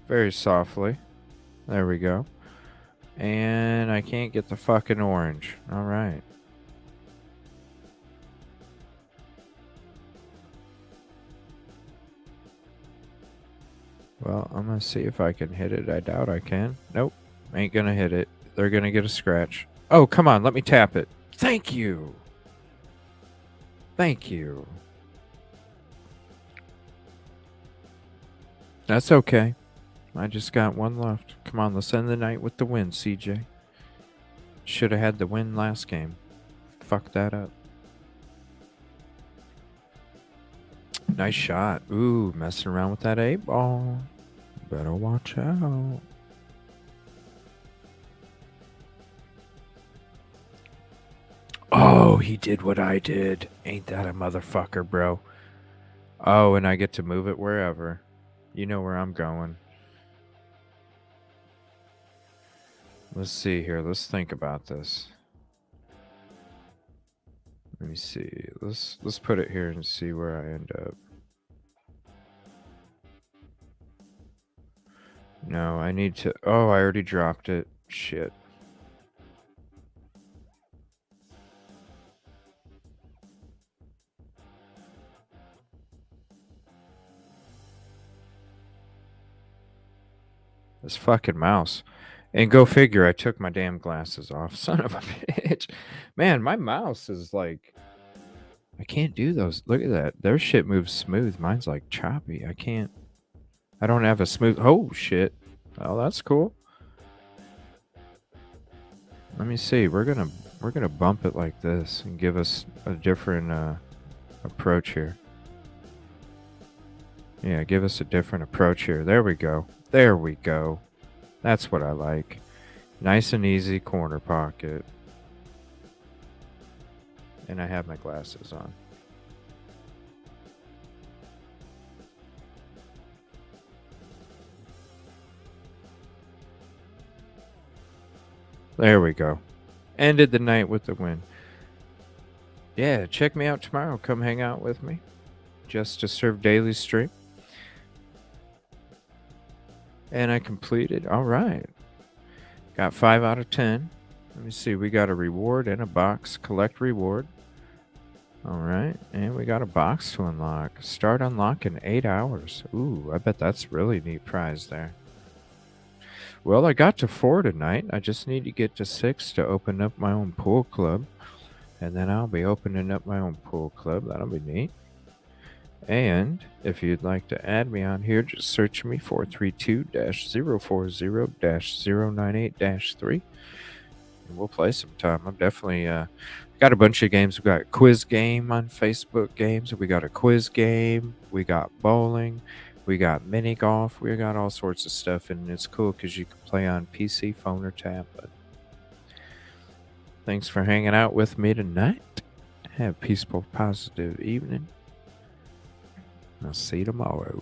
Speaker 1: Very softly. There we go. And I can't get the fucking orange. All right. Well, I'm going to see if I can hit it. I doubt I can. Nope. Ain't going to hit it. They're going to get a scratch. Oh, come on. Let me tap it. Thank you. Thank you. That's okay. I just got one left. Come on, let's end the night with the win, CJ. Should have had the win last game. Fuck that up. Nice shot. Ooh, messing around with that 8-ball. Better watch out. Oh, he did what I did. Ain't that a motherfucker, bro? Oh, and I get to move it wherever. You know where I'm going. Let's see here. Let's think about this. Let me see. Let's put it here and see where I end up. No, I need to... Oh, I already dropped it. Shit. This fucking mouse. And go figure, I took my damn glasses off. Son of a bitch. Man, my mouse is like... I can't do those. Look at that. Their shit moves smooth. Mine's like choppy. I can't... I don't have a smooth... Oh, shit. Oh, that's cool. Let me see. We're gonna bump it like this and give us a different approach here. Yeah, give us a different approach here. There we go. There we go. That's what I like. Nice and easy corner pocket. And I have my glasses on. There we go. Ended the night with the win. Yeah, check me out tomorrow. Come hang out with me. Just to serve daily stream. And I completed. All right. Got 5 out of 10. Let me see. We got a reward and a box. Collect reward. All right. And we got a box to unlock. Start unlock in 8 hours. Ooh, I bet that's really neat prize there. Well, I got to 4 tonight. I just need to get to 6 to open up my own pool club. And then I'll be opening up my own pool club. That'll be neat. And if you'd like to add me on here, just search me 432-040-098-3. And we'll play sometime. I'm definitely got a bunch of games. We got a quiz game on Facebook games. We got a quiz game. We got bowling. We got mini golf. We got all sorts of stuff. And it's cool because you can play on PC, phone, or tablet. Thanks for hanging out with me tonight. Have a peaceful, positive evening. I'll see you tomorrow.